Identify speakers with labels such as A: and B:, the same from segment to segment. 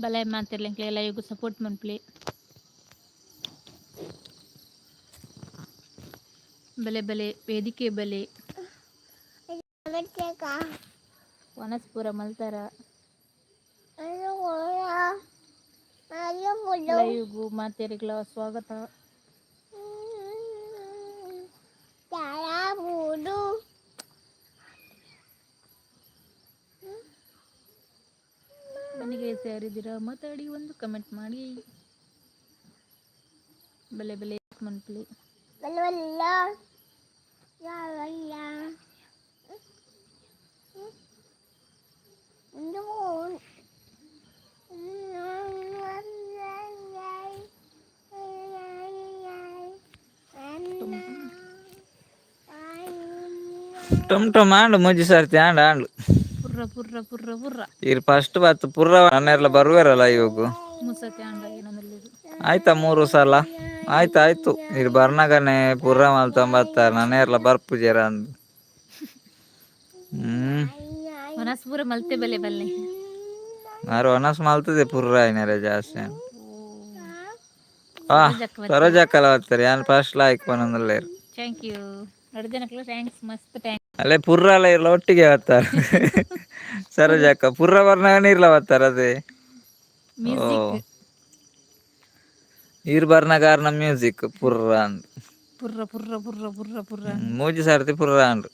A: Balai mantir link lela yugo support man play. Bale bale ವೇದಿಕೆ ಬಲೆ ವನಸ್ಪುರ ಮಲ್ತರ ಲೈವ್ಗೂ ಮಾತೆರಿಗಳ ಸ್ವಾಗತ. ಮನೆಗೆ ಸೇರಿದ್ದೀರಾ ಮಾತಾಡಿ ಒಂದು ಕಮೆಂಟ್ ಮಾಡಿ. ಬಲೆ ಬಲೆ ಮನ್ಪ್ಲಿ
B: ಟಮ್ ಟಮ್ ಆಂಡು ಮುಜ್ಜಿ ಸರ್ತಿ ಆಂಡು ಆಂಡು
A: ಪುರ್ರ ಪುರ್ರ ಪುರ್ರ ಪುರ್ರ
B: ಇರ್ ಫಸ್ಟ್ ಬತ್ತು ಪುರ್ರ ನನ್ನೆಲ್ಲ ಬರುವೇರಲ್ಲ ಇವಾಗ
A: ಮುಸತಿ ಆಂಡ ಏನಂದಲ್ಲಿ
B: ಆಯ್ತಾ 3 ಸಲ ಆಯ್ತು ಇರ್ ಬರ್ನಾಗನೆ ಪುರ್ರ ಮಲ್ತಂಬತ್ತಾರ ನನ್ನೆಲ್ಲ ಬರ್ಪುಜೇರ ಅಂದ್
A: ವನಸ್ಪುರ ಮಲ್ತೆ ಬಲೆ ಬಲ್ಲೆ
B: ಮಾರು ವನಸ್ ಮಲ್ತದೆ ಪುರ್ರ ಐನರೆ ಜಾಸ್ತಿ ಸರೋಜಕ್ಕಲ ಬರ್ತಾರೆ ಯಾನ್ ಫಸ್ಟ್ ಲಾಯ್ಕ್ ಪನೊಂದುಲ್ಲೇರು.
A: ಥ್ಯಾಂಕ್ ಯು ನಡ್ದನಕ್ಲ ಥ್ಯಾಂಕ್ಸ್ ಮಸ್ತ್ ಥ್ಯಾಂಕ್ಸ್.
B: ಅಲ್ಲೇ ಪುರ್ರ ಎಲ್ಲ ಇರ್ಲ ಒಟ್ಟಿಗೆ ಬರ್ತಾರ ಸರೋಜಕ್ಕ ಪುರ್ರ ಬರ್ನಾಗನೇ ಇರ್ಲ ಬರ್ತಾರ ಅದೇ
A: ಮ್ಯೂಸಿಕ್
B: ಇರ್ ಬರ್ನಗಾರನ ಮ್ಯೂಸಿಕ್ ಪುರ್ರ ಅಂದ್
A: ಪುರ್ರ ಪುರ್ರ ಪುರ್ರ ಪುರ್ರ ಪುರ್ರ
B: ಮೂಜಿ ಸರ್ತಿ ಪುರ್ರ ಅಂಡ್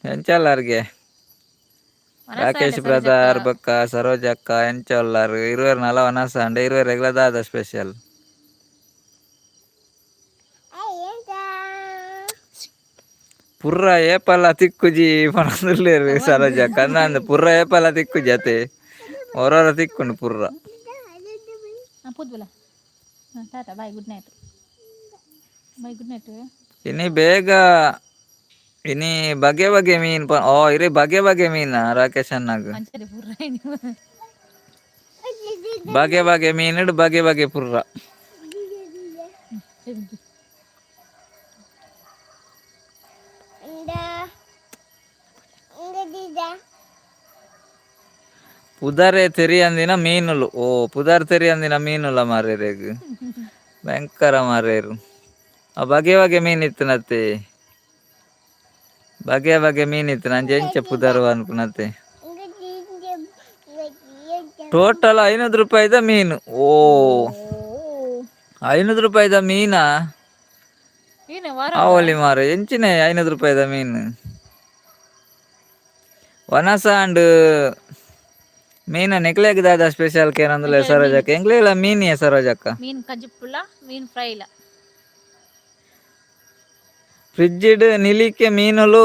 B: ಎಂಚಲ್ಲಾರ್ಗೆ ರಾಕೇಶ್ ಬ್ರದರ್ ಬೊಕ್ಕ ಸರೋಜಕ್ಕ ಎಂಚೊಲ್ಲಾರ್ ಇರುವೆರ್ ನಲ ವನಸ ಅಂಡ್ ಇರುವೆರ್ ರೆಗ್ಲ ದಾದ ಸ್ಪೆಷಲ್ ಪುರ್ರ ಏಪಲ್ಲ ತಿಕ್ಕುಜಿ ಪನಂದುಲ್ಲೇರು ಸರೋಜಕ್ಕ ಅಂದ ಪುರ್ರ ಏಪಲ್ಲ ತಿಕ್ಕುಜಿ ಅತೆ ಹೊರವರ ತಿಕ್ಕುಂಡು ಪುರ್ರ.
A: Tata bye good night bye good night.
B: ಇನಿ ಬೇಗ ಇನಿ ಬಗೆ ಬಗೆ ಮೀನ್ ಇರಿ ಬಗೆ ಬಗೆ ಮೀನ ರಾಕೇಶ್ ಅನ್ನಾಗ ಬಗೆ ಬಗೆ ಮೀನ್ ಇಡು ಬಗೆ ಬಗೆ ಪುರ್ರ ಪುದರೆ ತೆರಿ ಅಂದಿನ ಮೀನುಲು ಪುದರ್ ತೆರಿ ಅಂದಿನ ಮೀನುಲ ಮಾರೇರೇಗು ಭಯಂಕರ ಮಾರೇರು ಆ ಬಗೆ ಬಗೆ ಮೀನ್ ಇತ್ತನತ್ತೆ ಬಗೆ ಬಗೆ ಮೀನ್ ಇತ್ತು ನಾನು ಎಂಚ ಪುದರ್ ಅನ್ಪುನತ್ತೆ. ಟೋಟಲ್ 500 ರೂಪಾಯಿದ ಮೀನು 500 ರೂಪಾಯಿದ ಮೀನಾ ಅವಲಿ ಮಾರ ಎಂಚಿನ 500 ರೂಪಾಯಿದ ಮೀನು ವನಸ ಅಂಡ್ ಮೀನ ನೆಕ್ಲೆಗ್ ದಾದ ಸ್ಪೆಷಲ್ ಕೇನಂದುಲೆ ಸರೋಜಕ್ಕ ಎಂಗ್ಲೆಲ್ಲ ಮೀನಿಯ ಸರೋಜಕ್ಕ
A: ಮೀನ್ ಕಜ್ಜಿಪ್ಪುಳ ಮೀನ್ ಫ್ರೈಲ
B: ಫ್ರಿಡ್ಜಿಡ್ ನಿಲಿಕೆ ಮೀನುಲು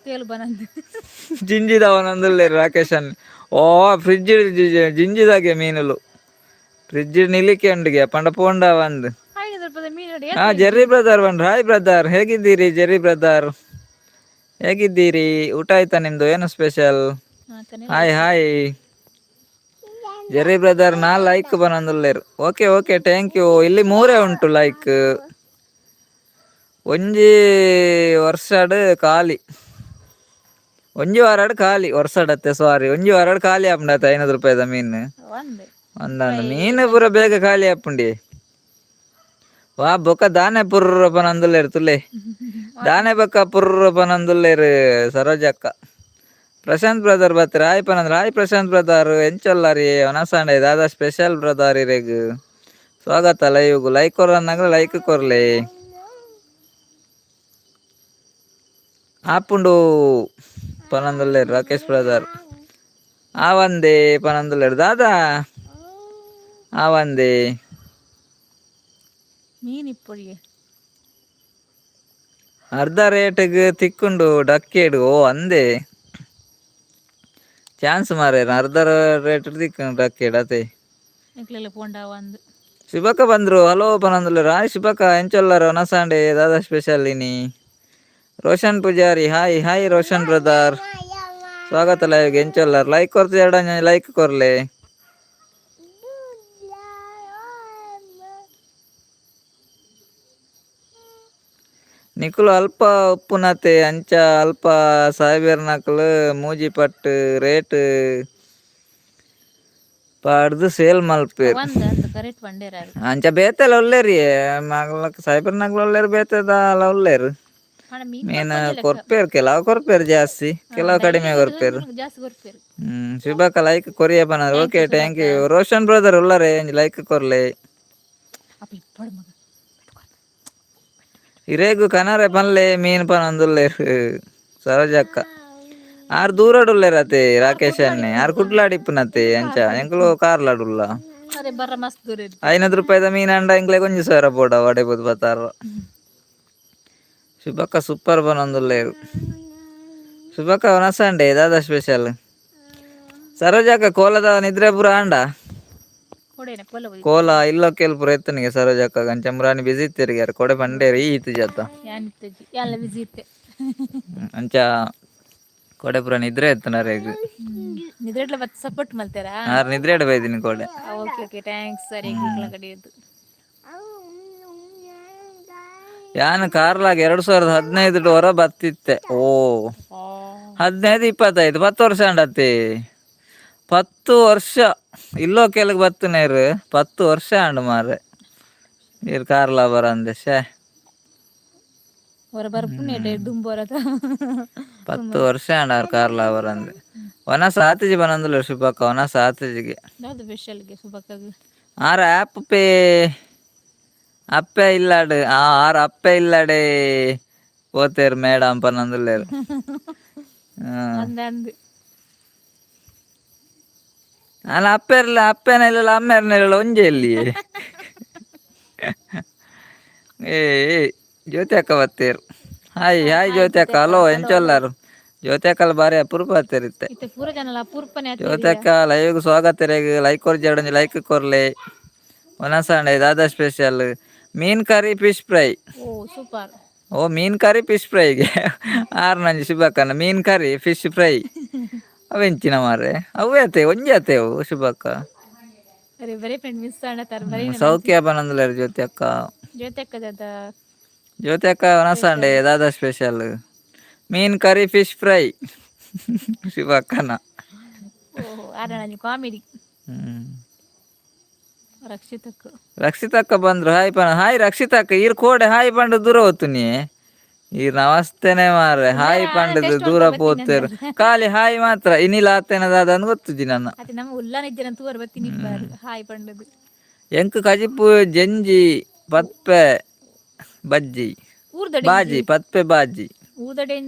A: ತೇಲು ಬನಂದು
B: ಜಿಂಜಿದವನಂದುಲ್ಲೆ ರಾಕೇಶನ್ ಫ್ರಿಡ್ಜ್ ಜಿಂಜಿದಾಗೆ ಮೀನುಲು ಫ್ರಿಡ್ಜ್ ನಿಲಿಕೆ ಉಂಡಿಗೆ ಪಂಡ ಪೋಂಡ ಒಂದು ಜೆರ್ರಿ ಬ್ರದರ್ ಬಂದ್ರು. ಹಾಯ್ ಬ್ರದರ್, ಹೇಗಿದ್ದೀರಿ ಜೆರ್ರಿ ಬ್ರದರ್? ಹೇಗಿದ್ದೀರಿ? ಊಟ ಆಯ್ತಾ ನಿಮ್ದು? ಏನು special? Hi hi Jerry brother ನಾ ಲೈಕ್ ಬನಂದುಲ್ಲೇರು. Okay okay thank you. ಇಲ್ಲಿ 3 ಉಂಟು ಲೈಕ್. ಒಂಜಿ ವರ್ಷಡ್ ಖಾಲಿ ಒಂಜಿ ವಾರಡ್ ಖಾಲಿ ವರ್ಷಡತ್ತೆ ಸಾರಿ ಒಂಜಿ ವಾರಡ್ ಖಾಲಿ ಆಪುಂಡತ್ತೆ 500 ರೂಪಾಯಿದ ಮೀನು ಒಂದೊಂದು ಮೀನು ಪೂರ ಬೇಗ ಖಾಲಿ ಆಪುಂಡಿ. ವಾ ಬೊಕ್ಕ ದಾನೆ ಪುರ್ರ ಪನಂದುಲ್ಲೇರು ತುಲೆ ದಾನೆ ಬೊಕ್ಕ ಪುರ್ರ ಪನಂದುಲ್ಲೇರು ಸರೋಜಕ್ಕ. ಪ್ರಶಾಂತ್ ಬ್ರದರ್ ಬರ್ತೀರ ಹಾಯ್ ಪನಂದ್ರ ಹಾಯ್ ಪ್ರಶಾಂತ್ ಬ್ರದರ್ ಎಂಚೊಲ್ಲಾರಿ ಒನಸಾಂಡೆ ದಾದಾ ಸ್ಪೆಷಲ್ ಬ್ರದರ್ ಇರೆಗ್ ಸ್ವಾಗತ ಲೈವ್ಗು. ಲೈಕ್ ಕೊರ್ರನ್ನಾಗ ಲೈಕ್ ಕೊರ್ಲೆ ಆಪುಂಡು ಪನಂದುಲ್ಲೇರು ರಾಕೇಶ್ ಬ್ರದರ್. ಆವಂದೆ ಪನಂದುಲ್ಲೇರು ದಾದಾ ಆವಂದೆ
A: ಮೀನ್ ಇಪ್ಪೊಳಿಗೆ
B: ಅರ್ಧ ರೇಟ್ಗ್ ತಿಕ್ಕುಂಡು ಡಕ್ಕೇಡು ಅಂದೆ ಚಾನ್ಸ್ ಮಾರೇರ ಅರ್ಧ ರೇಟ್ ತಿಕ್ಕುಂಡು ಡಕ್ಕೇಡು ಅತೆ
A: ನಿಕ್ಲೆಲ್ಲ ಪೋಂಡ ಒಂದು
B: ಶುಭಕ್ಕ ಬಂದ್ರು ಹಲೋ ಪನಂದುಲ್ಲೇರು ಹಾಯ್ ಶುಭಕ್ಕ ಎಂಚೊಲ್ಲರು ಒನಸಾಂಡೆ ದಾದಾ ಸ್ಪೆಷಲ್ ಇನಿ Roshan Poojari hi hi Roshan brother ಸ್ವಾಗತ ಲೈವ್ಗೆ ಎಂಚೊಲ್ಲರು ಲೈಕ್ ಕೊರ್ತು ಎರಡ ಲೈಕ್ ಕೊರ್ಲೆ ನಿಕುಲು ಅಲ್ಪ ಉಪ್ಪುನತೆ ಅಂಚ ಅಲ್ಪ ಸಾಯಿಬೇರ್ ನಕಲು ಮೂಜಿ ಪಟ್ಟು ರೇಟ್ ಪಾಡ್ದು ಸೇಲ್ ಮಲ್ಪೇರು
A: ಕರೆಕ್ಟ್ ಬಂಡೇರ
B: ಅಂಚ ಬೇತೆಲ್ಲ ಒಲ್ಲೇರಿ ಮಗ್ಲಕ್ ಸಾಯಿಬೇರ್ ನಕ್ಲು ಒಲ್ಲೇರು ಬೇತೆದ ಅಲ್ಲ ಒಲ್ಲೇರು ಮೀನು ಕೊರ್ಪೇರು ಕೆಲವು ಕೊರ್ಪೇರು ಜಾಸ್ತಿ ಕೆಲವು ಕಡಿಮೆ ಕೊರ್ಪೇರು
A: ಜಾಸ್ತಿ ಕೊರ್ಪೇರು
B: ಶುಭಕ ಲೈಕ್ ಕೊರಿಯ ಬನ್ನರು okay thank you Roshan brother ಉಳ್ಳರೆ ಲೈಕ್ ಕೊರ್ಲೆ ಇರೇಗು ಕನರೆ ಪನ್ಲೆ ಮೀನು ಪನೊಂದುಲ್ಲೇರು ಸರೋಜಕ್ಕ ಆರ್ ದೂರಡುಲ್ಲೇರತೆ ರಾಕೇಶ್ ಅನ್ನೆ ಆರ್ ಕುಡ್ಲಾಡಿಪ್ಪುನತೆ ಅಂಚ ಎಂಕ್ಲು ಕಾರ್ಲಾಡುಲ್ಲ ₹500 ಮೀನು ಅಂಡ ಎಂಕ್ಲೆ ಕೊಂಚ ಸಾವಿರ ಪೋಡ ಒಡೆಬೋದು ಬತ್ತಾರ ಶುಭಕ್ಕ ಸೂಪರ್ ಬನೊಂದುಲ್ಲೇರು ಶುಭಕ್ಕ ಒನಸಂಡೆ ದಾದಾ ಸ್ಪೆಷಲ್ ಸರೋಜಕ್ಕ ಕೋಲದ ನಿದ್ರೆ ಪುರ ಅಂಡ ಕೋಲ ಇಲ್ಲೋ ಕೇಳ್ಪುರ ಎತ್ತನಿಗೆ ಸರೋಜಕ್ಕ ಅಂಚಮ್ರಾನಿ ಬಿಸಿ ಇತ್ತೀರಿಗೆ ಯಾರು ಕೊಡೆ ಪಂಡೇರಿ ಈತು ಜತ ಅಂಚ ಕೊಡೆ ಪುರ ನಿದ್ರೆ ಎತ್ತನರೇಗ
A: ಸಪೋರ್ಟ್ ಮಾಡ್ತಾರಾ
B: ನಿದ್ರೆ ಇಡ ಬೈದಿನಿ ಕೊಡೆ
A: ಓಕೆ ಓಕೆ ಥ್ಯಾಂಕ್ಸ್ ಸರಿ ಕಡೆಯದು
B: ಯಾನು ಕಾರ್ಲಾಗ 2015 ಹೊರ ಬತ್ತಿತ್ತೆ ಓ 15 25 10 ವರ್ಷ ಅಂಡತ್ತೆ 10 ವರ್ಷ ಇಲ್ಲೋ ಕೆಳಗೆ ಬತ್ತನೇರು 10 ವರ್ಷ ಅಂಡು ಮಾರೆ ನೀರು ಕಾರ್ಲ ಬರಂದೆ ಶೇ 10 ವರ್ಷ ಅಂಡ ಕಾರ್ಲ ಬರಂದೆ ಒನ ಸಾತಿಜಿ ಬನಂದುಲ್ಲ ಶುಭಕ್ಕ ಒನ ಸಾತಿಜಿಗೆ ಆರ ಆ್ಯಪ್ ಪೇ ಅಪ್ಪೆ ಇಲ್ಲಾಡು ಆರು ಅಪ್ಪೆ ಇಲ್ಲಾಡೆ ಓತೇರು ಮೇಡಮ್ ಪನ್ನಂದುಲ್ಲೇರು ನಾನು ಅಪ್ಪೆರ್ಲ ಅಪ್ಪೆನ ಇಲ್ಲ ಅಮ್ಮೆರ್ನ ಇಲ್ಲ ಒಂಜೆಲ್ಲಿ ಏ ಜ್ಯೋತಿ ಅಕ್ಕ ಬತ್ತೇರು ಹಾಯ್ ಹಾಯ್ ಜ್ಯೋತಿ ಅಕ್ಕ ಹಲೋ ಎಂಚೊಲ್ಲಾರು ಜ್ಯೋತಿ ಅಕ್ಕಲ್ ಬಾರಿ ಅಪೂರ್ಪ ಹತ್ತಿರುತ್ತೆ ಜ್ಯೋತಿ ಅಕ್ಕ ಲೈವ್ಗೆ ಸ್ವಾಗತ ಲೈಕ್ ಕೊರ್ಜಿ ಎರಡೊಂದು ಲೈಕ್ ಕೊರ್ಲೆ ಒನಸಂಡೆ ದಾದಾ ಸ್ಪೆಷಲ್ ಮೀನ್ ಕರಿ ಫಿಶ್ ಫ್ರೈ ಓ ಮೀನ್ ಕರಿ ಫಿಶ್ ಫ್ರೈಗೆ ಆರು ನಂಜಿ ಶುಭಕ್ಕನ ಮೀನ್ ಕರಿ ಫಿಶ್ ಫ್ರೈ ಅವೆಂಚಿನ ಮಾರೆ ಅವೇ ಆತೆ ಒಂಜಿ ಆತೆ ಅವು ಶುಭಕ್ಕ ಸೌಖ್ಯ ಬನಂದುಲ್ಲೇರು ಜ್ಯೋತಿ ಅಕ್ಕ ಜ್ಯೋತಿ ಅಕ್ಕ ಒನಸಂಡೆ ದಾದಾ ಸ್ಪೆಷಲ್ ಮೀನ್ ಕರಿ ಫಿಶ್ ಫ್ರೈ ಶುಭಕ್ಕನ
A: ಕಾಮಿಡಿ
B: ರಕ್ಷಿತಕ್ಕ ಬಂದ್ರು ಹಾಯ್ ಪಣ ಹಾಯ್ ರಕ್ಷಿತಕ್ಕ ಈರ್ ಕೋಡೆ ಹಾಯ್ ಪಂಡು ದೂರ ಹೋತು ನೀ ಈರ್ ನಮಸ್ತೆನೆ ಮಾರ್ರೆ ಹಾಯ್ ಪಂಡದು ದೂರ ಪೋತೇರು ಖಾಲಿ ಹಾಯ್ ಮಾತ್ರ ಇನಿಲ ಆತೇನದಾದ ಅಂದ್ ಗೊತ್ತುಜಿ ನನ್ನ ಎಂಕ್ ಕಜಿಪು ಜಂಜಿ ಪತ್ಪೆ ಬಜ್ಜಿ ಬಾಜಿ ಪತ್ಪೆ ಬಾಜಿ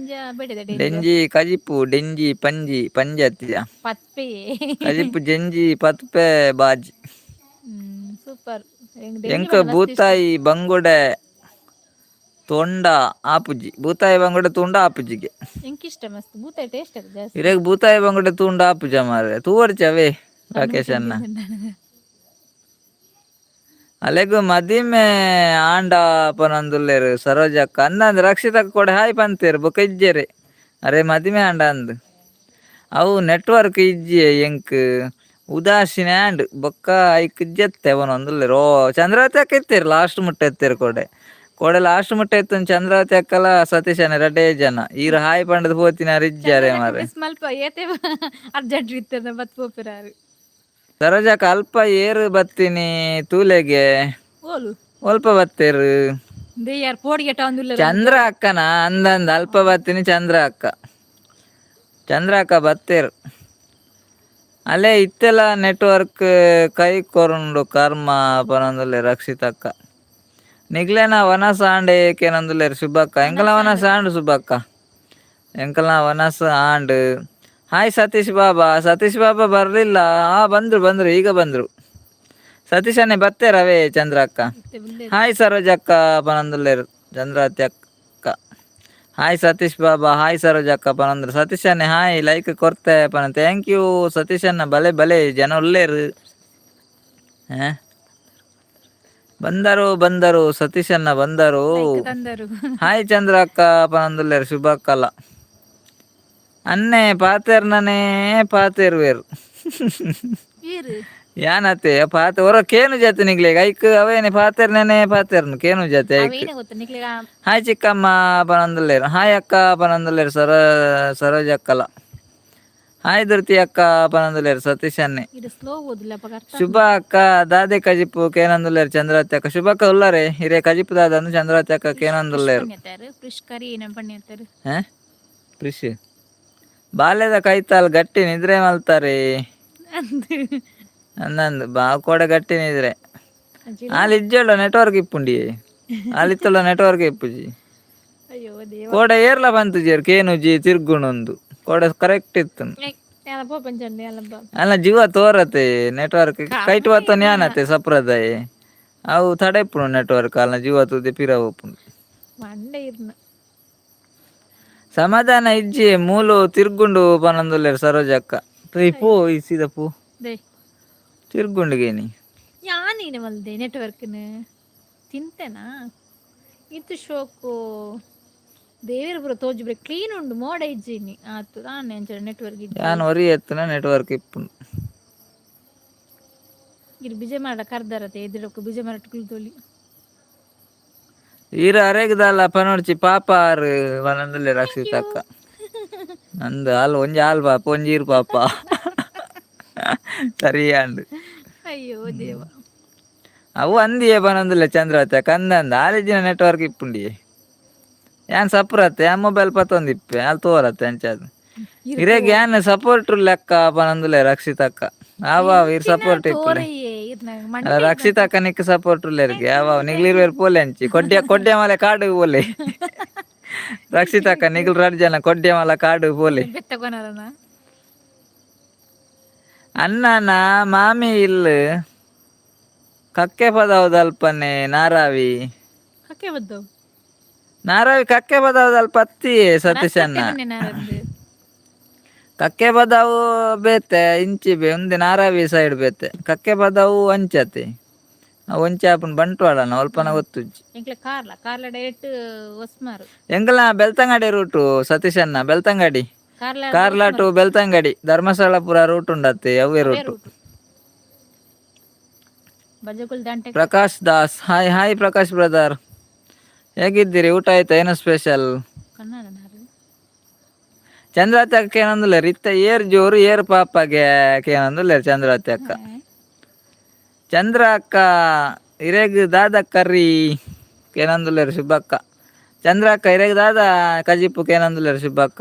B: ಡೆಂಜಿ ಕಜಿಪು ಡೆಂಜಿ ಪಂಜಿ ಪಂಜಾತಿಯ ಕಜಿಪು ಜಂಜಿ ಪತ್ಪೆ ಬಾಜಿ ಎಂಕ ಬೂತಾಯಿ ಬಂಗುಡೆ ತೊಂಡ ಆಪುಜಿ ಬೂತಾಯಿ ಬಂಗುಡೆ ತುಂಡ ಆಪುಜಿಗೆ ಇರೇಗ ಬೂತಾಯಿ ಬಂಗುಡೆ ತುಂಡ ಆಪುಜ ಮಾರೆ ತೂವರ್ಚವೇ ರಾಕೇಶ್ ಅನ್ನ ಅಲೆಗು ಮದಿಮೆ ಆಂಡ ಪನಂದುಲ್ಲೇರು ಸರೋಜಕ್ಕ ಅಂದಂದು ರಕ್ಷಿತಕ್ಕ ಕೊಡೆ ಹಾಯ್ ಪಂತೇರು ಬೊಕ ಇಜ್ಜೆರೆ ಅರೆ ಮದಿಮೆ ಆಂಡ ಅಂದು ಅವು ನೆಟ್ವರ್ಕ್ ಇಜ್ಜಿ ಎಂಕ್ ಉದಾಸೀನ ಆಂಡ್ ಬೊಕ್ಕ ಐಕ್ ಜೆತ್ತೆ ಅವನೊಂದುಲ್ಲೇರು ಓ ಚಂದ್ರಾವತಿ ಅಕ್ಕ ಇತ್ತೇರು ಲಾಸ್ಟ್ ಮುಟ್ಟ ಎತ್ತೇರು ಕೋಡೆ ಲಾಸ್ಟ್ ಮುಟ್ಟ ಎತ್ತ ಚಂದ್ರಾವತಿ ಅಕ್ಕಲ ಸತೀಶನ 2 ಜನ ಈರು ಹಾಯ್ ಪಂಡದ ಪೋತಿನ ಇಜ್ಜಾರೆ ಮಾರೆ ಸರೋಜಕ್ಕ ಅಲ್ಪ ಏರು ಬತ್ತೀನಿ ತೂಲೆಗೆ ಸ್ವಲ್ಪ ಬತ್ತೇರು ಚಂದ್ರ ಅಕ್ಕನ ಅಂದಂದ ಅಲ್ಪ ಬತ್ತೀನಿ ಚಂದ್ರ ಅಕ್ಕ ಬತ್ತೇರು ಅಲ್ಲೇ ಇತ್ತೆಲ್ಲ ನೆಟ್ವರ್ಕ್ ಕೈ ಕೊರಂಡು ಕರ್ಮ ಪನೊಂದುಲ್ಲೆ ರಕ್ಷಿತಕ್ಕ ನಿಗ್ಲೇನ ವನಸ ಆಂಡೆ ಏಕೆನೊಂದುಲ್ಲೇರು ಶುಭಕ್ಕ ಎಂಕಲ್ನ ವನಸ ಆಂಡು ಶುಭಕ್ಕ ಎಂಕಲ್ನ ವನಸ ಆಂಡ್ ಹಾಯ್ ಸತೀಶ್ ಬಾಬಾ ಬರ್ಲಿಲ್ಲ ಬಂದ್ರು ಈಗ ಬಂದ್ರು ಸತೀಶನ್ನೇ ಬತ್ತೇರವೇ ಚಂದ್ರ ಅಕ್ಕ ಹಾಯ್ ಸರೋಜಕ್ಕ ಪನಂದುಲ್ಲೇರು ಚಂದ್ರಾವತಿ ಅಕ್ಕ ಹಾಯ್ ಸತೀಶ್ ಬಾಬಾ ಹಾಯ್ ಸರೋಜಕ್ಕ ಪನಂದ್ರು ಸತೀಶನ್ನೇ ಹಾಯ್ ಲೈಕ್ ಕೊರ್ತೆ ಪನ ಥ್ಯಾಂಕ್ ಯು ಸತೀಶನ್ನ ಬಲೆ ಜನ ಉಳ್ಳೇರು ಬಂದರು ಸತೀಶ್ ಅಣ್ಣ ಬಂದರು.
A: ಲೈಕ್ ತಂದರು.
B: ಹಾಯ್ ಚಂದ್ರ ಅಕ್ಕ ಪನಂದುಲ್ಲೇರು ಶುಭ ಅಕ್ಕಲ ಅನ್ನೆ ಪಾತೆರ್ನನೇ ಪಾತೆರ್ವೇರು
A: ಈರು
B: ಯಾನತ್ತೆ ಪಾತೆ ಹೊರ ಕೇನು ಜಾತಿ ನಿಗ್ಲೆ ಐಕ್ ಅವೇನೆ ಪಾತೆರ್ನನೇ ಪಾತೆರ್ನು ಕೇನು ಜಾತಿ ಐಕ್.
A: ಅವೇನೇ ಗೊತ್ತು ನಿಕ್ಲಿಗ
B: ಹಾಯ್ ಚಿಕ್ಕಮ್ಮ ಪನಂದುಲ್ಲೇರು ಹಾಯ್ ಅಕ್ಕ ಪನಂದುಲ್ಲೇರು ಸರೋಜ ಅಕ್ಕಲ ಹಾಯ್ ಧೃತಿ ಅಕ್ಕ ಪನಂದುಲ್ಲೇರು ಸತೀಶ್ ಅನ್ನೆ
A: ಇದು ಸ್ಲೋ ಓದಿಲ್ಲಪ್ಪ ಕರ್ತ.
B: ಶುಭ ಅಕ್ಕ ದಾದೆ ಕಜಿಪು ಕೇನಂದುಲ್ಲೇರು ಚಂದ್ರವತಿ ಅಕ್ಕ ಶುಭ ಅಕ್ಕ ಉಲ್ಲಾರೆ ಹಿರೇ ಕಜಿಪು ದಾದಂದು ಚಂದ್ರವತಿ ಅಕ್ಕ ಕೇನಂದುಲ್ಲೇರು
A: ಫಿಶ್ ಕರಿ ಏನ ಪಣ್ಣಿರ್ತಾರೆ.
B: ಪ್ರಿಶ್ ಬಾಲ್ಯದ ಕೈತಾಲ್ ಗಟ್ಟಿ ನಿದ್ರೆ ಮಲ್ತಾರೆ ಅನ್ನಂದು ಬಾಕೋಡೆ ಗಟ್ಟಿ ನಿದ್ರೆ ಅಲ್ಲಿ ಇಜ್ಜೋಳ ನೆಟ್ವರ್ಕ್ ಇಪ್ಪುಂಡಿ ಅಲ್ಲಿತ್ತಲ್ಲ ನೆಟ್ವರ್ಕ್ ಇಪ್ಪುಜಿ
A: ಅಯ್ಯೋ ದೇವ
B: ಕೋಡೆ ಏರ್ಲ ಬಂತು ಜೀರ್ ಕೇನುಜಿ ತಿರ್ಗುಣೊಂದು ಕೋಡೆ ಕರೆಕ್ಟ್ ಇತ್ತು
A: ಎಲ್ಲಪ್ಪ ಪಂಚಂಡಿ ಎಲ್ಲಪ್ಪ
B: ಅಲ್ಲ ಜೀವ ತೋರತೆ ನೆಟ್ವರ್ಕ್ ಕೈಟ್ ಬತ್ತ ನ್ಯಾನತೆ ಸಪ್ರದಾಯ ಅವು ತಡೆಪುಣು ನೆಟ್ವರ್ಕ್ ಅಲ್ಲ ಜೀವ ತುದಿ ಪಿರ ಒಪ್ಪುಂಡು
A: ಮಂಡೆ ಇರ್ನ
B: ಸಮಾಧಾನ ಇಜ್ಜಿ ಮೂಲು ತಿರ್ಗುಂಡು ಪನಂದುಲ್ಲೇರು ಸರೋಜ ಅಕ್ಕ ಪೋ ಇಸಿದ ಪೂ
A: ದೇ
B: ತಿರ್ಗುಂಡಿಗೇನಿ
A: ಯಾನೀನು ಮಲ್ದೆ ನೆಟ್ವರ್ಕ್ನ ತಿಂತೆನಾ ಇದು ಶೋಕು ದೇವರ ಪುರ ತೋಜುಬ್ರೆ ಕ್ಲೀನ್ ಉಂಡು ಮೋಡ ಇಜ್ಜಿನಿ ಆತು ನಾನು ಎಂಚ ನೆಟ್ವರ್ಕ್ ಇಜ್ಜಿ
B: ಯಾನ್ ಒರಿ ಎತ್ತನ ನೆಟ್ವರ್ಕ್ ಇಪ್ಪುಂಡು
A: ಇದು ಬಿಜೆ ಮಾಡ ಕರ್ದಾರತೆ ಎದುರಕ್ಕೆ ಬಿಜೆ ಮಾಡ ಕುಳಿತೋಲಿ
B: ಈರ ಅರೆಗದಲ್ಲ ಪನೋಡ್ಚಿ ಪಾಪ ಆರು ಪನಂದುಲ್ಲೆ ರಕ್ಷಿತ ಅಕ್ಕ ನಂದು ಹಾಲು ಒಂಜಿ ಹಾಲು ಪಾಪ ಒಂಜೀರು ಪಾಪ ಸರಿಯಾಂಡು
A: ಅಯ್ಯೋ ದೇವ
B: ಅವು ಅಂದಿಯೇ ಪನಂದುಲ್ಲೆ ಚಂದ್ರವತಿ ಅಕ್ಕ ಅಂದಂದ ಆಲಿಜಿನ ನೆಟ್ವರ್ಕ್ ಇಪ್ಪುಂಡಿ ಯಾನ್ ಸಪ್ರತ್ತೆ ಆ ಮೊಬೈಲ್ ಪತ್ತೊಂದಿಪ್ಪೆ ಅಲ್ಲಿ ತೋರತ್ತೆ ಅಂಚದು ಇರೇಗ ಯಾನ್ ಸಪೋರ್ಟ್ ಲೆಕ್ಕ ಪನಂದುಲ್ಲೆ ರಕ್ಷಿತ ಅಕ್ಕ ಆವ ಇರ್ ಸಪೋರ್ಟ್ ಇಪ್ಪುಲೆ ರಕ್ಷಿತ ಅಕ್ಕ ನಿಕ್ ಸಪೋರ್ಟ್ ಉಲ್ಲೇರ್ಗೆ ಆವ ನಿಗ್ಲಿರ್ವೇರ್ ಪೋಲೆ ಅಂಚಿ ಕೊಡ್ಡೆ ಮಲೆ ಕಾಡು ಪೋಲೆ ರಕ್ಷಿತ ಅಕ್ಕ ನಿಗ್ಲು 2 ಜನ ಕೊಡ್ಡೆ ಮಲ ಕಾಡು ಪೋಲೆ ಅನ್ನನ ಮಾಮಿ ಇಲ್ಲ ಕಕ್ಕೆ ಪದಾವದಲ್ಪನೆ ನಾರಾವಿ ಕಕ್ಕೆ ಬದಾವದಲ್ಪ ಅತ್ತಿಯೇ ಸತೀಶ್ ಅಣ್ಣ ಕಕ್ಕೆ ಬದಾವು ಬೇತೆ ಇಂಚಿ ಬೇ ಒಂದೆ ನಾರಾವಿ ಸೈಡ್ ಬೇತೆ ಕಕ್ಕೆ ಬದಾವು ಅಂಚತೆ ಒಂಚೆ ಆಪನ್ ಬಂಟ್ವಾಳನ ಅಲ್ಪನ ಗೊತ್ತುಜ್ಜಿ ಎಂಗಲ ಬೆಳ್ತಂಗಡಿ ರೂಟು ಸತೀಶ್ ಅಣ್ಣ ಬೆಳ್ತಂಗಡಿ ಕಾರ್ಲಾ ಟು ಬೆಳ್ತಂಗಡಿ ಧರ್ಮಸ್ಥಳಪುರ ರೂಟ್ ಉಂಡತ್ತೆ ಅವೇ route. Prakash Das hi hi Prakash brother ಹೇಗಿದ್ದೀರಿ ಊಟ ಆಯ್ತಾ ಏನು ಸ್ಪೆಷಲ್ ಚಂದ್ರವತಿ ಅಕ್ಕ ಏನಂದುಲ್ಲೇರು ಇತ್ತ ಏರ್ ಜೋರು ಏರ್ ಪಾಪಗೆ ಏನಂದುಲ್ಲೇರು ಚಂದ್ರವತಿ ಅಕ್ಕ ಚಂದ್ರ ಅಕ್ಕ ಹಿರೇಗ್ ದಾದ ಕರ್ರಿ ಏನಂದುಲ್ಲೇರು ಶುಭಕ್ಕ ಚಂದ್ರ ಅಕ್ಕ ಹಿರೇಗ್ ದಾದ ಕಜಿಪು ಏನಂದುಲ್ಲೇರು ಶುಭಕ್ಕ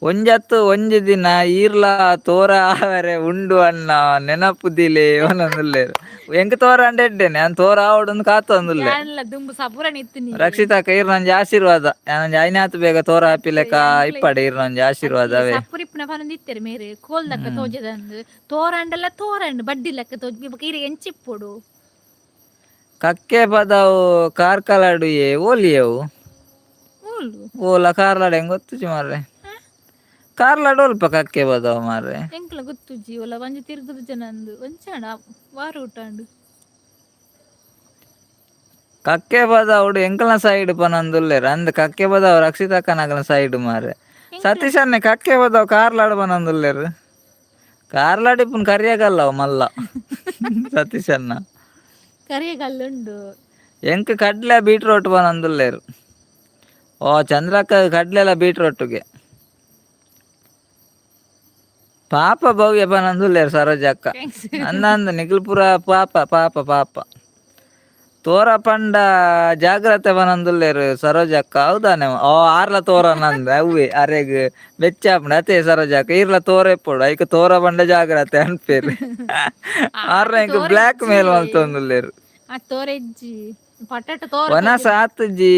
B: ಒಂಜತ್ತು ಒಂಜಿ ದಿನ ಈರ್ಲ ತೋರ ಆವರೆ ಉಂಡು ಅಣ್ಣ ನೆನಪುದಿಲೆ ಅವನಂದುಲ್ಲೇರು ಎಂಕ ತೋರ ಅಂಡೆಡ್ಡೇನೆ ನಾನು ತೋರ ಆವಡೊಂದು ಕಾತೊಂದುಲ್ಲೆ ರಕ್ಷಿತ ಅಕ್ಕ ಇರ್ ನಂಜಿ ಆಶೀರ್ವಾದ ನಂಜಿ ಐನಾತ್ ಬೇಗ ತೋರ ಹಾಪಿಲೆಕ ಇಪ್ಪಡೆ ಇರ್ ನಂಜಿ ಆಶೀರ್ವಾದವೇ
A: ಮೇರೆ ಕೋಲ್ದಕ್ಕ ತೋಜದಂದು ತೋರಂಡಲ್ಲ ತೋರಂಡು ಬಡ್ಡಿ ಲೆಕ್ಕ ತೋಜಿ ಎಂಚಿಪ್ಪೊಡು
B: ಕಕ್ಕೆ ಪದವು ಕಾರ್ಕಲಾಡು ಓಲಿಯವು ಓಲ ಕಾರ್ಲಾಡು ಹೆಂಗ್ ಗೊತ್ತು ಮಾರ್ರೆ ಕಾರ್ಲಾಡು ಅಲ್ಪ ಕಕ್ಕೆ ಬದವ ಮಾರ್ರೆ
A: ಎಂಕ್ಲ ಗೊತ್ತು ಜೀವಲ ಒಂಜಿ ತಿರ್ಗುದು ಜನಂದು ಒಂಚಾಣ ವಾರ ಊಟಂಡು
B: ಕಕ್ಕೆ ಬದವುಡು ಎಂಕಲ್ನ ಸೈಡ್ ಪನಂದುಲ್ಲೇರು ಅಂದ್ ಕಕ್ಕೆ ಬದವ ರಕ್ಷಿತ ಅಕ್ಕನಗನ ಸೈಡ್ ಮಾರ್ರೆ ಸತೀಶ್ ಅನ್ನೆ ಕಕ್ಕೆ ಬದವ ಕಾರ್ಲಾಡು ಪನಂದುಲ್ಲೇರು ಕಾರ್ಲಾಡು ಇಪ್ಪುನ್ ಕರಿಯಗಲ್ಲವ ಮಲ್ಲ ಸತೀಶ್ ಅನ್ನ
A: ಕರಿಯಗಲ್ಲುಂಡು
B: ಎಂಕ್ ಕಡ್ಲೆ ಬೀಟ್ರೋಟ್ ಪನಂದುಲ್ಲೇರು ಓ ಚಂದ್ರಕ್ಕ ಕಡ್ಲೆಲ್ಲ ಬೀಟ್ರೋಟ್ಗೆ ಪಾಪ ಭವ್ಯ ಪನಂದುಲ್ಲೇರು ಸರೋಜ ಅಕ್ಕ ಅಂದಂದು ನಿಖಿಲ್ಪುರ ಪಾಪ ಪಾಪ ಪಾಪ ತೋರ ಪಂಡ ಜಾಗ್ರತೆ ಪನಂದುಲ್ಲೇರು ಸರೋಜ ಅಕ್ಕ ಹೌದಾನೆ ಓ ಆರ್ಲ ತೋರ ನಂದು ಅವೇ ಅರೆಗ್ ಬೆಚ್ಚಾಪುಂಡು ಅತೆ ಸರೋಜ ಅಕ್ಕ ಈರ್ಲ ತೋರ ಎಪ್ಪೊಡು ಐಕ ತೋರ ಪಂಡ ಜಾಗ್ರತೆ ಅನ್ಪೇರು ಆರ್ಲ ಇಂಕ ಬ್ಲಾಕ್ ಮೇಲ್ ಮಲ್ತೊಂದುಲ್ಲೇರು ವನ ಸಾತ್ಜಿ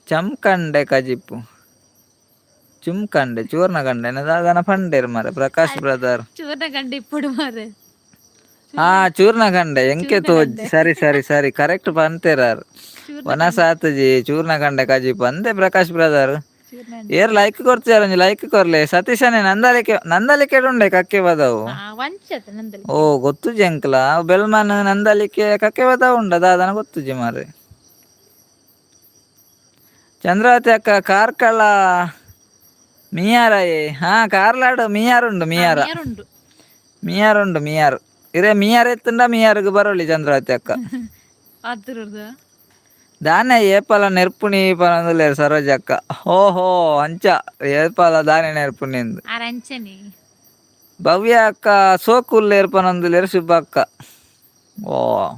B: ಚಮ್ಕಂಡೆ ಕಜಿಪ್ಪು ಚುಮ್ಕಂಡೆ ಚೂರ್ನ ಕಂಡೆ ದಾದನ ಪಂಡೇರು ಮಾರೆ ಪ್ರಕಾಶ್ ಬ್ರದರ್
A: ಚೂರ್ನ ಕಂಡೆ ಇಪ್ಪುಡು ಮಾರೆ
B: ಹಾ ಚೂರ್ನ ಕಂಡೆ ಎಂಕೆ ತೋಜಿ ಸರಿ ಸರಿ ಸರಿ ಕರೆಕ್ಟ್ ಪಂತೇರಾರು ವನ ಸಾತ್ಜಿ ಚೂರ್ನ ಕಂಡೆ ಕಜಿಪ್ಪು ಅಂದೆ ಪ್ರಕಾಶ್ ಬ್ರದರ್ ಏರ್ ಲೈಕ್ ಕೊಡ್ತೀಯಾರ ಒಂಜಿ ಲೈಕ್ ಕೊರ್ಲೆ ಸತೀಶನೇ ನಂದಲಿಕೆ ಉಂಡೆ ಕಕ್ಕೆ ಬದವು
A: ವಂಚತ ನಂದಲ್ಲಿ
B: ಓ ಗೊತ್ತುಜಿ ಅಂಕಲ ಬೆಲ್ಮಾನ್ ನಂದಲಿಕೆ ಕಕ್ಕೆ ಬದ ಉಂಡ ದಾದನ ಗೊತ್ತುಜಿ ಮಾರೆ ಚಂದ್ರಾವತಿ ಅಕ್ಕ ಕಾರ್ಕಳ ಮಿಯಾರಯೇ ಹಾ ಕಾರ್ಲಾಡು ಮಿಯಾರುಂಡು
A: ಉಂಡು
B: ಮಿಯಾರ್ ಇರೇ ಮಿಯಾರ್ ಎತ್ತುಂಡ ಮಿಯಾರ್ಗ್ ಬರೋಲಿ ಚಂದ್ರಾವತಿ ಅಕ್ಕ
A: ಅದ್ರದ್ದು
B: ದಾನೆ ಏಪಲ ನೆರ್ಪುಣಿ ಪನಂದುಲ್ಲೇರು ಸರೋಜ ಅಕ್ಕ ಓಹೋ ಅಂಚ ಏಪಲ ದಾನೆ ನೆರ್ಪುಣಿ
A: ಅಂಚನೆ
B: ಭವ್ಯ ಅಕ್ಕ ಸೋಕುಲ್ಲೇರು ಪನಂದುಲ್ಲೇರು ಶುಭ ಅಕ್ಕ ಓ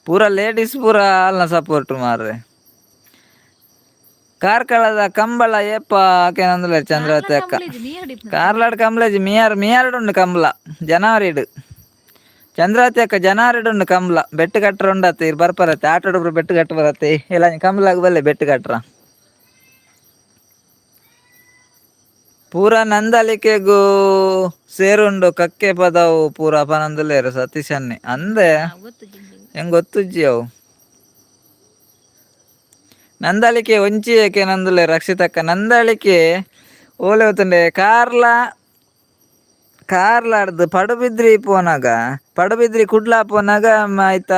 B: ಪೂರ ಲೇಡೀಸ್ ಪೂರ ಅಲ್ನ ಸಪೋರ್ಟ್ ಮಾರ್ರೆ ಕಾರ್ಕಳದ ಕಂಬಳ ಏಪ ಆಕೆನಂದುಲ್ಲೇರು ಚಂದ್ರಾವತಿ ಅಕ್ಕ ಕಾರ್ಲಾಡ್ ಕಂಬ್ಳಜಿ ಮಿಯಾರ್ಡುಂಡು ಕಂಬಳ ಜನವರಿಡು ಚಂದ್ರಾವತಿ ಅಕ್ಕ ಜನವರಿಡುಂಡು ಕಂಬಳ ಬೆಟ್ಟು ಕಟ್ಟ್ರ ಉಂಡತ್ತೆ ಇರ್ ಬರ್ಪರತ್ತೆ ಆಟೋಡು ಬೆಟ್ಟು ಕಟ್ಟು ಬರತ್ತೆ ಇಲ್ಲ ಕಂಬಳಾಗ ಬಲ್ಲೆ ಬೆಟ್ಟು ಕಟ್ಟ್ರ ಪೂರ ನಂದಲಿಕೆಗೂ ಸೇರುಂಡು ಕಕ್ಕೆ ಪದವು ಪೂರ ಪನಂದುಲ್ಲೇರು ಸತೀಶನ್ನಿ ಅಂದೆ ಹೆಂಗ್ ಗೊತ್ತುಜ್ಜಿ ಅವು ನಂದಳಿಕೆ ಒಂಚಿ ಏಕೆ ನಂದುಲೆ ರಕ್ಷಿತಕ್ಕ ನಂದಳಿಕೆ ಓಲೆ ಹೊತ್ತುಂಡೆ ಕಾರ್ಲಾಡ್ದು ಪಡುಬಿದ್ರಿ ಕುಡ್ಲಾ ಪೋನಾಗ ಆಯ್ತ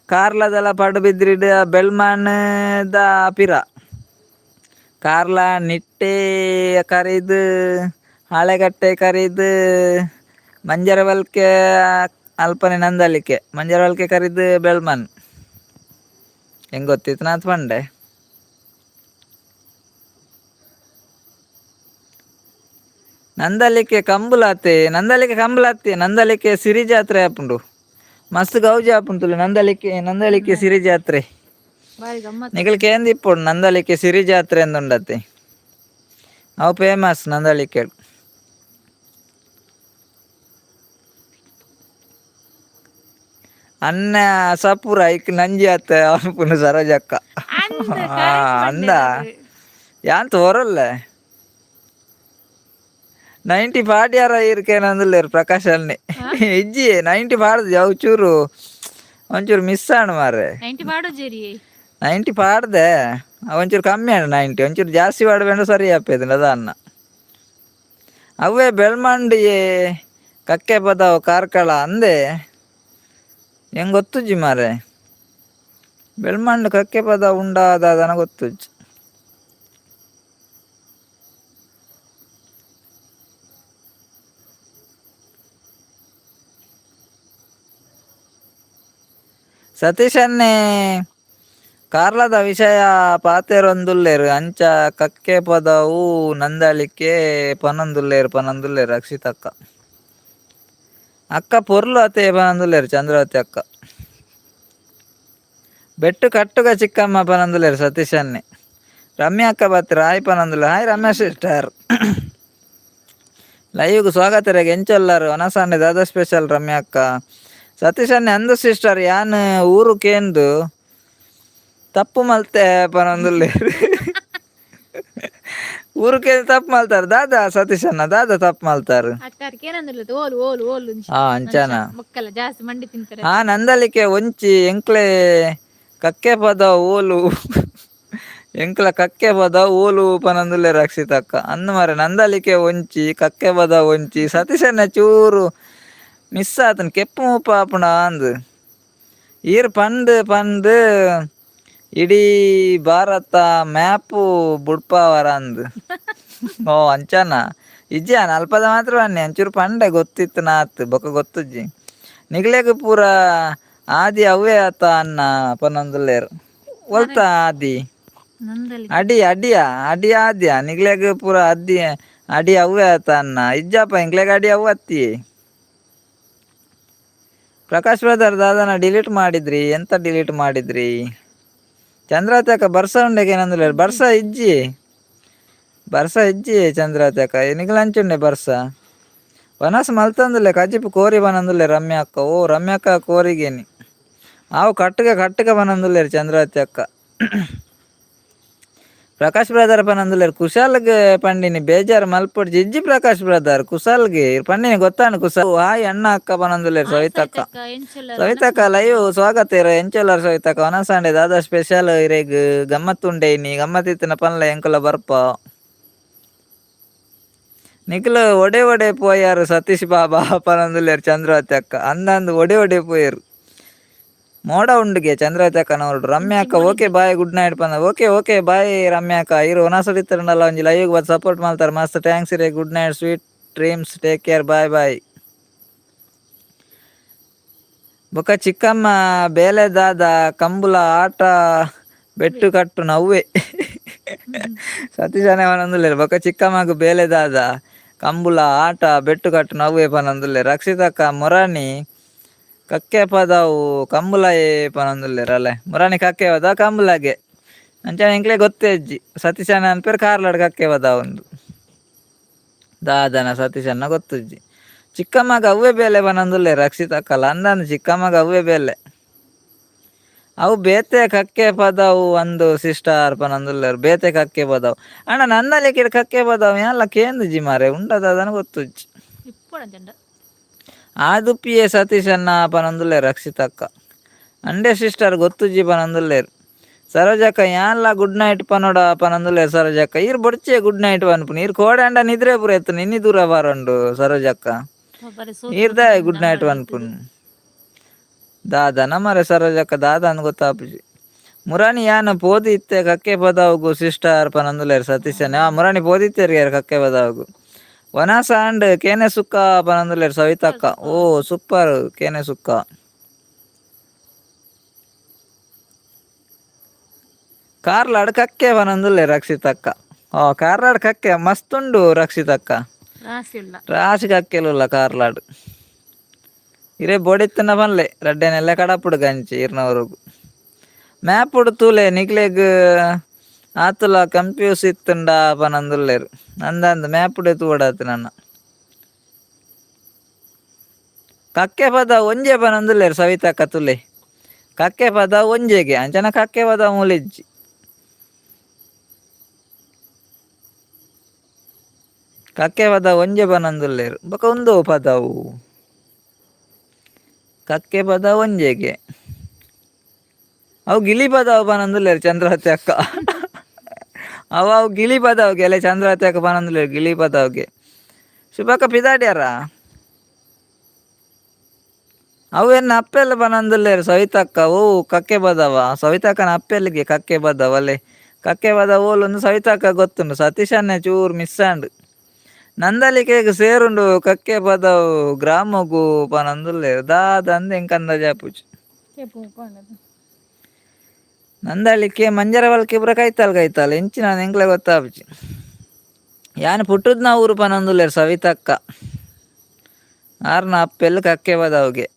B: ಕಾರ್ಲದಲ್ಲ ಪಡುಬಿದ್ರಿಡ್ ಬೆಳ್ಮಾನ್ ದ ಪಿರ ಕಾರ್ಲ ನಿಟ್ಟೆ ಕರೀದು ಹಾಳೆಗಟ್ಟೆ ಕರೀದು ಮಂಜರವಲ್ಕೆ ಅಲ್ಪನೆ ನಂದಳಿಕೆ ಮಂಜರವಲ್ಕೆ ಕರೀದು ಬೆಳ್ಮಾನ್ ಹೆಂಗ್ ಗೊತ್ತಿತ್ತು ನಾತ್ ಪಂಡೆ ನಂದಲಿಕೆ ಕಂಬುಲಾತೆ ನಂದಲಿಕೆ ಸಿರಿ ಜಾತ್ರೆ ಆಪುಂಡು ಮಸ್ತ್ ಗೌಜಿ ಆಪುಂಡು ನಂದಲಿಕೆ ಸಿರಿ ಜಾತ್ರೆ ನಿಗಲ್ಕೆ ಏನ್ ಇಪ್ಪುಂಡು ನಂದಲಿಕೆ ಸಿರಿ ಜಾತ್ರೆ ಎಂದುಂಡತೆ ಅವು ಫೇಮಸ್ ನಂದಲಿಕೆ ಅನ್ನ ಸಪುರ ಐಕ್ ನಂಜಿ ಆತ ಅವನು ಸರೋಜಕ್ಕ ಅಂದ ಯಾನ್ ತೋರಲ್ಲ 90 ಪಾಡ್ಯಾರ ಇರ್ಕೇನಂದಿಲ್ಲೇರು ಪ್ರಕಾಶ್ ಅಲ್ಲಿ ಇಜ್ಜಿ 90 ಪಾಡ್ದು ಒಂಚೂರು ಮಿಸ್ ಆಣ ಮಾರೆ 90 ಪಾಡ್ದೆ ಒಂಚೂರು ಕಮ್ಮಿ ಆಣ 90 ಒಂಚೂರು ಜಾಸ್ತಿ ಪಾಡ್ಬೇಡ ಸರಿ ಆಪೇದಿಲ್ಲ ಅದನ್ನ ಅವೇ ಬೆಳ್ಮಂಡಿ ಕಕ್ಕೆ ಪದವು ಕಾರ್ಕಳ ಅಂದೆ ಹೆಂಗ್ ಗೊತ್ತುಜ್ಜಿ ಮಾರೆ ಬೆಳ್ಮಂಡು ಕಕ್ಕೆ ಪದ ಉಂಡಾದನ ಗೊತ್ತುಜ್ಜಿ ಸತೀಶನ್ನೇ ಕಾರ್ಲದ ವಿಷಯ ಪಾತೆರೊಂದುಲ್ಲೇರು ಅಂಚ ಕಕ್ಕೆ ಪದವು ನಂದಳಿಕೆ ಪನಂದುಲ್ಲೇರು ರಕ್ಷಿತಕ್ಕ ಅಕ್ಕ ಪೊರ್ಲು ಅತ್ತೆ ಪನಂದುಲ್ಲೇರು ಚಂದ್ರಾವತಿ ಅಕ್ಕ ಬೆಟ್ಟು ಕಟ್ಟುಗ ಚಿಕ್ಕಮ್ಮ ಪನಂದುಲ್ಲೇರು ಸತೀಶನ್ನೇ ರಮ್ಯಾ ಅಕ್ಕ ಬತ್ತಿರ ಹಾಯ್ ಪನಂದುಲ್ಲ ಹಾಯ್ ರಮ್ಯಾ ಸಿಸ್ಟರ್ ಲೈವ್ಗೆ ಸ್ವಾಗತ ರೇಗೆ ಎಂಚೊಲ್ಲರು ಅನಸಾಂಡೆ ದಾದಾ ಸ್ಪೆಷಲ್ ರಮ್ಯಾ ಅಕ್ಕ ಸತೀಶನ್ನೇ ಅಂದು ಸಿಸ್ಟರ್ ಯಾನ್ ಊರು ಕೇಂದು ತಪ್ಪು ಮಲ್ತೆ ಪನಂದುಲ್ಲೇರು ಊರು ಕೇಂದು ತಪ್ಪು ಮಲ್ತಾರ ದಾದಾ ಸತೀಶನ್ನ ದಾದಾ ತಪ್ಪು ಮಲ್ತಾರ ಅಂಚಾನ ನಂದಲಿಕೆ ಒಂಚಿ ಎಂಕ್ಲೆ ಕಕ್ಕೆ ಪದ ಓಲು ಎಂಕ್ಲ ಕಕ್ಕೆ ಪದ ಓಲು ಪನಂದುಲ್ಲೆ ರಕ್ಷಿತಕ್ಕ ಅಂದು ಮಾರೆ ನಂದಲಿಕೆ ಒಂಚಿ ಕಕ್ಕೆ ಪದ ಒಂಚಿ ಸತೀಶನ್ನ ಚೂರು ಮಿಸ್ ಆತನ್ ಕೆಪ್ಪು ಮುಪ್ಪ ಆಪುಣ ಅಂದು ಈರ್ ಪಂಡ್ ಇಡೀ ಭಾರತ ಮ್ಯಾಪು ಬುಡ್ಪಾವರ ಅಂದು ಓ ಅಂಚಾನ ಇಜ್ಜಿ ಅಲ್ಪದ ಮಾತ್ರ ಬನ್ನಿ ಅಂಚೂರು ಪಂಡೆ ಗೊತ್ತಿತ್ತು ನಾತ್ ಬೊಕ್ಕ ಗೊತ್ತುಜ್ಜಿ ನಿಗ್ಲೆಗ್ ಪೂರ ಆದಿ ಅವೇ ಆತ ಅನ್ನ ಪನೊಂದುಲ್ಲೇರು ಒಲ್ತ ಆದಿ ಅಡಿ ಆದ್ಯ ನಿಗ್ಲೆಗ್ ಪೂರ ಅಡಿ ಅವೇ ಆತ ಅನ್ನ ಇಜ್ಜಪ್ಪ ಇಂಗ್ಲೆಗ್ ಅಡಿ ಅವು ಅತ್ತಿ ಪ್ರಕಾಶ್ ಬ್ರದರ್ ದಾದನ ಡಿಲೀಟ್ ಮಾಡಿದ್ರಿ ಎಂತ ಡಿಲೀಟ್ ಮಾಡಿದ್ರಿ ಚಂದ್ರಾವತಿ ಅಕ್ಕ ಬರ್ಸ ಉಂಡೆಗೆ ಏನಂದ್ರೆ ಬರ್ಸ ಇಜ್ಜಿ ಚಂದ್ರಾವತಿ ಅಕ್ಕ ನಿಗ್ಲ ಅಂಚುಂಡೆ ಬರ್ಸ ವನಸ್ ಮಲ್ತಂದುಲ್ಲೆ ಕಜಿಪು ಕೋರಿ ಬನಂದುಲ್ಲೆ ರಮ್ಯಾ ಅಕ್ಕ ಓ ರಮ್ಯಾ ಅಕ್ಕ ಕೋರಿಗೇನಿ ಅವು ಕಟ್ಟಗ ಬನಂದುಲ್ಲೇರು ಚಂದ್ರಾವತಿ ಅಕ್ಕ ಪ್ರಕಾಶ್ ಬ್ರದರ್ ಪನಂದುಲ್ಲೇರ್ ಕುಶಾಲ್ಗೆ ಪಂಡಿನಿ ಬೇಜಾರು ಮಲ್ಪೊಡ್ಜಿ ಇಜ್ಜಿ ಪ್ರಕಾಶ್ ಬ್ರದರ್ ಕುಶಾಲ್ಗೆ ಪಂಡಿನಿ ಗೊತ್ತಾನು ಕುಶಾಲ್ ಹಾಯ್ ಅಣ್ಣ ಅಕ್ಕ ಪನಂದುಲ್ಲೇರ್ ಸವಿತಕ್ಕ
A: ಎಂಚೆಲ್ಲ
B: ಸವಿತಕ್ಕ ಲೈವ್ ಸ್ವಾಗತ ಇರ ಎಂಚೋಲಾರ್ ಸವಿತಕ್ಕ ಒನಸಾಂಡೆ ದಾದಾ ಸ್ಪೆಷಲ್ ಇರೇಗ್ ಗಮ್ಮತ್ತುಂಡೇನಿ ಗಮ್ಮತ್ತಿತ್ತಿನ ಪನ್ಲೆ ಎಂಕುಲ ಬರ್ಪ ನಿಖಿಲ್ ಒಡೆ ಒಡೆ ಪೋಯಾರು ಸತೀಶ್ ಬಾಬಾ ಪನಂದುಲ್ಲೇರ್ ಚಂದ್ರವತಿ ಅಕ್ಕ ಅಂದಂದು ಒಡೆ ಒಡೆ ಪೋಯರು ಮೋಡ ಉಂಡುಗೆ ಚಂದ್ರವತಿ ಅಕ್ಕ ನೋಡ್ರು ರಮ್ಯಾ ಅಕ್ಕ ಓಕೆ ಬಾಯ್ ಗುಡ್ ನೈಟ್ ಪಂದ ಓಕೆ ಬಾಯ್ ರಮ್ಯಾ ಅಕ್ಕ ಇರು ಒನಸಡಿತ್ತಾರಲ್ಲ ಒಂಜಿ ಲೈವ್ ಬಂದು ಸಪೋರ್ಟ್ ಮಾಡ್ತಾರೆ ಮಸ್ತ್ ಥ್ಯಾಂಕ್ಸ್ ಇರೇ good night sweet dreams take care bye bye ಬೊಕ ಚಿಕ್ಕಮ್ಮ ಬೇಲೆ ದಾದ ಕಂಬುಲ ಆಟ ಬೆಟ್ಟು ಕಟ್ಟು ನವ್ವೆ ಸತೀಶ್ ಅನೆ ಪನಂದುಲ್ಲೇರ್ ಬೊಕ ಚಿಕ್ಕಮ್ಮಗ ಬೇಲೆ ದಾದ ಕಂಬುಲ ಆಟ ಬೆಟ್ಟು ಕಟ್ಟು ನವ್ವೆ ಪನಂದುಲ್ಲೇರ್ ರಕ್ಷಿತಕ್ಕ ಮೊರಾನಿ ಕಕ್ಕೆ ಪದವು ಕಂಬುಲಾಯೇ ಪನಂದುಲ್ಲೇರ್ ಅಲ್ಲೇ ಮೊರಾನಿ ಕಕ್ಕೆ ಪದ ಕಂಬುಲಾಗೆ ಅಂಚನೆ ಎಂಕ್ಲೆ ಗೊತ್ತೇ ಇಜ್ಜಿ ಸತೀಶನ ಅನ್ಪೇರು ಕಾರ್ಲಾಡ್ ಕಕ್ಕೆ ಪದ ಒಂದು ದಾದನ ಸತೀಶನ್ನ ಗೊತ್ತುಜ್ಜಿ ಚಿಕ್ಕಮ್ಮಗ ಅವ್ವೆ ಬೇಲೆ ಪನಂದುಲ್ಲೇರ್ ರಕ್ಷಿತಕ್ಕಲ್ಲ ಅಂದಂದು ಚಿಕ್ಕಮ್ಮಗ ಅವ್ವೆ ಬೇಲೆ ಅವು ಬೇತೆ ಕಕ್ಕೆ ಪದವು ಒಂದು ಸಿಸ್ಟರ್ ಪನಂದುಲ್ಲೇರ್ ಬೇತೆ ಕಕ್ಕೆ ಪದವು ಅಣ್ಣ ನನ್ನಲ್ಲಿ ಕಿಡ ಕಕ್ಕೆ ಪದವು ಎಲ್ಲ ಕೇಂದುಜಿ ಮಾರೆ ಉಂಡದನ ಗೊತ್ತುಜ್ಜಿ ಆದುಪಿಯೇ ಸತೀಶನ್ನ ಪನಂದುಲ್ಲೇರ್ ರಕ್ಷಿತಕ್ಕ ಅಂಡೆ ಸಿಸ್ಟರ್ ಗೊತ್ತುಜ್ಜಿ ಪನಂದುಲ್ಲೇರ್ ಸರೋಜಕ್ಕ ಯಾನ್ಲ ಗುಡ್ ನೈಟ್ ಪನೋಡ ಪನಂದುಲ್ಲೇರ್ ಸರೋಜಕ್ಕ ಇರ್ ಬೊಡ್ಚೆ ಗುಡ್ ನೈಟ್ ಪನ್ಪುನಿ ಇರ್ ಕೋಡಂಡ ನಿದ್ರೆ ಪೂರ ಎತ್ತು ನಿನ್ನಿ ದೂರ ಬಾರಂಡು ಸರೋಜಕ್ಕ ಇರ್ದ ಗುಡ್ ನೈಟ್ ಪನ್ಪುನ್ ದಾದನ ಮರೆ ಸರೋಜಕ್ಕ ದಾದನ್ ಗೊತ್ತಾಪುಜಿ ಮುರಾನಿ ಯಾನ್ ಪೋದಿ ಇತ್ತೆ ಕಕ್ಕೆ ಪದವುಗು ಸಿಸ್ಟರ್ ಪನಂದುಲ್ಲೇರ್ ಸತೀಶನ್ ಮುರಾನಿ ಪೋದಿತ್ತೇರಿ ಕಕ್ಕೆ ಪದವುಗು ವನಾಸ ಅಂಡ್ ಕೇನೆ ಸುಕ್ಕ ಪನಂದುಲ್ಲೇರ್ ಸವಿತಕ್ಕ ಓ ಸೂಪರ್ ಕೇನೆ ಸುಕ್ಕ ಕಾರ್ಲಾಡ್ ಕಕ್ಕೆ ಪನಂದುಲ್ಲೇರ್ ರಕ್ಷಿತಕ್ಕ ಓ ಕಾರ್ಲಾಡ್ ಕಕ್ಕೆ ಮಸ್ತುಂಡು ರಕ್ಷಿತಕ್ಕ ರಾಶಿ ಕಕ್ಕೆಲುಲ್ಲ ಕಾರ್ಲಾಡ್ ಇರೇ ಬೋಡಿತ್ತನ ಪನ್ಲೆ ರಡ್ಡೆನೆಲ್ಲ ಕಡಪುಡು ಗಂಚಿ ಇರ್ನವರೆಗೂ ಮ್ಯಾಪ್ ಉಡು ತೂಲೆ ನಿಕ್ಲೆಗ್ ಆತುಲ ಕಂಪ್ಯೂಸ್ ಇತ್ತುಂಡ ಪನಂದುಲ್ಲೇರು ಅಂದಂದು ಮ್ಯಾಪ್ ಉಡೆ ತೂಡಾತು ನನ್ನ ಕಕ್ಕೆ ಪದ ಒಂಜೆ ಪನಂದುಲ್ಲೇರು ಸವಿತಕ್ಕ ತುಲೆ ಕಕ್ಕೆ ಪದ ಒಂಜೆಗೆ ಅಂಚನ ಕಕ್ಕೆ ಪದ ಮೂಲಿಜ್ಜಿ ಕಕ್ಕೆ ಪದ ಒಂಜೆ ಪನಂದುಲ್ಲೇರು ಬೊಕ ಉಂದು ಪದವು ಕಕ್ಕೆ ಪದ ಒಂಜೆಗೆ ಅವು ಗಿಲಿ ಪದವು ಪನಂದುಲ್ಲೇರು ಚಂದ್ರವತಿ ಅಕ್ಕ ಅವು ಗಿಲಿ ಪದವ್ಗೆ ಅಲ್ಲೇ ಚಂದ್ರವತಿ ಅಕ್ಕ ಪನಂದುಲ್ಲೇರು ಗಿಲಿ ಪದವ್ಗೆ ಶುಭಕ್ಕ ಪಿದಾಡ್ಯಾರ ಅವು ಏನು ಅಪ್ಪೆಲ್ಲ ಪನಂದುಲ್ಲೇರು ಸವಿತಕ್ಕ ಓ ಕಕ್ಕೆ ಪದವ ಸವಿತಕ್ಕನ ಅಪ್ಪೆಲ್ಲಿಗೆ ಕಕ್ಕೆ ಪದವ ಅಲ್ಲೇ ಕಕ್ಕೆ ಪದ ಓಲೊಂದು ಸವಿತಕ್ಕ ಗೊತ್ತುಂಡು ಸತೀಶನ್ನೇ ಚೂರು ಮಿಸ್ ಆಂಡು ನಂದಲಿಕೆಗ್ ಸೇರುಂಡು ಕಕ್ಕೆ ಪದವು ಗ್ರಾಮಗು ಪನಂದುಲ್ಲೇರು ದಾದ ಅಂದ್ ಎಂಕಂದ ಜಾಪುಜಿ ನಂದಳಿಕೆ ಮಂಜರವಲ್ಕೆ ಪೂರ ಕೈತಾಲ್ ಎಂಚಿನ ಎಂಕ್ಲೆ ಗೊತ್ತಾಪುಜಿ ಯಾನ್ ಪುಟ್ಟದ್ನ ಊರು ಪನಂದುಲ್ಲೇರು ಸವಿತಕ್ಕ ಆರ್ನ ಅಪ್ಪೆಲ್ ಕಕ್ಕೆ ಪದವ್ಗೆ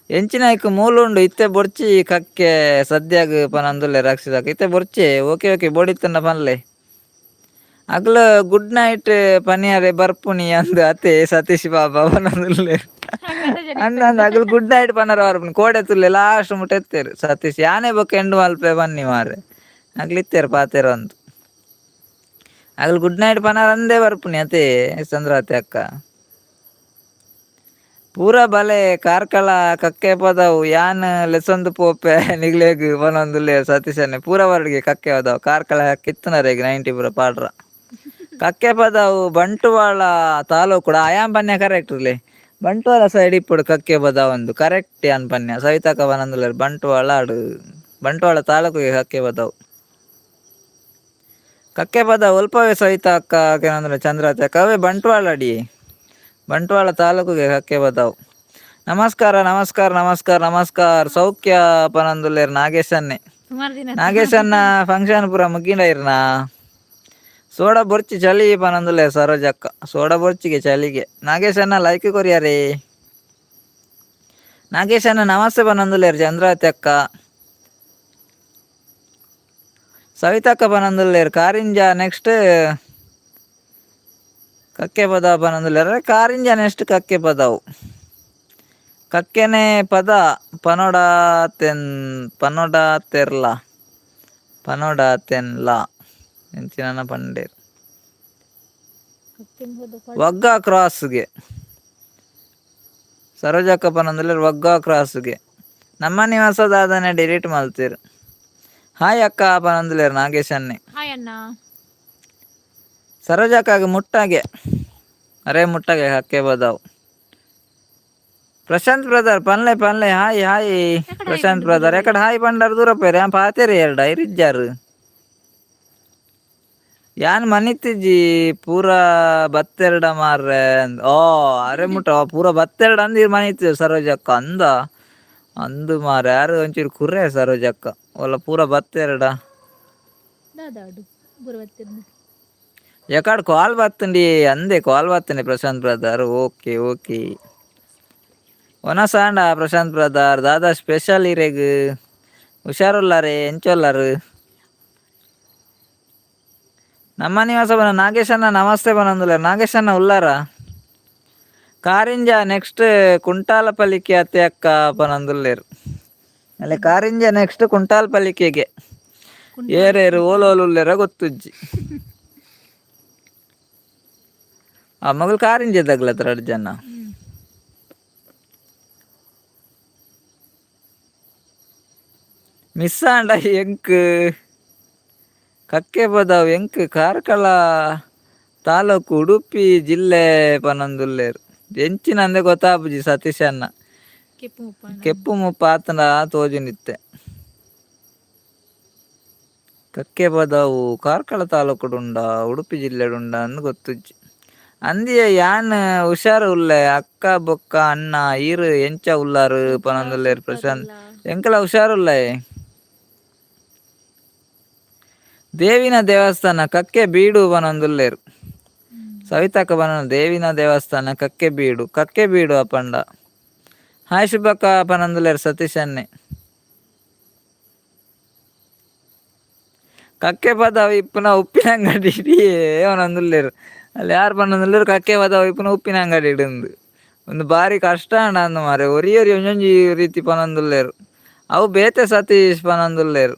B: ಎಂಚಿನ ಇಕ್ಕು ಮೂಲುಂಡು ಇತ್ತೆ ಬೊಡ್ಚಿ ಕಕ್ಕೆ ಸದ್ಯಾಗ್ ಪನಂದುಲ್ಲೇರ್ ರಕ್ಷಿತಕ್ಕ ಇತ್ತೆ ಬೊಡ್ಚೆ ಓಕೆ ಬೋಡಿತ್ತನ್ನ ಪನ್ಲೆ ಅಗ್ಲ ಗುಡ್ ನೈಟ್ ಪನಿಯಾರೆ ಬರ್ಪುನಿ ಅಂದ್ ಅತೆ ಸತೀಶ್ ಬಾಬಾ ಪನಂದುಲ್ಲೇರ್ ಅಂದಂದು ಅಗ್ಲು ಗುಡ್ ನೈಟ್ ಪನ್ನರ ಬರ್ಪುನಿ ಕೋಡೆ ತುಲ್ಲೆ ಲಾಸ್ಟ್ ಮುಟ್ಟ ಎತ್ತೇರು ಸತೀಶ್ ಯಾನೆ ಬೊಕ್ಕ ಎಂಡು ಮಲ್ಪೆ ಬನ್ನಿ ಮಾರೆ ಅಗ್ಲಿತ್ತೇರು ಪಾತೆರು ಅಂತ ಅಗ್ಲು ಗುಡ್ ನೈಟ್ ಪನ್ನರ ಅಂದೇ ಬರ್ಪುನಿ ಅತೆ ಚಂದ್ರವತಿ ಅಕ್ಕ ಪೂರ ಬಲೆ ಕಾರ್ಕಳ ಕಕ್ಕೆ ಪದವು ಯಾನ್ ಲೆಸೊಂದು ಪೋಪೆ ನಿಗ್ಲೆಗ್ ಪನೊಂದುಲ್ಲೇರ್ ಸತೀಶನ್ನೇ ಪೂರ ವರ್ಡ್ಗೆ ಕಕ್ಕೆ ಪದವು ಕಾರ್ಕಳ ಕಿತ್ತನರೆಗ್ 90 ಪೂರ ಪಾಡ್ರ ಕಕ್ಕೆ ಪದವು ಬಂಟ್ವಾಳ ತಾಲೂಕು ಆಯಾಮ್ ಪನ್ಯ ಕರೆಕ್ಟ್ ಇರ್ಲಿ ಬಂಟ್ವಾಳ ಸೈಡ್ ಇಪ್ಪುಡು ಕಕ್ಕೆ ಪದ ಒಂದು ಕರೆಕ್ಟ್ ಯಾನ್ ಪನ್ಯ ಸವಿತಕ್ಕ ಪನಂದುಲ್ಲೇರ್ ಬಂಟ್ವಾಳ ತಾಲೂಕಿಗೆ ಕಕ್ಕೆ ಪದವು ಕಕ್ಕೆ ಪದ ಒಲ್ಪವೇ ಸವಿತಕ್ಕ ಏನಂದ್ರೆ ಚಂದ್ರವತಿ ಅಕ್ಕ ಅವೇ ಬಂಟ್ವಾಳ ಅಡಿ ಬಂಟ್ವಾಳ ತಾಲೂಕಿಗೆ ಕಕ್ಕೆ ಪದವು ನಮಸ್ಕಾರ ಸೌಖ್ಯ ಪನಂದುಲ್ಲೇರ್ ನಾಗೇಶನ್ನೇ ನಾಗೇಶನ್ನ ಫಂಕ್ಷನ್ ಪೂರ ಮುಗಿಂಡ ಇರ್ನ ಸೋಡ ಬೊರ್ಚಿ ಚಳಿ ಪನಂದುಲ್ಲೇರ್ ಸರೋಜಕ್ಕ ಸೋಡ ಬೊರ್ಚಿಗೆ ಚಳಿಗೆ ನಾಗೇಶನ್ನ ಲೈಕ್ ಕೊರಿಯಾರೆ ನಾಗೇಶನ್ನ ನಮಸ್ತೆ ಪನಂದುಲ್ಲೇರ್ ಚಂದ್ರವತಿ ಅಕ್ಕ ಸವಿತಕ್ಕ ಪನಂದುಲ್ಲೇರ್ ಕಾರಿಂಜ ನೆಕ್ಸ್ಟ್ ಕಕ್ಕೆ ಪದ ಪನಂದುಲ್ಲೇರ್ ಕಾರಿಂಜ ನೆಕ್ಸ್ಟ್ ಕಕ್ಕೆ ಪದವು ಕಕ್ಕೆನೆ ಪದ ಪನೋಡ ತೆನ್ ಪನೋಡ ತೆರ್ಲ ಪನೋಡ ತೆನ್ಲ ಎಂಚಿನ ಪಂಡೇರು ಒಗ್ಗ ಕ್ರಾಸ್ಗೆ ಸರೋಜಕ್ಕ ಪನಂದ್ರೆ ಒಗ್ಗ ಕ್ರಾಸ್ಗೆ ನಮ್ಮ ನಿವಾಸದಾದನೆ ಡಿಲೀಟ್ ಮಾಡ್ತೀರು. ಹಾಯ್ ಅಕ್ಕ ಪನಂದ್ಲೇರು ನಾಗೇಶ್ ಅನ್ನೆ
A: ಹಾಯ್ ಅಣ್ಣ
B: ಸರೋಜಕ್ಕಾಗ ಮುಟ್ಟಾಗೆ ಅರೆ ಮುಟ್ಟಾಗೆ ಹಕ್ಕೆ ಬದಾವ್ ಪ್ರಶಾಂತ್ ಬ್ರದರ್ ಪನ್ಲೆ ಪನ್ಲೆ ಹಾಯ್ ಹಾಯ್ ಪ್ರಶಾಂತ್ ಬ್ರದರ್ ಎಕಡೆ ಹಾಯ್ ಪಂಡಾರ ದೂರ ಪೇರೆ ಪಾತೇರಿ ಎರಡ ಇರಿಜ್ಜಾರು ಯಾನ್ ಮನಿತಿಜ್ಜಿ ಪೂರ ಬತ್ತೆರಡ ಮಾರ್ರೆ ಓ ಅರೆ ಮುಟ್ಟ ಪೂರ ಬತ್ತೆರಡ ಅಂದಿರ್ ಮನಿತಿ ಸರೋಜಕ್ಕ ಅಂದು ಮಾರ ಯಾರು ಒಂಚೂರು ಕುರ್ರೆ ಸರೋಜಕ್ಕ ಒಲ್ಲ ಪೂರ ಬತ್ತೆರಡ ಎಕಡ್ ಕಾಲ್ ಬತ್ತಂಡಿ ಅಂದೆ ಕಾಲ್ ಬತ್ತಂಡಿ ಪ್ರಶಾಂತ್ ಬ್ರದರ್ ಓಕೆ ಓಕೆ ಒನಸಾಂಡ ಪ್ರಶಾಂತ್ ಬ್ರದರ್ ದಾದಾ ಸ್ಪೆಷಲ್ ಇರೆಗ್ ಹುಷಾರುಲ್ಲಾರೆ ಎಂಚೊಲ್ಲಾರು ನಮ್ಮ ನಿವಾಸ ಬನ ನಾಗೇಶನ್ನ ನಮಸ್ತೆ ಬನಂದುಲ್ಲಾರ ನಾಗೇಶನ್ನ ಉಲ್ಲಾರ ಕಾರಿಂಜ ನೆಕ್ಸ್ಟ್ ಕುಂಟಾಲ ಪಲಿಕೆ ಅತ್ತೆ ಅಕ್ಕ ಪನಂದುಲ್ಲೇರು ಅಲ್ಲೇ ಕಾರಿಂಜ ನೆಕ್ಸ್ಟ್ ಕುಂಟಾಲ್ ಪಲಿಕೆಗೆ ಏರೇರು ಓಲೋಲುಲ್ಲೇರ ಗೊತ್ತುಜ್ಜಿ ಆ ಮಗಳು ಕಾರಿಂಜ ತಗ್ಲತ್ರ 2 ಜನ ಮಿಸ್ ಆಂಡ ಎಂಕ್ ಕಕ್ಕೆ ಬದಾವ್ ಎಂಕ್ ಕಾರ್ಕಳ ತಾಲೂಕು ಉಡುಪಿ ಜಿಲ್ಲೆ ಪನಂದುಲ್ಲೇರು ಎಂಚಿನಂದೆ ಗೊತ್ತಾಪುಜಿ ಸತೀಶ್ ಅನ್ನ ಕೆಪ್ಪು ಮುಪ್ಪ ಆತನ ತೋಜು ನಿತ್ತೆ ಕಕ್ಕೆ ಬದಾವು ಕಾರ್ಕಳ ತಾಲೂಕುಡುಂಡ ಉಡುಪಿ ಜಿಲ್ಲೆಡುಂಡ ಅಂದ್ ಗೊತ್ತುಜ್ಜಿ ಅಂದಿಯ ಯಾನ್ ಹುಷಾರು ಉಲ್ಲೆ ಅಕ್ಕ ಬೊಕ್ಕ ಅಣ್ಣ ಈರು ಎಂಚ ಉಲ್ಲಾರು ಪನಂದುಲ್ಲೇರು ಪ್ರಶಾಂತ್ ಎಂಕಲ ಹುಷಾರುಲ್ಲೆ ದೇವಿನ ದೇವಸ್ಥಾನ ಕಕ್ಕೆ ಬೀಡು ಪನಂದುಲ್ಲೇರು ಸವಿತಕ್ಕ ಬನ ದೇವಿನ ದೇವಸ್ಥಾನ ಕಕ್ಕೆ ಬೀಡು ಅಪಂಡ ಹಾಯ್ ಶುಭಕ್ಕ ಪನಂದುಲ್ಲೇರು ಸತೀಶ್ ಅನ್ನೆ ಕಕ್ಕೆ ಪದ ಇಪ್ಪನ ಉಪ್ಪಿನ ಅಂಗಡಿ ಅವನಂದುಲ್ಲೇರು ಅಲ್ಲಿ ಯಾರು ಪನಂದುಲ್ಲೇರು ಕಕ್ಕೆ ಪದ ಇಪ್ಪನ ಉಪ್ಪಿನ ಅಂಗಡಿ ಇಡಂದು ಒಂದು ಬಾರಿ ಕಷ್ಟ ಅಂದು ಮಾರೆ ಒರಿಯೊರಿ ಒಂಜೊಂಜಿ ರೀತಿ ಪನಂದುಲ್ಲೇರು ಅವು ಬೇತೆ ಸತೀಶ್ ಪನಂದುಲ್ಲೇರು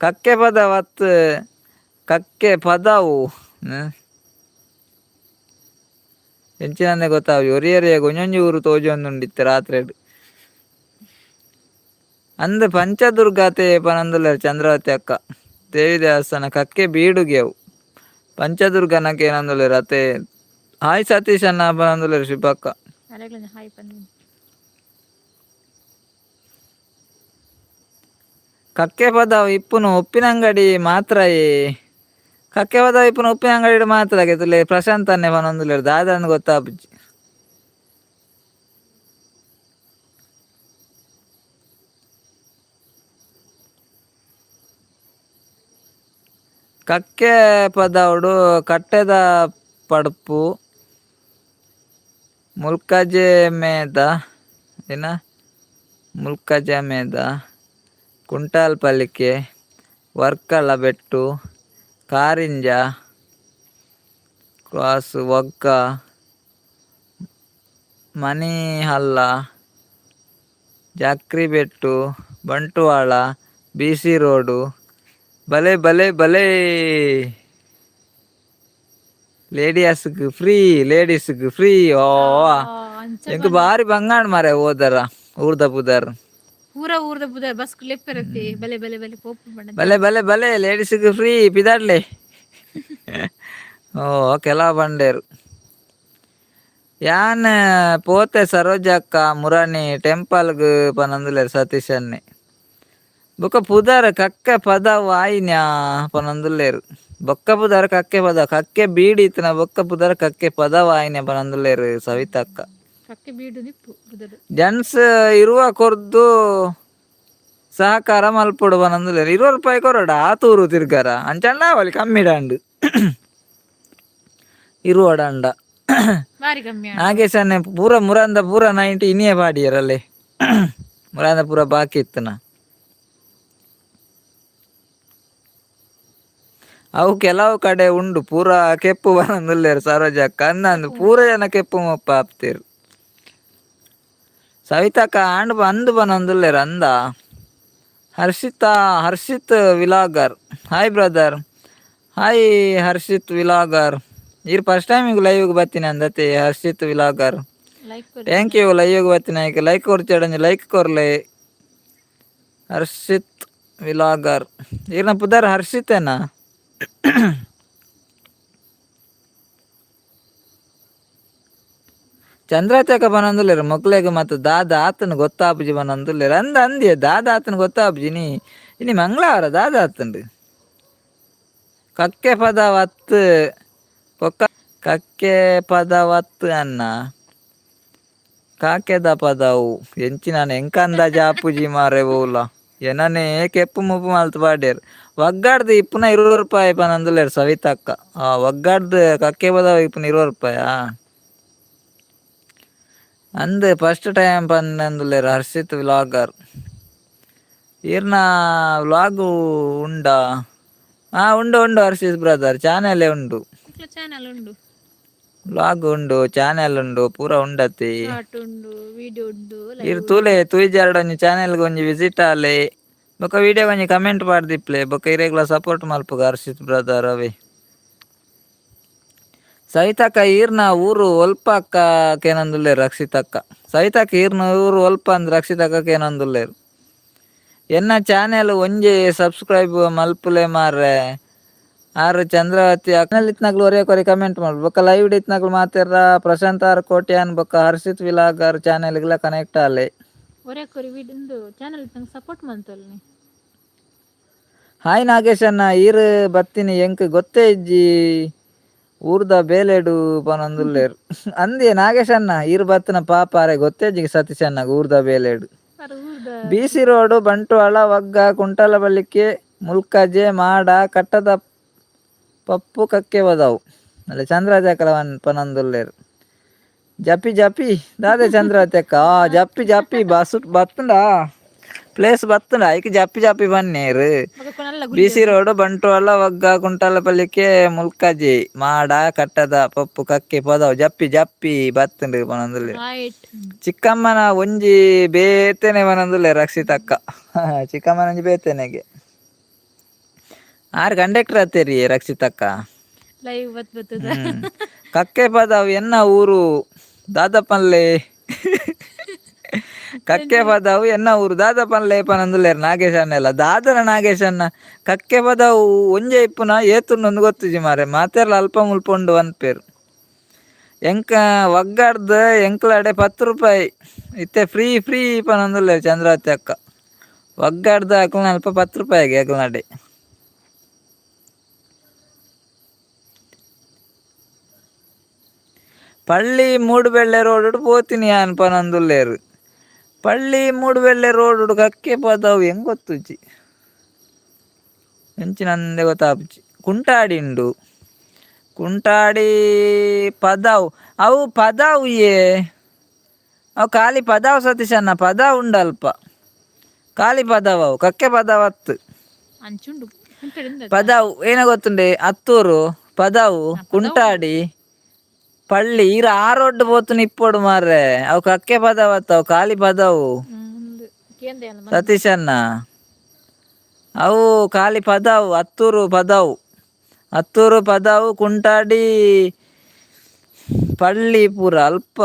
B: ಕಕ್ಕೆ ಪದ ವತ್ತು ಕಕ್ಕೆ ಪದವು ಎಂಚಿನಂದೆ ಗೊತ್ತಾವು ಒರಿಯೊರಿಯಾಗ ಒಂಜೊಂಜಿ ಊರು ತೋಜೊಂದುಂಡಿತ್ತೆ ರಾತ್ರಿ ಅಂದ್ ಪಂಚದುರ್ಗಾತೆ ಪನಂದುಲ್ಲೇರು ಚಂದ್ರಾವತಿ ಅಕ್ಕ ದೇವಿ ದೇವಸ್ಥಾನ ಕಕ್ಕೆ ಬೀಡುಗೆ ಅವು ಪಂಚದುರ್ಗನಕ್ಕೆ ಏನಂದುಲ್ಲೇರು ಅತ್ತೆ ಹಾಯ್ ಸತೀಶ್ ಅನ್ನ ಪನಂದುಲ್ಲೇರು ಶಿವಕ್ಕ ಕಕ್ಕೆ ಪದ ಇಪ್ಪುನು ಉಪ್ಪಿನ ಅಂಗಡಿ ಮಾತ್ರ ಕಕ್ಕೆ ಪದ ಇಪ್ಪುನು ಉಪ್ಪಿನ ಅಂಗಡಿ ಮಾತ್ರ ಆಗೈತಲ್ಲ ಪ್ರಶಾಂತ್ ಅನ್ನೆ ಪನಂದುಲ್ಲೇರು ದಾದಂದು ಗೊತ್ತಾಪುಜಿ ಕಕ್ಕೆ ಪದವುಡು ಕಟ್ಟೆದ ಪಡುಪು ಮುಲ್ಕಜೆ ಮೇದ ಮುಲ್ಕಜೆ ಮೇದ ಕುಂಟಾಲ್ ಪಲಿಕೆ ವರ್ಕಳ ಬೆಟ್ಟು ಕಾರಿಂಜ ಕ್ರಾಸ್ ಒಗ್ಗ ಮನಿಹಲ್ಲ ಜಾಕ್ರಿ ಬೆಟ್ಟು ಬಂಟ್ವಾಳ BC ರೋಡು ಬಲೆ ಬಲೆ ಬಲೆ ಲೇಡೀಸ್ಗೆ ಫ್ರೀ ಓ ಎಂಕ್ ಬಾರಿ ಬಂಗಾಣ ಮಾರೆ ಹೋದರ ಊರ್ದ ಪುದರ್
A: ಬಸ್ ಬಲೆ ಬಲೆ ಬಲೆ
B: ಬಲೆ ಬಲೆ ಬಲೆ ಲೇಡೀಸ್ಗೆ ಫ್ರೀ ಪಿದಾಡ್ಲೆ ಓ ಕೆಲ ಬಂಡೇರು ಯಾನ್ ಪೋತೆ ಸರೋಜಕ್ಕ ಮುರಾಣಿ ಟೆಂಪಲ್ಗ್ ಪನಂದುಲ್ಲೇರು ಸತೀಶ್ ಅನ್ನೆ ಬೊಕ್ಕ ಪುದಾರ ಕಕ್ಕೆ ಪದ ವಾಯಿನ್ಯಾ ಪನಂದುಲ್ಲೇರು ಬೊಕ್ಕ ಪುದಾರ ಕಕ್ಕೆ ಪದ ಕಕ್ಕೆ ಬೀಡಿತನ ಬೊಕ್ಕ ಪುದಾರ ಕಕ್ಕೆ ಪದ ವಾಯಿನ್ಯ ಪನಂದುಲ್ಲೇರು ಸವಿತಕ್ಕ ಜನ್ಸ್ ಇರುವ ಕೊರ್ದು ಸಹಕಾರ ಮಲ್ಪೊಡು ಪನಂದುಲ್ಲೇರು 20 ರೂಪಾಯಿ ಕೊರಡ ಆತೂರು ತಿರ್ಗಾರ ಅಂಚಂಡ ಅವಲಿ ಕಮ್ಮಿ ಡಂಡು ಇರುವಡಂಡ ನಾಗೇಶ್ ಅನ್ನೆ ಪೂರ ಮುರಂದ ಪೂರ 90 ಇನ್ನಿಯೇ ಪಾಡಿಯರಲ್ಲೇ ಮುರಂದ ಪೂರ ಬಾಕಿ ಇತ್ತನ ಅವು ಕೆಲವು ಕಡೆ ಉಂಡು ಪೂರ ಕೆಪ್ಪು ಪನಂದುಲ್ಲೇರು ಸರೋಜಕ್ಕ ಅಂದಂದು ಪೂರ ಜನ ಕೆಪ್ಪು ಮೊಪ್ಪ ಆಪ್ತೇರು ಸವಿತಕ್ಕ ಆಂಡ್ ಬಂದು ಬನ್ನೊಂದುಲ್ಲೇರ್ ಅಂದ. Harshith vlogger hi brother. Hi Harshith vlogger. ಈರ್ ಫಸ್ಟ್ ಟೈಮ್ ಈಗ ಲೈವ್ಗೆ ಬರ್ತೀನಿ ಅಂದತೆ Harshith vlogger.
A: Like
B: thank you ಲೈವ್ಗೆ ಬರ್ತೀನಿ ಆಯ್ಕೆ ಲೈಕ್ ಕೊರ್ಚಾಡಂಜಿ ಲೈಕ್ ಕೊರ್ಲೆ ಹರ್ಷಿತ್ ವಿಲಾಗರ್. ಈರ್ನ ಪುದರ್ ಹರ್ಷಿತೇನಾ ಚಂದ್ರಚಕ ಬನ್ನೊಂದುಲ್ಲೇರು ಮೊಕ್ಲೆಗ್ ಮತ್ತು ದಾದ ಆತನ ಗೊತ್ತಾಪುಜಿ ಬನ್ನೊಂದುಲ್ಲೇರು ಅಂದಿಯ ದಾದ ಆತನ ಗೊತ್ತಾಪುಜಿ ಇನಿ ಮಂಗಳವಾರ ದಾದ ಆತಂಡು ಕಕ್ಕೆ ಪದ ವತ್ತು ಕೊಕ್ಕ ಕಕ್ಕೆ ಪದ ವತ್ತು ಅನ್ನ ಕಾಕೆದ ಪದವು ಎಂಚಿ ನಾನು ಎಂಕ ಅಂದಾಜ ಆಪುಜಿ ಮಾರೆ ಬೋಲ ಏನನೇ ಕೆಪ್ಪು ಮುಪ್ಪು ಮಲ್ತು ಪಾಡ್ಯಾರು. ಒಗ್ಗಾಡ್ದು ಇಪ್ಪುನ 20 ರೂಪಾಯಿ ಪನ್ನೊಂದುಲ್ಲೇರು ಸವಿತಕ್ಕ. ಒಗ್ಗಾಡ್ದು ಕಕ್ಕೆ ಪದವು ಇಪ್ಪುನ 20 ರೂಪಾಯಾ ಅಂದ್ ಫಸ್ಟ್ ಟೈಮ್ ಪನ್ನೊಂದುಲ್ಲೇರು ಹರ್ಷಿತ್ ವ್ಲಾಗರ್. ಈರ್ನ ವ್ಲಾಗು ಉಂಡಾ ಉಂಡು ಹರ್ಷಿತ್ ಬ್ರದರ್ ಚಾನೆಲೇ ಉಂಡು.
A: ಚಾನಲ್ ಉಂಡು,
B: ವ್ಲಾಗ್ ಉಂಡು, ಚಾನೆಲ್ ಉಂಡು, ಪೂರ ಉಂಡತಿ.
A: ಶಾರ್ಟ್ ಉಂಡು, ವಿಡಿಯೋ ಉಂಡು.
B: ಇರ್ ತೂಲೆ ತೂಜಾರ್ಡ್ ಒಂಜಿ ಚಾನೆಲ್ಗೆ ಒಂಜಿ ವಿಸಿಟ್ ಆಲೆ ಬೊಕ ವಿಡಿಯೋ ಒಂಜಿ ಕಮೆಂಟ್ ಪಾಡ್ದಿಪ್ಲೆ ಬೊಕ ಇರೆಗ್ಲ ಸಪೋರ್ಟ್ ಮಲ್ಪುಗ ಹರ್ಷಿತ್ ಬ್ರದರ್ ಅವೇ. ಸವಿತಕ್ಕ ಈರ್ನ ಊರು ಒಲ್ಪ ಅಕ್ಕ ಕೇನೊಂದುಲ್ಲೇರು ರಕ್ಷಿತಕ್ಕ. ಸವಿತಕ್ಕ ಈರ್ನ ಊರು ಒಲ್ಪ ಅಂದ್ ರಕ್ಷಿತಕ್ಕ ಕೇನೊಂದುಲ್ಲೇರು. ಎನ್ನ ಚಾನೆಲ್ ಒಂಜಿ ಸಬ್ಸ್ಕ್ರೈಬ್ ಮಲ್ಪುಲೆ ಮಾರ್ರೆ. ಆರು ಚಂದ್ರವತಿ ಅಕ್ನಲ್ಲಿ ಇತ್ನಾಗ್ಲು ಒರೆ ಕಮೆಂಟ್ ಮಾಡ್ಬು ಬೊಕ ಲೈವ್ ಇತ್ನಾಗ್ಲು ಮಾತೆರ್ರ ಪ್ರಶಾಂತ್ ಆರ್ ಕೋಟ್ಯಾನ್ ಬೊಕ ಹರ್ಷಿತ್ ವಿಲಾಗರ್ ಚಾನೆಲ್ಗೆಲ್ಲ ಕನೆಕ್ಟ್ ಆಲೆ.
A: ಒರೆ ಕೊರಿ ವಿಡಿಂದು ಚಾನಲ್ ನಂಗೆ ಸಪೋರ್ಟ್ ಮಂತೊಲ್ನಿ.
B: ಹಾಯ್ ನಾಗೇಶ್ ಅನ್ನ ಈರ್ ಬತ್ತಿನಿ ಎಂಕ್ ಗೊತ್ತೇ ಇಜ್ಜಿ ಊರ್ದ ಬೇಲೆಡು ಪನೊಂದುಲ್ಲೇರು ಅಂದಿಯ ನಾಗೇಶ್ ಅನ್ನ ಈರ್ ಬತ್ತಿನ ಪಾಪಾರೆ ಗೊತ್ತೇಜ್ಜಿ ಸತೀಶ್ ಅಣ್ಣಗ್ ಊರ್ದ ಬೇಲೆಡು. ಬಿಸಿ ರೋಡು ಬಂಟ್ವಾಳ ವಗ್ಗ ಕುಂಟಲ ಬಳ್ಳಿಕೆ ಮುಲ್ಕಜೆ ಮಾಡ ಕಟ್ಟದ ಪಪ್ಪು ಕಕ್ಕೆ ಬದವು ಅಲ್ಲ ಚಂದ್ರಾಜಕಲ ಪನೊಂದುಲ್ಲೇರು. ಜಪ್ಪಿ ದಾದೆ ಚಂದ್ರವತಿ ಜಪ್ಪಿ ಬತ್ತುಂಡಾ ಪ್ಲೇಸ್ ಬತ್ತುಂಡ ಐಕ್ ಜಪ್ಪಿ ಬನ್ನೇರು. ಬಿಸಿ ರೋಡು ಬಂಟ್ವಾಳ ವಗ್ಗ ಕುಂಟಲ ಬಳ್ಳಿಕೆ ಮುಲ್ಕಜೆ ಮಾಡ ಕಟ್ಟದ ಪಪ್ಪು ಕಕ್ಕೆ ಪದವು ಜಪ್ಪಿ ಬತ್ತುಂಡು ಪನೊಂದುಲ್ಲೇರು. ಚಿಕ್ಕಮ್ಮನ ಒಂಜಿ ಬೇತೆನೆ ಪನೊಂದುಲ್ಲೇರು ರಕ್ಷಿತಕ್ಕ. ಚಿಕ್ಕಮ್ಮನ ಒಂಜಿ ಬೇತೆನೆಗೆ ಆರು ಕಂಡಕ್ಟರ್ ಅತ್ತೇರಿ ರಕ್ಷಿತಕ್ಕ. ಕಕ್ಕೆ ಪದವು ಎನ್ನ ಊರು ದಾದಪನ್ಲೆ ಕಕ್ಕೆ ಪದವು ಎನ್ನ ಊರು ದಾದಪನ್ಲೆ ಪನೊಂದುಲ್ಲೇರು ನಾಗೇಶ್ ಅನ್ನ ಎಲ್ಲ ದಾದನ ನಾಗೇಶ್ ಅನ್ನ. ಕಕ್ಕೆ ಪದವು ಒಂಜೆ ಇಪ್ಪುನ ಏತುಂಡೊಂದು ಗೊತ್ತುಜಿ ಮಾರೆ ಮಾತೆರ್ಲ ಅಲ್ಪ ಮುಲ್ಪ ಉಂಡು ಅನ್ಪೇರು. ಎಂಕ ಒಗ್ಗಾಡ್ದು ಎಂಕ್ಲಾಡೆ 10 ರೂಪಾಯಿ ಇತ್ತೆ ಫ್ರೀ ಪನೊಂದುಲ್ಲೇರು ಚಂದ್ರವತಿ ಅಕ್ಕ. ಒಗ್ಗಾಡ್ದು ಅಕ್ಲನ ಅಲ್ಪ 10 ರೂಪಾಯಿಗೆ ಅಕ್ಲನಾಡೆ. ಪಳ್ಳಿ ಮೂಡುಬೆಳ್ಳೆ ರೋಡ್ ಪೋತಿನಿ ಯಾನ್ ಪನೊಂದುಲ್ಲೇರು. ಪಳ್ಳಿ ಮೂಡುಬೆಳ್ಳೆ ರೋಡ್ ಕಕ್ಕೆ ಪದವು ಹೆಂಗ್ ಗೊತ್ತುಜಿ ಎಂಚಿನಂದೆ ಗೊತ್ತಾಪುಜಿ. ಕುಂಟಾಡಿ ಉಂಡು ಕುಂಟಾಡಿ ಪದವು ಅವು ಪದವು ಅವು ಖಾಲಿ ಪದವು ಸತೀಶ್ ಅನ್ನ ಪದವು ಉಂಡಲ್ಪ ಖಾಲಿ ಪದವು ಅವು ಕಕ್ಕೆ ಪದವತ್ತು ಪದವು ಏನ ಗೊತ್ತುಂಡೆ ಹತ್ತೂರು ಪದವು ಕುಂಟಾಡಿ ಪಳ್ಳಿ ಈರ ಆ ರೋಡ್ ಪೋತುನ ಇಪ್ಪೊಡು ಮಾರ್ರೆ ಅವು ಕಕ್ಕೆ ಪದವತ್ತು ಅವು ಖಾಲಿ ಪದವು ಸತೀಶ್ ಅನ್ನ ಅವು ಖಾಲಿ ಪದವು ಹತ್ತೂರು ಪದವು ಕುಂಟಾಡಿ ಪಳ್ಳಿ ಪೂರ ಅಲ್ಪ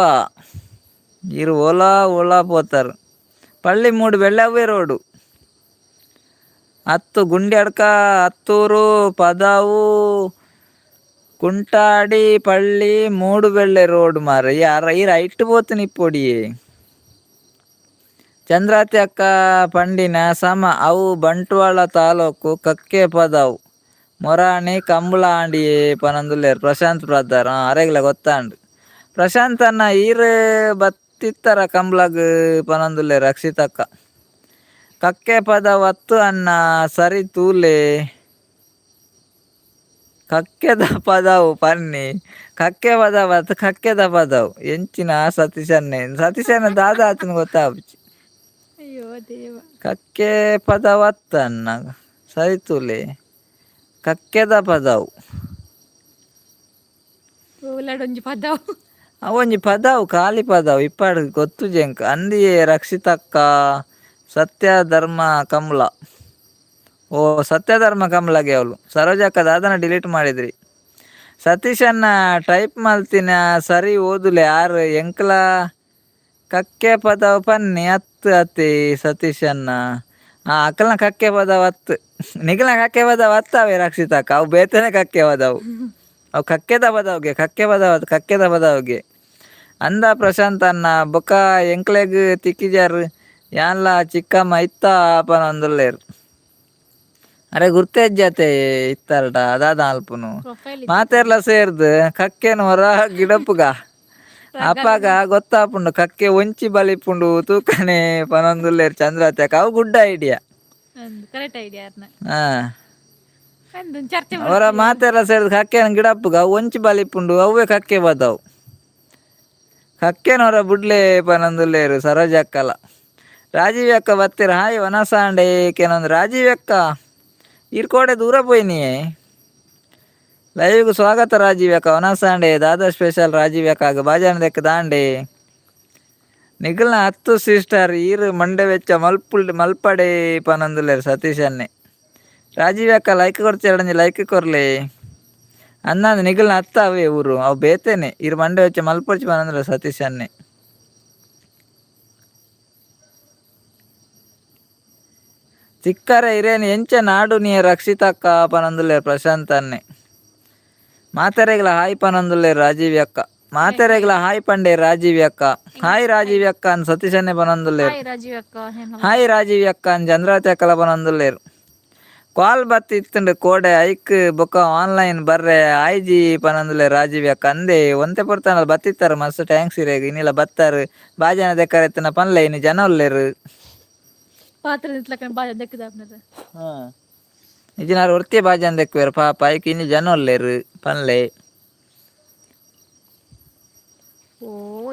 B: ಇರು ಓಲಾ ಪೋತಾರು. ಪಳ್ಳಿ ಮೂಡುಬೆಳ್ಳೆ ಅವೇ ರೋಡು ಗುಂಡಿ ಅಡ್ಕ ಹತ್ತೂರು ಪದವು ಕುಂಟಾಡಿ ಪಳ್ಳಿ ಮೂಡುಬೆಳ್ಳೆ ರೋಡ್ ಮಾರ ಈ ರೈಟ್ ಪೋತುನ ಇಪ್ಪೊಡಿ. ಚಂದ್ರಾತಿ ಅಕ್ಕ ಪಂಡಿನ ಸಮ ಅವು ಬಂಟ್ವಾಳ ತಾಲೂಕು ಕಕ್ಕೆ ಪದವು ಮೊರಾಣಿ ಕಂಬಳ ಆಂಡಿ ಪನೊಂದುಲ್ಲೇರು ಪ್ರಶಾಂತ್ ಬ್ರದರ್ ಅರೆಗ್ಲ ಗೊತ್ತಾಂಡು. ಪ್ರಶಾಂತ್ ಅನ್ನ ಈರ್ ಬತ್ತಿತ್ತರ ಕಂಬ್ಳಗ್ ಪನೊಂದುಲ್ಲೇರು ರಕ್ಷಿತಕ್ಕ. ಕಕ್ಕೆ ಪದವತ್ತು ಅನ್ನ ಸರಿ ತೂಲೆ ಕಕ್ಕೆದ ಪದವು ಪನ್ನಿ ಕಕ್ಕೆ ಪದವತ್ತು ಕಕ್ಕೆದ ಪದವು ಎಂಚಿನ ಸತೀಶನ್ನ ದಾದ ಆತನ ಗೊತ್ತಾಪುಜಿ. ಕಕ್ಕೆ ಪದವತ್ತು ಅನ್ನ ಸರಿ ತೂಲೆ ಕಕ್ಕೆದ ಪದವು ಅವೊಂಜಿ ಪದಾವು ಖಾಲಿ ಪದಾವು ಇಪ್ಪಾಡು ಗೊತ್ತು ಜಂಕ್ ಅಂದಿ ರಕ್ಷಿತಕ್ಕ ಸತ್ಯ ಧರ್ಮ ಕಮಲ. ಓ ಸತ್ಯ ಧರ್ಮ ಕಮಲಗೆ ಅವಳು ಸರೋಜಕ್ಕದ ಅದನ್ನು ಡಿಲೀಟ್ ಮಾಡಿದ್ರಿ. ಸತೀಶನ್ನ ಟೈಪ್ ಮಲ್ತಿನ ಸರಿ ಓದುಲೆ ಯಾರು ಎಂಕ್ಲ ಕಕ್ಕೆ ಪದವ ಪನ್ನಿ ಹತ್ತು ಅತಿ ಸತೀಶನ್ನ ಅಕ್ಕಲ್ನ ಕಕ್ಕೆ ಪದವ ಹತ್ತು ನಿಖಲ್ನ ಕಕ್ಕೆ ಪದವ ಹತ್ತವೆ ರಕ್ಷಿತಕ್ಕ ಅವು ಬೇತನೆ ಕಕ್ಕೆ ಪದವು ಅವು ಕಕ್ಕೆದ ಪದವ್ಗೆ ಅಂದ ಪ್ರಶಾಂತ್ ಅನ್ನ ಬೊಕ್ಕ ಎಂಕ್ಲೆಗ್ ತಿಕ್ಕಿಜಾರ್ ಯಾನ್ಲ ಚಿಕ್ಕಮ್ಮ ಇತ್ತ ಪನ ಒಂದುಲ್ಲೇರು. ಅರೆ ಗುರ್ತೇಜ್ಜತೆ ಇತ್ತಾರಟ ಅದಾದ ಅಲ್ಪನು
A: ಪ್ರೊಫೈಲ್
B: ಮಾತೆರ್ಲ ಸೇರ್ದು ಕಕ್ಕೆನ ಹೊರ ಗಿಡಪ್ಪುಗ ಅಪ್ಪಾಗ ಗೊತ್ತಾಪುಂಡು ಕಕ್ಕೆ ಒಂಚಿ ಬಲಿಪುಂಡು ತೂಕನೆ ಪನೊಂದುಲ್ಲೇರು ಚಂದ್ರತ್ಯಾಕ ಅವು ಗುಡ್ ಐಡಿಯಾ.
A: ಕರೆಕ್ಟ್ ಐಡಿಯಾ
B: ಹಾ
A: ಚರ್ಚೆ
B: ಅವರ ಮಾತೆಲ್ಲ ಸೇರಿದ ಕಕ್ಕೆನ ಗಿಡಪ್ಪುಗ ಒಂಚಿ ಬಲಿಪುಂಡು ಅವೇ ಕಕ್ಕೆ ಬದವು ಕಕ್ಕೆನವರ ಬುಡ್ಲೆ ಪನೊಂದುಲ್ಲೇರು ಸರೋಜ ಅಕ್ಕಲ. ರಾಜೀವ್ ಅಕ್ಕ ಬತ್ತಿರ ಹಾಯ್ ವನಸಾಂಡೆ ಕೆಲವೊಂದು ರಾಜೀವ್ ಅಕ್ಕ ಇರ್ಕೋಡೆ ದೂರ ಪೋಯ್ನಿಯೇ ಲೈವ್ಗೆ ಸ್ವಾಗತ ರಾಜೀವ್ ಅಕ್ಕ ವನಸಾಂಡೆ ದಾದಾ ಸ್ಪೆಷಲ್ ರಾಜೀವ್ ಅಕ್ಕ ಬಾಜಾನ ದೆಕ್ಕ ದಾಂಡೆ ನಿಖಲ್ನ 10 ಸಿಸ್ಟರ್ ಈರು ಮಂಡೆ ವೆಚ್ಚ ಮಲ್ಪಡೆ ಪನೊಂದುಲ್ಲೇರು ಸತೀಶನ್ನೇ. ರಾಜೀವ್ ಅಕ್ಕ ಲೈಕ್ ಕೊಡ್ತೀರಂಜಿ ಲೈಕ್ ಕೊರ್ಲೆ ಅನ್ನಂದು ನಿಖಲ್ನ 10 ಅವೇ ಊರು ಅವು ಬೇತೇನೆ ಇರು ಮಂಡೆ ವೆಚ್ಚ ಮಲ್ಪೊಡ್ಚಿ ಪನೊಂದುಲ್ಲೇರು ಸತೀಶನ್ನೇ. ತಿಕ್ಕರೆ ಇರೇನು ಎಂಚ ನಾಡು ನೀ ರಕ್ಷಿತಕ್ಕ ಪನೊಂದುಲ್ಲೇರು ಪ್ರಶಾಂತ್ ಅನ್ನೆ. ಮಾತೆರೆಗ್ಲ ಹಾಯ್ ಪನೊಂದುಲ್ಲೇರು ರಾಜೀವಿ ಅಕ್ಕ ಮಾತೆರೆಗ್ಲ ಹಾಯ್ ಪಂಡೆ ರಾಜೀವಿ ಅಕ್ಕ ಹಾಯ್ ರಾಜೀವಿ ಅಕ್ಕ ಅನ್ ಸತೀಶನ್ನೇ ಪನೊಂದುಲ್ಲೇರು
A: ರಾಜೀವ್ ಅಕ್ಕ
B: ಹಾಯ್ ರಾಜೀವಿ ಅಕ್ಕ ಅನ್ ಚಂದ್ರಾವತಿ ಅಕ್ಕಲ ಪನೊಂದುಲ್ಲೇರು. ಕಾಲ್ ಬತ್ತಿತ್ತುಂಡು ಕೋಡೆ ಐಕ್ ಬೊಕ್ಕ ಆನ್ಲೈನ್ ಬರ್ರೆ ಆಯ್ಜಿ ಪನೊಂದುಲ್ಲೇರು ರಾಜೀವಿ ಅಕ್ಕ ಅಂದೆ ಒಂತೆ ಪೊರ್ತನಲ್ಲ ಬತ್ತಿತ್ತಾರೆ ಮಸ್ತ್ ಟ್ಯಾಂಕ್ಸ್ ಇರೇಗ ಇನ್ನಿಲ್ಲ ಬತ್ತಾರೆ ಬಾಜನ ದೆಕ್ಕರೆತ್ತಿನ ಪನ್ಲೆ ಇನ್ನು ಜನ ಉಲ್ಲೇರು
A: ಪಾತ್ರ ಬಾಜ ದೆಕ್ಕದ
B: ಇಜಿನಾರು ಒರ್ತಿ ಬಾಜನ ದೆಕ್ಕುವೇರು ಪಾಪ ಐಕ್ ಇನ್ನು ಜನ ಉಲ್ಲೇರು ಪನ್ಲೆ.
A: ಓ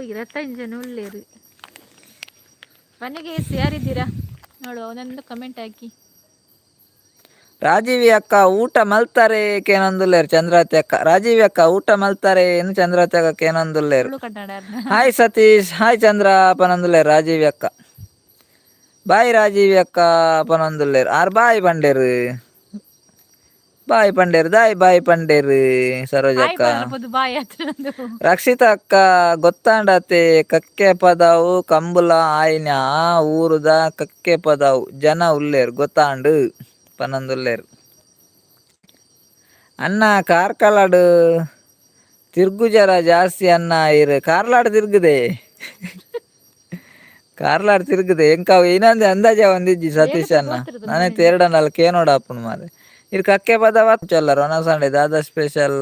A: 25 ಜನ ಉಳ್ಳೇರು ಮನೆಗೆ ಯಾರಿದ್ದೀರಾ ನೋಡು ಅವನೊಂದು ಕಮೆಂಟ್ ಹಾಕಿ.
B: ರಾಜೀವಿ ಅಕ್ಕ ಊಟ ಮಲ್ತಾರೆ ಕೇನೊಂದುಲ್ಲೇರು ಚಂದ್ರಾವತಿ ಅಕ್ಕ ರಾಜೀವಿ ಅಕ್ಕ ಊಟ ಮಲ್ತಾರೆ ಏನು ಚಂದ್ರಾವತಿ ಅಕ್ಕ ಕೇನೊಂದುಲ್ಲೇರು. ಹಾಯ್ ಸತೀಶ್ ಹಾಯ್ ಚಂದ್ರ ಪನೊಂದುಲ್ಲೇರು ರಾಜೀವಿ ಅಕ್ಕ ಬಾಯ್ ರಾಜೀವಿ ಅಕ್ಕ ಪನೊಂದುಲ್ಲೇರು ಆರ್ ಬಾಯ್ ಪಂಡೇರು ದಾಯ್ ಬಾಯ್ ಪಂಡೇರು ಸರೋಜ ಅಕ್ಕ. ರಕ್ಷಿತ ಅಕ್ಕ ಗೊತ್ತಾಂಡತೆ ಕಕ್ಕೆ ಪದಾವು ಕಂಬುಲ ಆಯ್ನ ಊರುದ ಕಕ್ಕೆ ಪದಾವು ಜನ ಉಲ್ಲೇರು ಗೊತ್ತಾಂಡು ಪನೊಂದುಲ್ಲೇರು. ಅನ್ನ ಕಾರ್ಕಲಾಡು ತಿರ್ಗುಜರ ಜಾಸ್ತಿ ಅನ್ನ ಇರು ಕಾರ್ಲಾಡು ತಿರ್ಗುದೆ ಕಾರ್ಲಾಡ್ ತಿರುಗಿದೆ ಎಂಕಾವು ಇನ್ನೊಂದು ಅಂದಾಜ ಒಂದಿಜ್ಜಿ ಸತೀಶ್ ಅನ್ನ ನಾನೇ ತೇರಡನಲ್ಲಿ ಕೇನೋಡ ಅಪ್ಪನ ಮಾರೆ ಇದು ಕಕ್ಕೆ ಪದವ ಚೊಲ್ಲರು ಒನಸಂಡೆ ದಾದಾ ಸ್ಪೆಷಲ್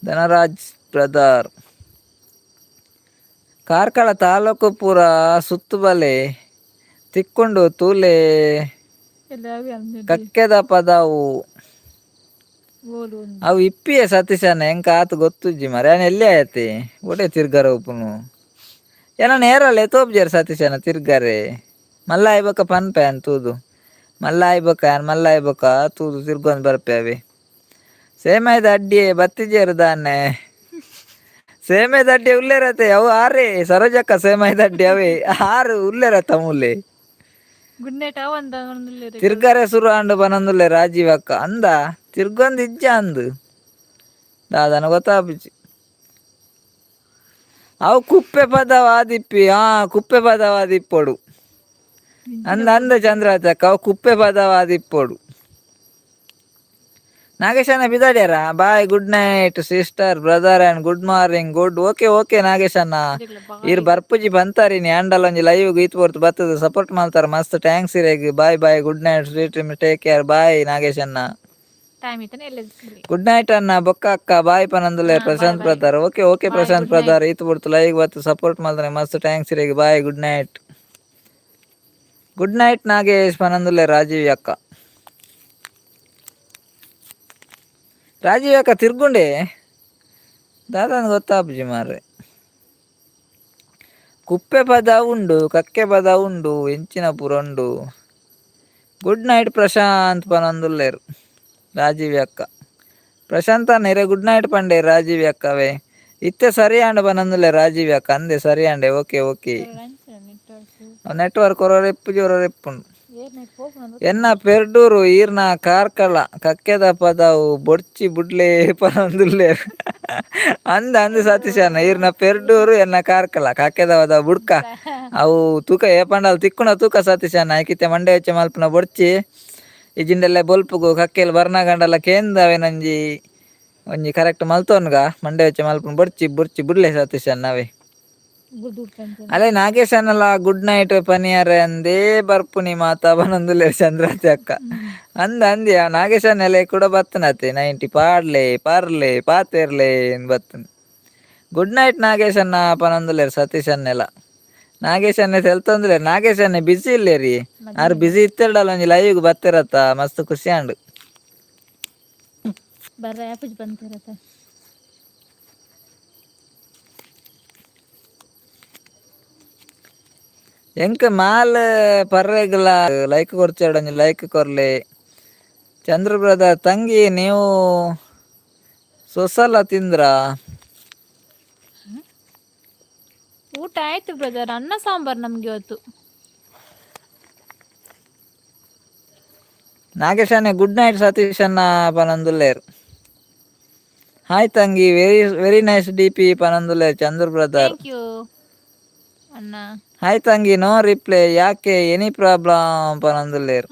B: ಧನರಾಜ್ ಬ್ರದರ್ ಕಾರ್ಕಳ ತಾಲೂಕು ಪೂರ ಸುತ್ತುಬಲೆ ತಿಕ್ಕೊಂಡು ತೂಲೆ ಕಕ್ಕೆದ ಪದವು ಅವು ಇಪ್ಪಿಯೇ ಸತೀಶನ್ನ ಎಂಕ ಆತು ಗೊತ್ತುಜ್ಜಿ ಮರ ಎಲ್ಲಿ ಆಯತಿ ಒಡೆ ತಿರ್ಗಾರ ಉಪ್ಪುನು ಏನ ನೇರಲ್ಲ ತೋಪ್ಜಾರ ಸತೀಶನ ತಿರ್ಗಾರೆ ಮಲ್ಲ ಆಯ್ಬೇಕ ಪನ್ಪೆ ಅನ್ ತೂದು ಮಲ್ಲ ಆಯ್ಬೇಕ ತೂದು ತಿರ್ಗೊಂದು ಬರ್ಪೆ ಅವಿ ಸೇಮೈದ ಅಡ್ಡಿ ಬತ್ತಿಜೇರು ದಾನೆ ಸೇಮೈದ ಅಡ್ಡಿ ಉಲ್ಲೇರತೆ ಅವು ಆರೇ ಸರೋಜಕ್ಕ ಸೇಮೈದ ಅಡ್ಡಿ ಅವೇ 6 ಉಲ್ಲೇರತ ಮೂಲೆ ತಿರ್ಗಾರೆ ಸುರು ಅಂಡು ಬನೊಂದುಲ್ಲೆ ರಾಜೀವ್ ಅಕ್ಕ ಅಂದ ತಿರ್ಗೊಂದು ಇಜ್ಜ ಅಂದು ದಾದನ ಗೊತ್ತಾಪಿಚ್ಚಿ ಅವು ಕುಪ್ಪೆ ಪದವಾದಿಪ್ಪೊಡು ಅಂದ ಚಂದ್ರಾವತಿ ಅಕ್ಕ ಅವು ಕುಪ್ಪೆ ಪದವಾದಿಪ್ಪೊಡು. ನಾಗೇಶಣ್ಣ ಬಿದಾಡ್ಯಾರ bye good night sister brother and good morning good okay ನಾಗೇಶಣ್ಣ ಇರ್ ಬರ್ಪುಜಿ ಬಂತಾರಿ ನೀ ಹ್ಯಾಂಡಲ್ ಒಂಜಿ ಲೈವ್ ಗೀತ್ ಬರ್ತು ಬರ್ತದ ಸಪೋರ್ಟ್ ಮಾಡ್ತಾರ ಮಸ್ತ್ ಟ್ಯಾಂಕ್ಸ್ ಇರೇಗ್ bye good night sweet take care bye ನಾಗೇಶಣ್ಣ ಗುಡ್ ನೈಟ್ ಅನ್ನ ಬೊಕ್ಕ ಅಕ್ಕ ಬಾಯ್ ಪನಂದುಲ್ಲೆ Prashanth brother okay Prashanth brother ಈತ್ ಬಿಡ್ತು ಲೈವ್ ಬತ್ತು ಸಪೋರ್ಟ್ ಮಾಡ್ತಾನೆ ಮಸ್ತ್ ಟ್ಯಾಂಕ್ಸ್ ಇರೇಗ್ ಬಾಯ್ ಗುಡ್ ನೈಟ್ ನಾಗೇಶ್ ಪನಂದುಲ್ಲೆ ರಾಜೀವಿ ಅಕ್ಕ ತಿರ್ಗುಂಡೆ ದಾದನ್ ಗೊತ್ತಾಪುಜಿ ಮಾರ್ರೆ ಕುಪ್ಪೆ ಪದ ಉಂಡು ಕಕ್ಕೆ ಪದ ಉಂಡು ಎಂಚಿನ ಪುರ ಉಂಡು. ಗುಡ್ ನೈಟ್ ಪ್ರಶಾಂತ್ ಪನಂದುಲ್ಲೇರು ರಾಜೀವಿ ಅಕ್ಕ ಪ್ರಶಾಂತ್ ಅನ್ನ ಗುಡ್ ನೈಟ್ ಪಂಡೆ ರಾಜೀವಿ ಅಕ್ಕವೇ ಇತ್ತೆ ಸರಿ ಅಂಡ ಬನ್ನಂದುಲ್ಲೆ ರಾಜೀವ್ ಅಕ್ಕ ಅಂದೆ ಸರಿ ಅಂಡೆ ಓಕೆ ಓಕೆ ನೆಟ್ವರ್ಕ್ ಹೊರ ಎಪ್ಪು ಜೋರ ಎಪ್ಪುಂಡು ಎನ್ನ ಪೆರ್ಡೂರು ಈರ್ನ ಕಾರ್ಕಳ ಕಕ್ಕೆದ ಪದವು ಬೊಡ್ಚಿ ಬುಡ್ಲೆ ಪನಂದುಲ್ಲೆ ಅಂದ ಸತೀಶ್ ಅನ್ನ ಈರ್ನ ಪೆರ್ಡೂರು ಎನ್ನ ಕಾರ್ಕಳ ಕಕ್ಕೆದ ಪದ ಬುಡ್ಕ ಅವು ತೂಕ ಏಪಂಡಲ್ ತಿಕ್ಕುನ ತೂಕ ಸತೀಶ್ ಅನ್ನ ಐಕಿತ್ತೆ ಮಂಡೆ ವೆಚ್ಚ ಮಲ್ಪುನ ಬೊಡ್ಚಿ ಇಜಿಂಡೆಲ್ಲ ಬೊಲ್ಪುಗು ಕಕ್ಕೆಲ್ ಬರ್ನಗಂಡಲ ಕೇಂದವೆನಂಜಿ ಒಂಜಿ ಕರೆಕ್ಟ್ ಮಲ್ತೋನ್ಗ ಮಂಡೆ ವೆಚ್ಚ ಮಲ್ಪುನ ಬೊಡ್ಚಿ ಬುಡ್ಚಿ ಬುಡ್ಲೆ ಸತೀಶ್ ಅನ್ನವೇ ಅಲ್ಲೇ ನಾಗೇಶ್ ಅನ್ನಲ್ಲ ಗುಡ್ ನೈಟ್ ಪನಿಯರೆ ಅಂದೇ ಬರ್ಪುನಿ ಮಾತಾ ಬನೊಂದುಲ್ಲೆ ಚಂದ್ರತೆ ಅಕ್ಕ ಅಂದ್ಯ ನಾಗೇಶ್ ಅನ್ನೆಲೆ ಕೂಡ ಬತ್ತನತೆ 90 ಪಾಡ್ಲೆ ಪಾರ್ಲೆ ಪಾತೆರ್ಲೆ ಬತ್ತನ ಗುಡ್ ನೈಟ್ ನಾಗೇಶ್ ಅನ್ನ ಪನೊಂದುಲ್ಲೆ ಸತೀಶ್ ಅನ್ನೆಲ್ಲ ನಾಗೇಶ್ ಅನ್ನೆ ತೆಲ್ತೊಂದುಲ್ಲೆ ನಾಗೇಶ್ ಅನ್ನೆ ಬಿಸಿ ಇಲ್ಲೇ ರೀ ಆರು ಬಿಸಿ ಇತ್ತೆರಡಲ್ಲ ಒಂಜಿ ಲೈವ್ಗೆ ಬತ್ತಿರತ್ತ ಮಸ್ತ್ ಖುಷಿ ಅಂಡು ಎಂಕ್ ಮಾಲ್ ಪರ್ರೆಗ್ಲ ಲೈಕ್ ಕೊರ್ಚಾಡ ಲೈಕ್ ಕೊರ್ಲೆ ಚಂದ್ರ ಬ್ರದರ್ ತಂಗಿ ನೀವು ಸೊಸಲ ತಿಂದ್ರ
A: ಊಟ ಆಯ್ತು ಬ್ರದರ್, ಅನ್ನ ಸಾಂಬಾರ್ ನಮ್ಗೆ ಇವತ್ತು.
B: ನಾಗೇಶಾನೆ ಗುಡ್ ನೈಟ್ ಸತೀಶ್ ಅನ್ನ ಪನಂದುಲ್ಲೇರ್. ಹಾಯ್ ತಂಗಿ, ವೆರಿ ವೆರಿ ನೈಸ್ ಡಿ ಪಿ ಪನಂದುಲ್ಲೇರ್ ಚಂದ್ರ ಬ್ರದರ್.
A: ಥ್ಯಾಂಕ್ ಯು ಅಣ್ಣ.
B: ಹಾಯ್ ತಂಗಿ, ನೋ ರಿಪ್ಲೈ, ಯಾಕೆ ಎನಿ ಪ್ರಾಬ್ಲಮ್ ಪನಂದುಲ್ಲೇರ್.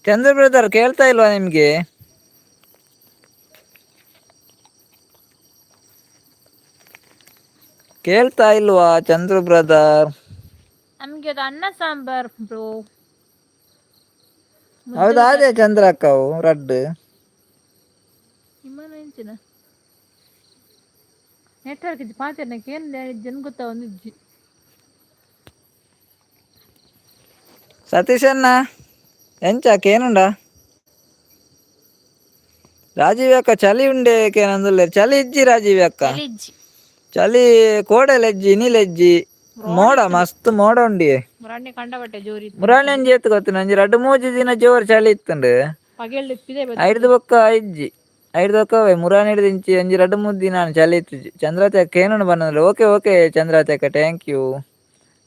B: ಚಂದ್ರ ಬ್ರದರ್ ಕೇಳ್ತಾ ಇಲ್ವಾ ನಿಮ್ಗೆ? ಕೇಳ್ತಾ ಇಲ್ವಾ ಚಂದ್ರ ಬ್ರದರ್?
A: ನಮ್ಗೆ ಅದು ಅನ್ನ ಸಾಂಬಾರ್ ಬ್ರೋ.
B: ಹೌದಾ? ಅದೇ ಚಂದ್ರ ಅಕ್ಕವು ರಡ್ಡು
A: ನೆಟ್ವರ್ಕ್ ಇಜ್ಜಿ ಪಾತಿರ್ನಕ್ಕೆ ಏನು ಜನ ಗೊತ್ತಾ ಒಂದು ಇಜ್ಜಿ.
B: ಸತೀಶ್ ಅಣ್ಣ ಎಂಚಾಕೇನುಂಡ? ರಾಜೀವ್ ಅಕ್ಕ ಚಳಿ ಉಂಡೆ ಕೇನಂದುಲ್ಲೆ. ಚಳಿ ಇಜ್ಜಿ ರಾಜೀವ್ ಅಕ್ಕ, ಚಳಿ ಕೋಡೆಲೆಜ್ಜಿ ನೀಲೆಜ್ಜಿ ಮೋಡ ಮಸ್ತ್ ಮೋಡ ಉಂಡಿ. ಮುರಾಣಿ ಅಂಜಿ ಎತ್ತು ಗೊತ್ತು ನಂಜಿ 2-3 ದಿನ ಜೋರ್ ಚಳಿ ಇತ್ತುಂಡು. 5 ಬೊಕ್ಕ ಇಜ್ಜಿ 5 ಬೊಕ್ಕವೇ ಮುರಾಣಿ ಹಿಡಿದು ಇಂಚಿ ಒಂಜಿ 2-3 ದಿನ ಚಳಿ ಇತ್ತಿಜ್ಜಿ. ಚಂದ್ರತೆ ಏನೊಂದು ಬಂದ್ರೆ ಓಕೆ ಓಕೆ ಚಂದ್ರತೆ ಅಕ್ಕ ಥ್ಯಾಂಕ್ ಯು.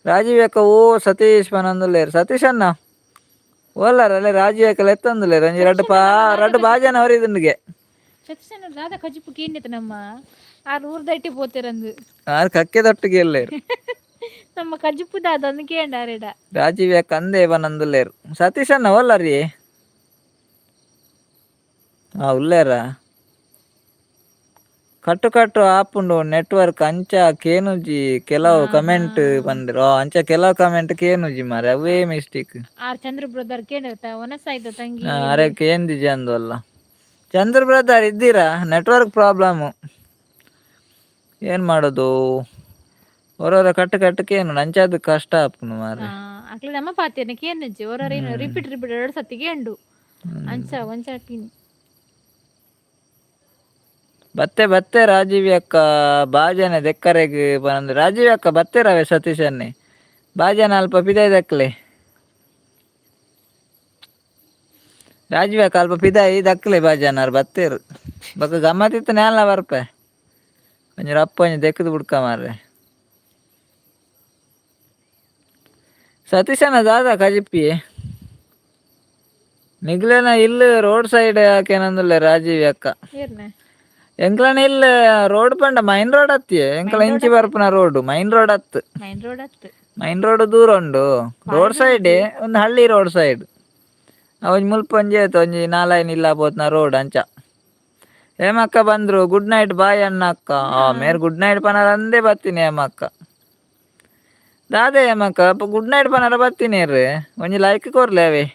B: ರಾಜೀವ್ ಅಕ್ಕ ಓ ಸತೀಶ್ ಪನಂದುಲ್ಲೇರು. ಸತೀಶ್ ಅಣ್ಣ ಓಲಾರ ಅಲ್ಲೇ ರಾಜೀವ್ ಅಕ್ಕ ಎತ್ತಂದುಲ್ಲೇರು ಒಂಜಿ 2 ಬಾಜನ ಹೊರಿದುಂಡಿಗೆ
A: ನಮ್ಮ ಆರು ಊರ್ದಟ್ಟಿ ಪೋತಿರಂದು
B: ಆರು ಕಕ್ಕೆ ದೊಟ್ಟಿಗೆ ಎಲ್ಲೇರು
A: ನಮ್ಮ ಕಜಿಪುದ ಅದೊಂದು ಕೇಂಡಾರೇಡ.
B: ರಾಜೀವ್ ಅಕ್ಕ ಅಂದೇ ಪನಂದುಲ್ಲೇರು. ಸತೀಶ್ ಅಣ್ಣ ಓಲಾರಿ ಉಲ್ಲೇರ ಕಟ್ಟು ಕಟ್ಟು ಆಪುಂಡು ನೆಟ್ವರ್ಕ್ ಅಂಚ ಕೇನುಜಿ ಕೆಲವು ಕಮೆಂಟ್ ಬಂದಿರೋ ಅಂಚ ಕೆಲವು ಕಮೆಂಟ್ ಕೇನುಜಿ ಮಾರೆ ಅವೇ ಮಿಸ್ಟೇಕ್.
A: ಚಂದ್ರ ಬ್ರದರ್ ಕೇಂದ್ರತ ಒನಸಾಯ್ತ ತಂಗಿ
B: ಅರೆ ಕೇಂದಿಜಿ ಅಂದು ಅಲ್ಲ. ಚಂದ್ರ ಬ್ರದರ್ ಇದ್ದೀರಾ? ನೆಟ್ವರ್ಕ್ ಪ್ರಾಬ್ಲಮ್ ಏನ್ ಮಾಡೋದು? ಹೊರವರ ಕಟ್ಟು ಕಟ್ಟಕೇನು ನಂಚಾದ ಕಷ್ಟ ಆಪುನು ಮಾರೆ.
A: ಅಕ್ಲ ನಮ್ಮ ಪಾತೇನೆ ಕೇನಜ್ಜಿ ಹೊರರೇನು ರಿಪೀಟ್ 2 ಸತಿ ಕೇಂಡು ಅಂಚ ಒಂಚಾಕಿನಿ
B: ಬತ್ತೆ ಬತ್ತೆ ರಾಜೀವಿ ಅಕ್ಕ ಬಾಜನೆ ದೆಕ್ಕರೆಗ್ ಬಂದ್ರೆ ರಾಜೀವಿ ಅಕ್ಕ ಬತ್ತೆ ರವೆ ಸತೀಶನ್ನೇ ಬಾಜನ ಅಲ್ಪ ಪಿದಾಯ್ ದಕ್ಲೆ ರಾಜೀವಿ ಅಕ್ಕ ಅಲ್ಪ ಪಿದಾಯಿ ದಕ್ಲೆ ಬಾಜನಾರ್ ಬತ್ತೇರು ಬಕ್ಕ ಗಮ್ಮತ್ತಿತ್ತು ನೇಲ ಬರ್ಪೆ ಒಂಜಿ ರಪ್ಪ ಒಂಜಿ ದೆಕ್ಕದು ಬಿಡ್ಕ ಮಾರ್ರೆ. ಸತೀಶನ ದಾದ ಕಜಿಪ್ಪಿ ನಿಗ್ಲೇನ ಇಲ್ಲಿ ರೋಡ್ ಸೈಡ್ ಯಾಕೇನಂದುಲ್ಲೆ ರಾಜೀವಿ ಅಕ್ಕ ಎಂಕ್ಲನ ಇಲ್ಲ ರೋಡ್ ಪಂಡ ಮೈನ್ ರೋಡ್ ಹತ್ತಿಯೇ ಎಂಕ್ಲ ಇಂಚಿ ಬರ್ಪುನ ರೋಡ್ ಮೈನ್ ರೋಡ್ ಹತ್ತು ಮೈನ್ ರೋಡ್ ದೂರ ಉಂಡು. ರೋಡ್ ಸೈಡ್ ಒಂದು ಹಳ್ಳಿ ರೋಡ್ ಸೈಡ್ ಒಂಜಿ ಮುಲ್ಪ ಒಂಜಿ ಆಯ್ತು ಒಂಜಿ 4 ಇಲ್ಲ ಪೋತ್ನ ರೋಡ್ ಅಂಚ. ಹೇಮಕ್ಕ ಬಂದ್ರು ಗುಡ್ ನೈಟ್ ಬಾಯ್ ಅಣ್ಣ ಅಕ್ಕ. ಮೇರ್ ಗುಡ್ ನೈಟ್ ಪನಾರ ಅಂದೇ ಬತ್ತೀನಿ ಹೇಮಕ್ಕ ದಾದೆ ಹೇಮಕ್ಕ ಗುಡ್ ನೈಟ್ ಪನಾರ ಬತ್ತೀನಿ ರೀ ಒಂಜಿ ಲೈಕ್ ಕೊರ್ಲೆ ಅವೇ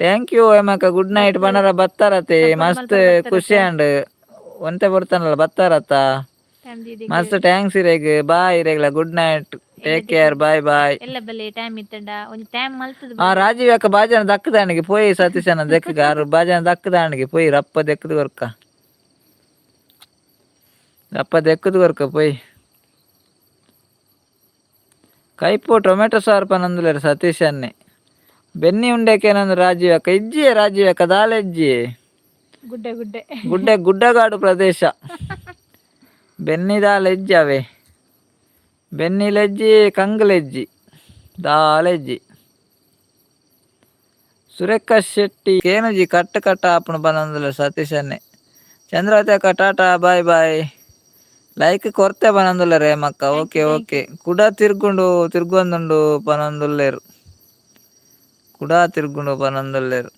B: ಥ್ಯಾಂಕ್ ಯು ಹೇಮಕ್ಕ. ಗುಡ್ ನೈಟ್ ಪನಾರ ಬತ್ತಾರತೆ ಮಸ್ತ್ ಖುಷಿ ಅಂಡ್ ಒಂತೆ ಬರ್ತಾನಲ್ಲ ಬತ್ತಾರತ್ತ ಮಸ್ತ್ ಥ್ಯಾಂಕ್ಸ್ ಇರೇಗ್ ಬಾಯ್ ಇರೇಗ್ಲ good night take care bye bye. Rajeev ಅಕ್ಕ ಬಾಜನ ದಕ್ಕದಾಣಿಗೆ ಪೋಯಿ ಸತೀಶನ ದೆಕ್ಕಗ ಆರು ಬಾಜನ ದಕ್ಕದಾಣಿಗೆ ಪೋಯಿ ರಪ್ಪ ದೆಕ್ಕದು ಕೊರ್ಕ ರಪ್ಪ ದೆಕ್ಕದು ಕೊರ್ಕ ಪೋಯಿ ಕೈಪೋ ಟೊಮೆಟೊ ಸಾರು ಪನಂದುಲೇರು ಸತೀಶನ್ನೇ. ಬೆನ್ನಿ ಉಂಡೆಕೇನಂದು ರಾಜೀವ್ ಅಕ್ಕ ಇಜ್ಜಿ ರಾಜೀವ್ ಅಕ್ಕ ದಾಲೆಜ್ಜಿ ಗುಡ್ಡೆ ಗುಡ್ಡಗಾಡು ಪ್ರದೇಶ ಬೆನ್ನಿದಾಲೆಜ್ಜಿ ಅವೇ ಬೆನ್ನಿಲೆಜ್ಜಿ ಕಂಗ್ಲೆಜ್ಜಿ ದಾಲೆಜ್ಜಿ ಸುರೇಖ ಶೆಟ್ಟಿ ಕೇನುಜಿ ಕಟ್ ಕಟ್ಟ ಆಪಣ ಬನಂದುಲ್ಲ ಸತೀಶನ್ನೇ ಚಂದ್ರವತೇಕ ಟಾಟಾ ಬಾಯ್ ಬಾಯ್ ಲೈಕ್ ಕೊರ್ತೆ ಬನಂದುಲ್ಲ ರೇಮಕ್ಕ ಓಕೆ ಓಕೆ ಕುಡ ತಿರ್ಗೊಂದುಂಡು ಪನಂದುಲ್ಲೇರು ಕುಡ ತಿರ್ಗುಂಡು ಪನಂದುಲ್ಲೇರು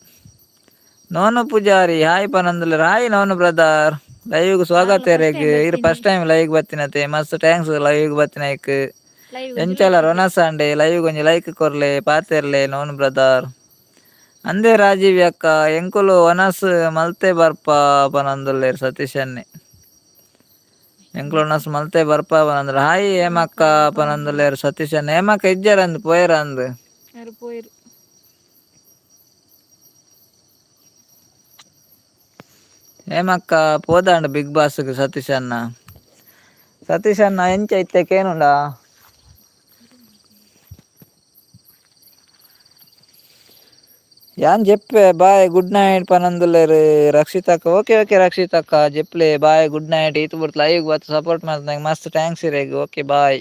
B: ನೋನು ಪೂಜಾರಿ ಹಾಯ್ ಪನಂದುಲ್ಲೇರು ಹಾಯ್ ನೋನು ಬ್ರದರ್ ಲೈವ್ಗೆ ಸ್ವಾಗತ ರೇಗ್ ಇರ್ ಫಸ್ಟ್ ಟೈಮ್ ಲೈವ್ ಬತ್ತಿನತೆ ಮಸ್ತ್ ಥ್ಯಾಂಕ್ಸ್ ಲೈವ್ಗೆ ಬತ್ತಿನೈಕ್ ಎಂಚಲ ರೊನ ಸಂಡೆ ಲೈವ್ ಗೊಂಜಿ ಲೈಕ್ ಕೊರ್ಲೆ ಪಾತೆರ್ಲೆ ನೋನು ಬ್ರದರ್ ಅಂದೇ ರಾಜೀವಿ ಅಕ್ಕ ಎಂಕುಲು ಒನಸ್ ಮಲ್ತೆ ಬರ್ಪ ಪನಂದುಲ್ಲೇರು ಸತೀಶನ್ನೇ ಎಂಕುಲು ಒನಸ್ ಮಲ್ತೆ ಬರ್ಪ ಪನಂದುಲ್ಲ ಹಾಯ್ ಹೇಮಕ್ಕ ಪನಂದುಲ್ಲೇರು ಸತೀಶನ್ನೇ ಹೇಮಕ್ಕ ಇಜ್ಜರಂದು ಪೋಯರಂದು ಹೇಮಕ್ಕ ಪೋದಾಂಡು ಬಿಗ್ ಬಾಸ್ಗೆ ಸತೀಶನ್ನ ಎಂಚ ಇತ್ತೇನುಂಡ ಯಾನ್ ಜೆಪ್ಪೆ ಬಾಯ್ ಗುಡ್ ನೈಟ್ ಪನಂದುಲ್ಲೇರು ರಕ್ಷಿತಕ್ಕ ಓಕೆ ಓಕೆ ರಕ್ಷಿತಕ್ಕ ಜೆಪ್ಲೆ ಬಾಯ್ ಗುಡ್ ನೈಟ್ ಈತು ಬಿಡ್ತು ಲೈವ್ ಬತ್ತು ಸಪೋರ್ಟ್ ಮಾಡ್ದಂಗೆ ಮಸ್ತ್ ಥ್ಯಾಂಕ್ಸ್ ಇರೇಗ ಓಕೆ ಬಾಯ್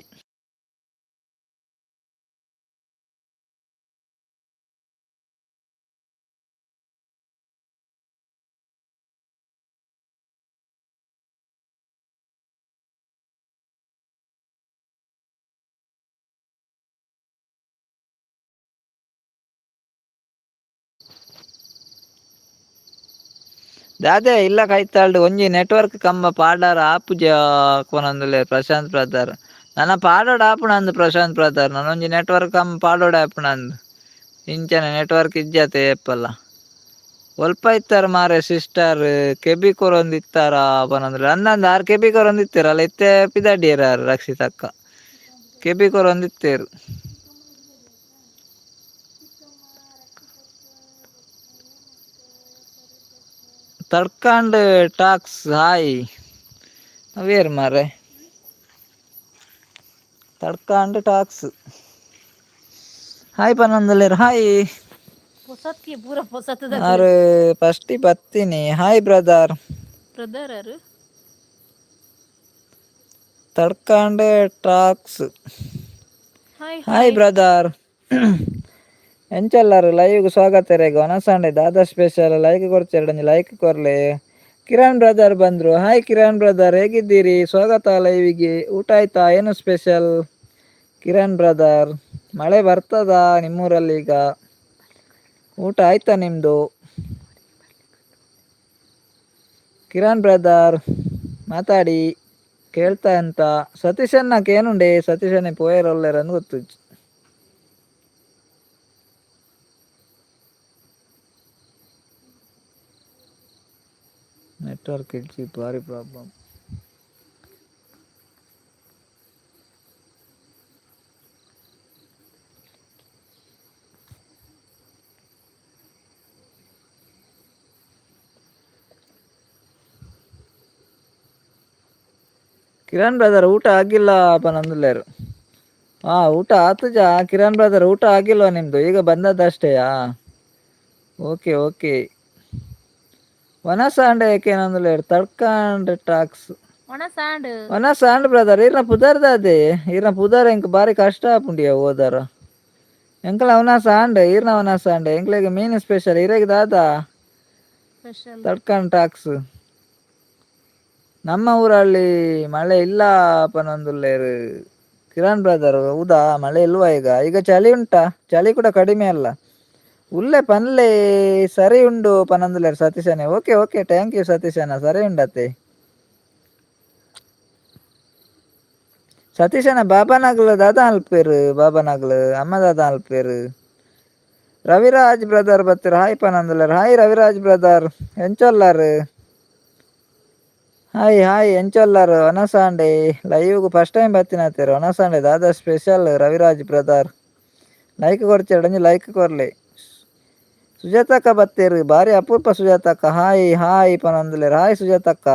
B: ದಾದೆ ಇಲ್ಲ ಕೈತಾಳ್ದು ಒಂಜಿ ನೆಟ್ವರ್ಕ್ ಕಂಬ ಪಾಡಾರ ಆಪುಜ ಕೊನಂದುಲ್ಲೆ ಪ್ರಶಾಂತ್ ಬ್ರದರ್ ನನ್ನ ಪಾಡೋಡು ಆಪುಣಂದು ಪ್ರಶಾಂತ್ ಬ್ರದರ್ ನನ್ನೊಂಜಿ ನೆಟ್ವರ್ಕ್ ಕಂಬ ಪಾಡೋಡು ಆಪುಣಂದು ಇಂಚನೆ ನೆಟ್ವರ್ಕ್ ಇಜ್ಜತೆ ಏಪಲ್ಲ ಒಲ್ಪ ಇತ್ತಾರೆ ಮಾರೆ ಸಿಸ್ಟರ್ ಕೆಬಿ ಕೊರೊಂದು ಇತ್ತಾರ ಪನಂದ್ರೆ ಅಂದಂದು ಆರು ಕೆಬಿ ಕೊರೊಂದು ಇತ್ತೀರಲ್ಲ ಇತ್ತೆ ಪಿದಾಡಿಯರು ಯಾರು ರಕ್ಷಿತಕ್ಕ ಕೆಬಿ ಕೊರೊಂದು ಇತ್ತೇರು ತಡ್ಕಂಡ್ ಟಾಕ್ಸ್ ಹಾಯ್ ಅವೇರು ಮಾರೆ ತಡ್ಕಂಡ್ ಟಾಕ್ಸ್ ಹಾಯ್ ಪನಂದುಲ್ಲೇರು ಹಾಯ್ ಯಾರು ಫಸ್ಟಿ ಬತ್ತೀನಿ ಹಾಯ್ ಬ್ರದರ್ ತಡ್ಕಂಡ್ ಟಾಕ್ಸ್ ಹಾಯ್ ಬ್ರದರ್ ಎಂಚಲ್ಲಾರು ಲೈವ್ಗೆ ಸ್ವಾಗತ ರೇಗ ಒನಸಂಡೆ ದಾದಾ ಸ್ಪೆಷಲ್ ಲೈಕ್ ಕೊರ್ಚೆರಡು ಲೈಕ್ ಕೊರ್ಲೆ ಕಿರಣ್ ಬ್ರದರ್ ಬಂದ್ರು ಹಾಯ್ ಕಿರಣ್ ಬ್ರದರ್ ಹೇಗಿದ್ದೀರಿ ಸ್ವಾಗತ ಲೈವಿಗೆ ಊಟ ಆಯ್ತಾ ಏನು ಸ್ಪೆಷಲ್ ಕಿರಣ್ ಬ್ರದರ್ ಮಳೆ ಬರ್ತದ ನಿಮ್ಮೂರಲ್ಲಿ ಈಗ ಊಟ ಆಯ್ತಾ ನಿಮ್ಮದು ಕಿರಣ್ ಬ್ರದರ್ ಮಾತಾಡಿ ಕೇಳ್ತಾ ಅಂತ ಸತೀಶನ್ನಕ್ಕೆ ಏನುಂಡೆ ಸತೀಶನ್ನೇ ಪೋಯರೊಲ್ಲೆರನ್ನು ಗೊತ್ತು ನೆಟ್ವರ್ಕ್ ಇಜ್ಜಿ ಭಾರಿ ಪ್ರಾಬ್ಲಮ್ ಕಿರಣ್ ಬ್ರದರ್ ಊಟ ಆಗಿಲ್ಲ ಪನಂದುಲ್ಲೇರು ಊಟ ಆತುಜ ಕಿರಣ್ ಬ್ರದರ್ ಊಟ ಆಗಿಲ್ವಾ ನಿಮ್ಮದು ಈಗ ಬಂದದ್ದಷ್ಟೇಯಾ ಓಕೆ ಓಕೆ ಒನಸಾಂಡೆ ಏಕೆನಂದುಲ್ಲೇರು ತಡ್ಕಂಡ್ ಟಾಕ್ಸ್ ಒನಸಾಂಡ್ ಬ್ರದರ್ ಇರ್ನ ಪುದರ್ದಾದೆ ಇರ್ನ ಪುದರ್ ಎಂಕ್ ಬಾರಿ ಕಷ್ಟ ಆಪುಂಡಿಯ ಓದಾರ ಎಂಕಲ ಅವನಾಸಾಂಡ್ ಇರ್ನ ಅವನಾಸಾಂಡ್ ಎಂಕ್ಲೆಗೆ ಮೀನು ಸ್ಪೆಷಲ್ ಇರೇಗ ದಾದಾ ತಡ್ಕಂಡ್ ಟಾಕ್ಸ್ ನಮ್ಮ ಊರಲ್ಲಿ ಮಳೆ ಇಲ್ಲ ಪನಂದುಲ್ಲೇರು ಕಿರಣ್ ಬ್ರದರ್ ಹೌದಾ ಮಳೆ ಇಲ್ವಾ ಈಗ ಚಳಿ ಉಂಟಾ ಚಳಿ ಕೂಡ ಕಡಿಮೆ ಅಲ್ಲ ಉಲ್ಲೆ ಪನ್ಲೆ ಸರಿ ಉಂಡು ಪನಂದುಲ್ಲೇರು ಸತೀಶನೇ ಓಕೆ ಓಕೆ ಥ್ಯಾಂಕ್ ಯು ಸತೀಶನ ಸರಿ ಉಂಡತ್ತೆ ಸತೀಶನ ಬಾಬಾನಗ್ಲು ದಾದಾ ಅಲ್ಪೇರು ಬಾಬಾನಗ್ಲು ಅಮ್ಮ ದಾದಾ ಅಲ್ಪೇರು ರವಿರಾಜ್ ಬ್ರದರ್ ಬತ್ತಿರ ಹಾಯ್ ಪನಂದುಲ್ಲೇರು ಹಾಯ್ ರವಿರಾಜ್ ಬ್ರದರ್ ಎಂಚೊಲ್ಲಾರು ಹಾಯ್ ಹಾಯ್ ಎಂಚೊಲ್ಲಾರು ಒನಸಾಂಡೆ ಲೈವ್ಗೆ ಫಸ್ಟ್ ಟೈಮ್ ಬತ್ತಿನತ್ತೇರು ಒನಸಾಂಡೆ ದಾದಾ ಸ್ಪೆಷಲ್ ರವಿರಾಜ್ ಬ್ರದರ್ ಲೈಕ್ ಕೊಡ್ಚೇರಡು ಲೈಕ್ ಕೊರ್ಲೆ ಸುಜಾತಕ್ಕ ಬತ್ತೇರು ಭಾರಿ ಅಪೂರ್ಪ ಸುಜಾತಕ್ಕ ಹಾಯ್ ಹಾಯ್ ಪನಂದುಲ್ಲೇರು ಹಾಯ್ ಸುಜಾತಕ್ಕ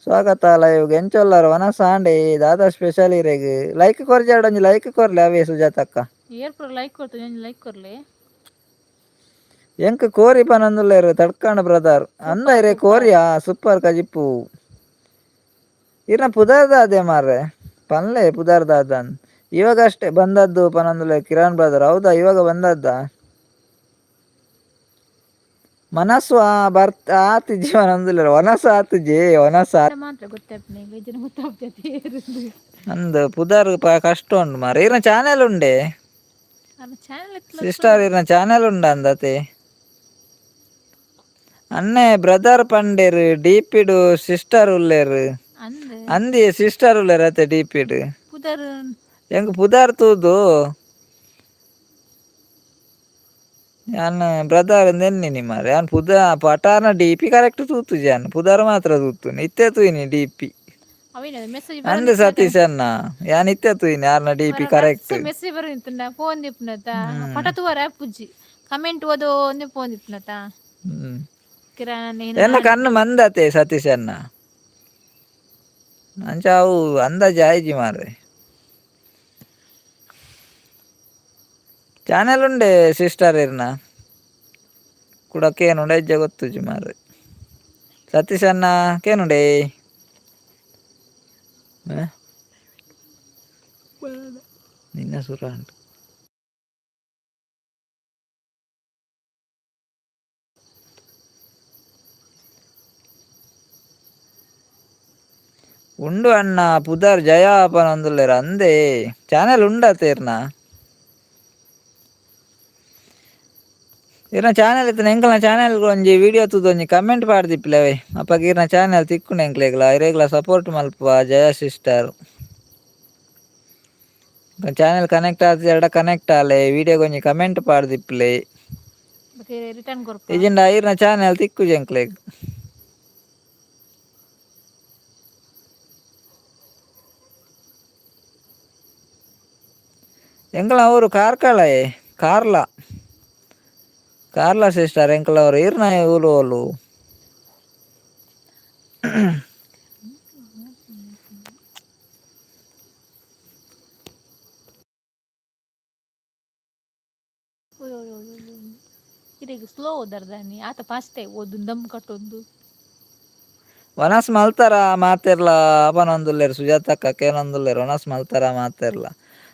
B: ಸ್ವಾಗತ ಲೈವ್ಗೆ ಎಂಚೊಲ್ಲಾರು ಒನಸಾಂಡೆ ದಾದಾ ಸ್ಪೆಷಲ್ ಇರೇಗ್ ಲೈಕ್ ಕೊರ್ಚೇರಡು ಲೈಕ್ ಕೊರ್ಲೆ ಅವೇ ಸುಜಾತಕ್ಕ ಎಂಕ್ ಕೋರಿ ಪನಂದುಲ್ಲೇರು ತಡ್ಕಂಡ್ ಬ್ರದರ್ ಅಂದ ಇರೇ ಕೋರಿಯಾ ಸೂಪರ್ ಕಜಿಪ್ಪು ಇರ್ನ ಪುದಾರ್ದಾದೆ ಮಾರ್ರೆ ಪನ್ಲೆ ಪುದಾರ್ದಾದ ಇವಾಗ ಅಷ್ಟೇ ಬಂದದ್ದು ಪನಂದುಲೆ ಕಿರಣ್ ಬ್ರದರ್. ಹೌದಾ, ಇವಾಗ ಬಂದದ್ದ? ಮನಸ್ಸು ಬರ್ತ ಆತಿಜಿ ಪನಂದುಲೆ ಒನಸ ಆತುಜಿ ಒನಸ
A: ಮಾತ್ರ ಗೊತ್ತಾಗ್ತದೆ ಬೇಜಾರು ಗೊತ್ತಾಗ್ತದೆ.
B: ಅಂದ್ ಪುದಾರ್ ಕಷ್ಟ ಉಂಡು ಮಾರ್ರೆ. ಇರ್ನ ಚಾನೆಲ್ ಉಂಡೆ
A: ಚಾನಲ್
B: ಸಿಸ್ಟರ್, ಇರ್ನ ಚಾನೆಲ್ ಉಂಡ ಅಂದತೆ ಅನ್ನೆ ಬ್ರದರ್ ಪಂಡೇರ್ ಡಿಪಿಡು ಸಿಸ್ಟರ್ ಉಲ್ಲೇರು
A: ಅಂದ್
B: ಅಂದಿ ಸಿಸ್ಟರ್ ಉಲ್ಲೇರ್ ಅತ್ತೆ ಡಿಪಿಡ್
A: ಪುದರ್
B: ಎಂಕ್ ಪುದಾರ್ ತೂದು ಯಾನ್ ಬ್ರದರ್ ನೆನ್ನಿನಿ ಮಾರ್ರೆ. ಯಾನ್ ಪಟಾರ್ನ ಡಿಪಿ ಕರೆಕ್ಟ್ ತೂತು ಜಾನ್ ಪುದಾರ್ ಮಾತ್ರ ತೂತು ಇತ್ತೆ ತೂಯಿನಿ ಡಿಪಿ
A: ಮೆಸೇಜ್
B: ಅಂದ್ ಸತೀಶ್ ಅನ್ನ ಯಾನ್ ಇತ್ತೆ ತೂಯಿನಿ ಯಾರ್ನ ಡಿಪಿ ಕರೆಕ್ಟ್
A: ಮೆಸೇಜ್ ಬರೋಂತ ಫೋನ್ ದಿಪ್ನತ ಪಟ ತೂವರ ಪುಜ್ಜಿ ಕಮೆಂಟ್ ಓದೋ ಒಂದೇ ಫೋನ್ ದಿಪ್ನತ ಕಿರಣ್
B: ಎನ್ನ ಕಣ್ಣು ಮಂದತೆ ಸತೀಶ್ ಅನ್ನ ಅಂಚ ಅವು ಅಂದಾಜಿ ಆಯ್ಜಿ ಮಾರ್ರೆ. ಚಾನೆಲ್ ಉಂಡೆ ಸಿಸ್ಟರ್ ಇರ್ನ ಕೂಡ ಕೇನುಂಡೆ ಹೆಜ್ಜೆ ಗೊತ್ತುಜಿ ಮಾರ್ರೆ. ಸತೀಶ್ ಅನ್ನ ಕೇನುಂಡೆ ನಿನ್ನ ಸುರ ಉಂಟು ಉಂಡು ಅಣ್ಣ ಪುದರ್ ಜಯ ಪನೊಂದುಲ್ಲೆರ್ ಅಂದೆ ಚಾನೆಲ್ ಉಂಡತೇರ್ನ ಇರ್ನ ಚಾನೆಲ್ ಇತ್ತನ ಎಂಕಲ್ನ ಚಾನೆಲ್ ಒಂಜಿ ವಿಡಿಯೋ ತೂದು ಒಂಜಿ ಕಮೆಂಟ್ ಪಾಡ್ದಿಪ್ಪಿಲವೆ ಅಪ್ಪಗ ಇರ್ನ ಚಾನೆಲ್ ತಿಕ್ಕುಂಡು ಎಂಕ್ಲೆಗ್ಲ ಇರೆಗ್ಲ ಸಪೋರ್ಟ್ ಮಲ್ಪ ಜಯ ಸಿಸ್ಟರ್. ಚಾನೆಲ್ ಕನೆಕ್ಟ್ ಆತ ಎರಡ ಕನೆಕ್ಟ್ ಆಲೆ ವಿಡಿಯೋಗೆ ಒಂಜಿ ಕಮೆಂಟ್ ಪಾಡ್ದಿಪ್ಲೆ
A: ರಿಟರ್ನ್
B: ಇಜಿಂಡ ಐರ್ನ ಚಾನೆಲ್ ತಿಕ್ಕುಜಿ ಎಂಕ್ಲೆಗ್. ಎಂಕಲ ಅವರು ಕಾರ್ಕಳಯೇ ಕಾರ್ಲಾ ಸಿಸ್ಟರ್ ಎಂಕಲ ಅವರು ಇರ್ನ ಊಲು ಓಲು
A: ಸ್ಲೋ ಓದರ್ದಾನಿ ಆತ ಫಾಸ್ಟೇ ಓದು ದಮ್ ಕಟ್ಟೊಂದು
B: ವನಸ್ ಮಲ್ತಾರ ಮಾತೆರ್ಲ ಅವನೊಂದುಲ್ಲೇರು ಸುಜಾತಕ್ಕ ಕೇನೊಂದುಲ್ಲೇರು ವನಸ್ ಮಲ್ತಾರ ಮಾತೆರ್ಲ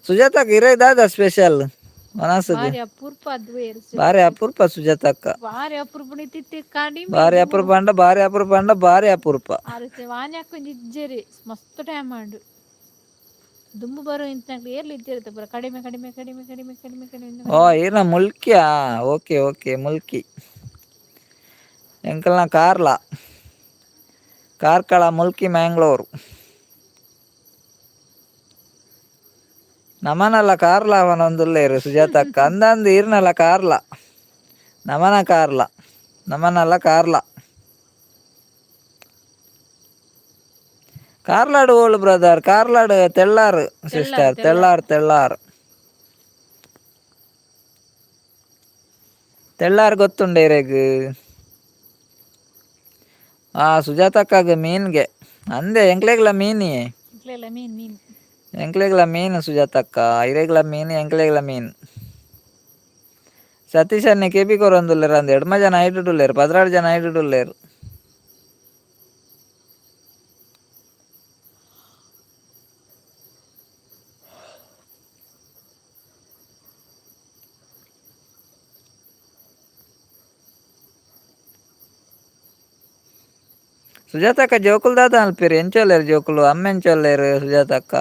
B: ಸುಜಾತಕ್ಕ ಇರೇದಾದ ಸ್ಪೆಷಲ್ ವನಸ್ಗೆ ಬಾರಿ ಅಪೂರ್ಪ ಸುಜಾತಕ್ಕ
A: ಬಾರಿ ಅಪೂರ್ಪ ಕಡಿಮೆ
B: ಬಾರಿ ಅಪೂರ್ಪ ಅಂಡ ಬಾರಿ ಅಪೂರ್ಪ
A: ವಾಣಿ ಹಾಕೊಂಡ್ ಇಜ್ಜೇರಿ ಮಸ್ತ್ ಟೈಮ್ ಮಾಡು ದುಂಬು ಬರೋ ಇಂತ ಏರ್ಲಿ ಇದ್ದಿರುತ್ತೆ ಬರ ಕಡಿಮೆ ಕಡಿಮೆ ಕಡಿಮೆ ಕಡಿಮೆ ಕಡಿಮೆ ಕಡಿಮೆ
B: ಓ ಇರ್ನ ಮುಲ್ಕಿಯಾ ಓಕೆ ಓಕೆ ಮುಲ್ಕಿ ಎಂಕಲ್ನ ಕಾರ್ಕಳ ಮುಲ್ಕಿ ಮ್ಯಾಂಗ್ಳೂರು ನಮನಲ್ಲ ಕಾರ್ಲ ಅವನೊಂದುಲ್ಲೇರು ಸುಜಾತಕ್ಕ ಅಂದಂದು ಇರ್ನಲ್ಲ ಕಾರ್ಲ ನಮನಲ್ಲ ಕಾರ್ಲ ಕಾರ್ಲಾಡು ಓಳು ಬ್ರದರ್ ಕಾರ್ಲಾಡು ತೆಳ್ಳಾರು ಸಿಸ್ಟರ್ ತೆಳ್ಳಾರು ಗೊತ್ತುಂಡೆ ಇರೆಗ್ ಸುಜಾತಕ್ಕಾಗ ಮೀನ್ಗೆ ಅಂದೆ ಎಂಕ್ಲೆಗ್ಲ ಮೀನಿ ಎಂಕ್ಲೆಗ್ಲ ಮೀನು ಸುಜಾತಕ್ಕ ಇರೆಗ್ಲ ಮೀನು ಎಂಕ್ಲೆಗ್ಲ ಮೀನು. ಸತೀಶ್ ಅನ್ನೆ ಕೆಬಿ ಕೊರೊಂದುಲ್ಲೇರು ಅಂದ್ ಎಡ್ಮ ಜನ ಐಡುಡುಲ್ಲೇರು 16 ಜನ ಐಡುಡುಲ್ಲೇರು. ಸುಜಾತಕ್ಕ ಜೋಕುಲ್ ದಾದ ಅಲ್ಪಿರಿ ಎಂಚೊಲ್ಲೇರು ಜೋಕುಲು ಅಮ್ಮ ಎಂಚೊಲ್ಲೇರು ಸುಜಾತಕ್ಕ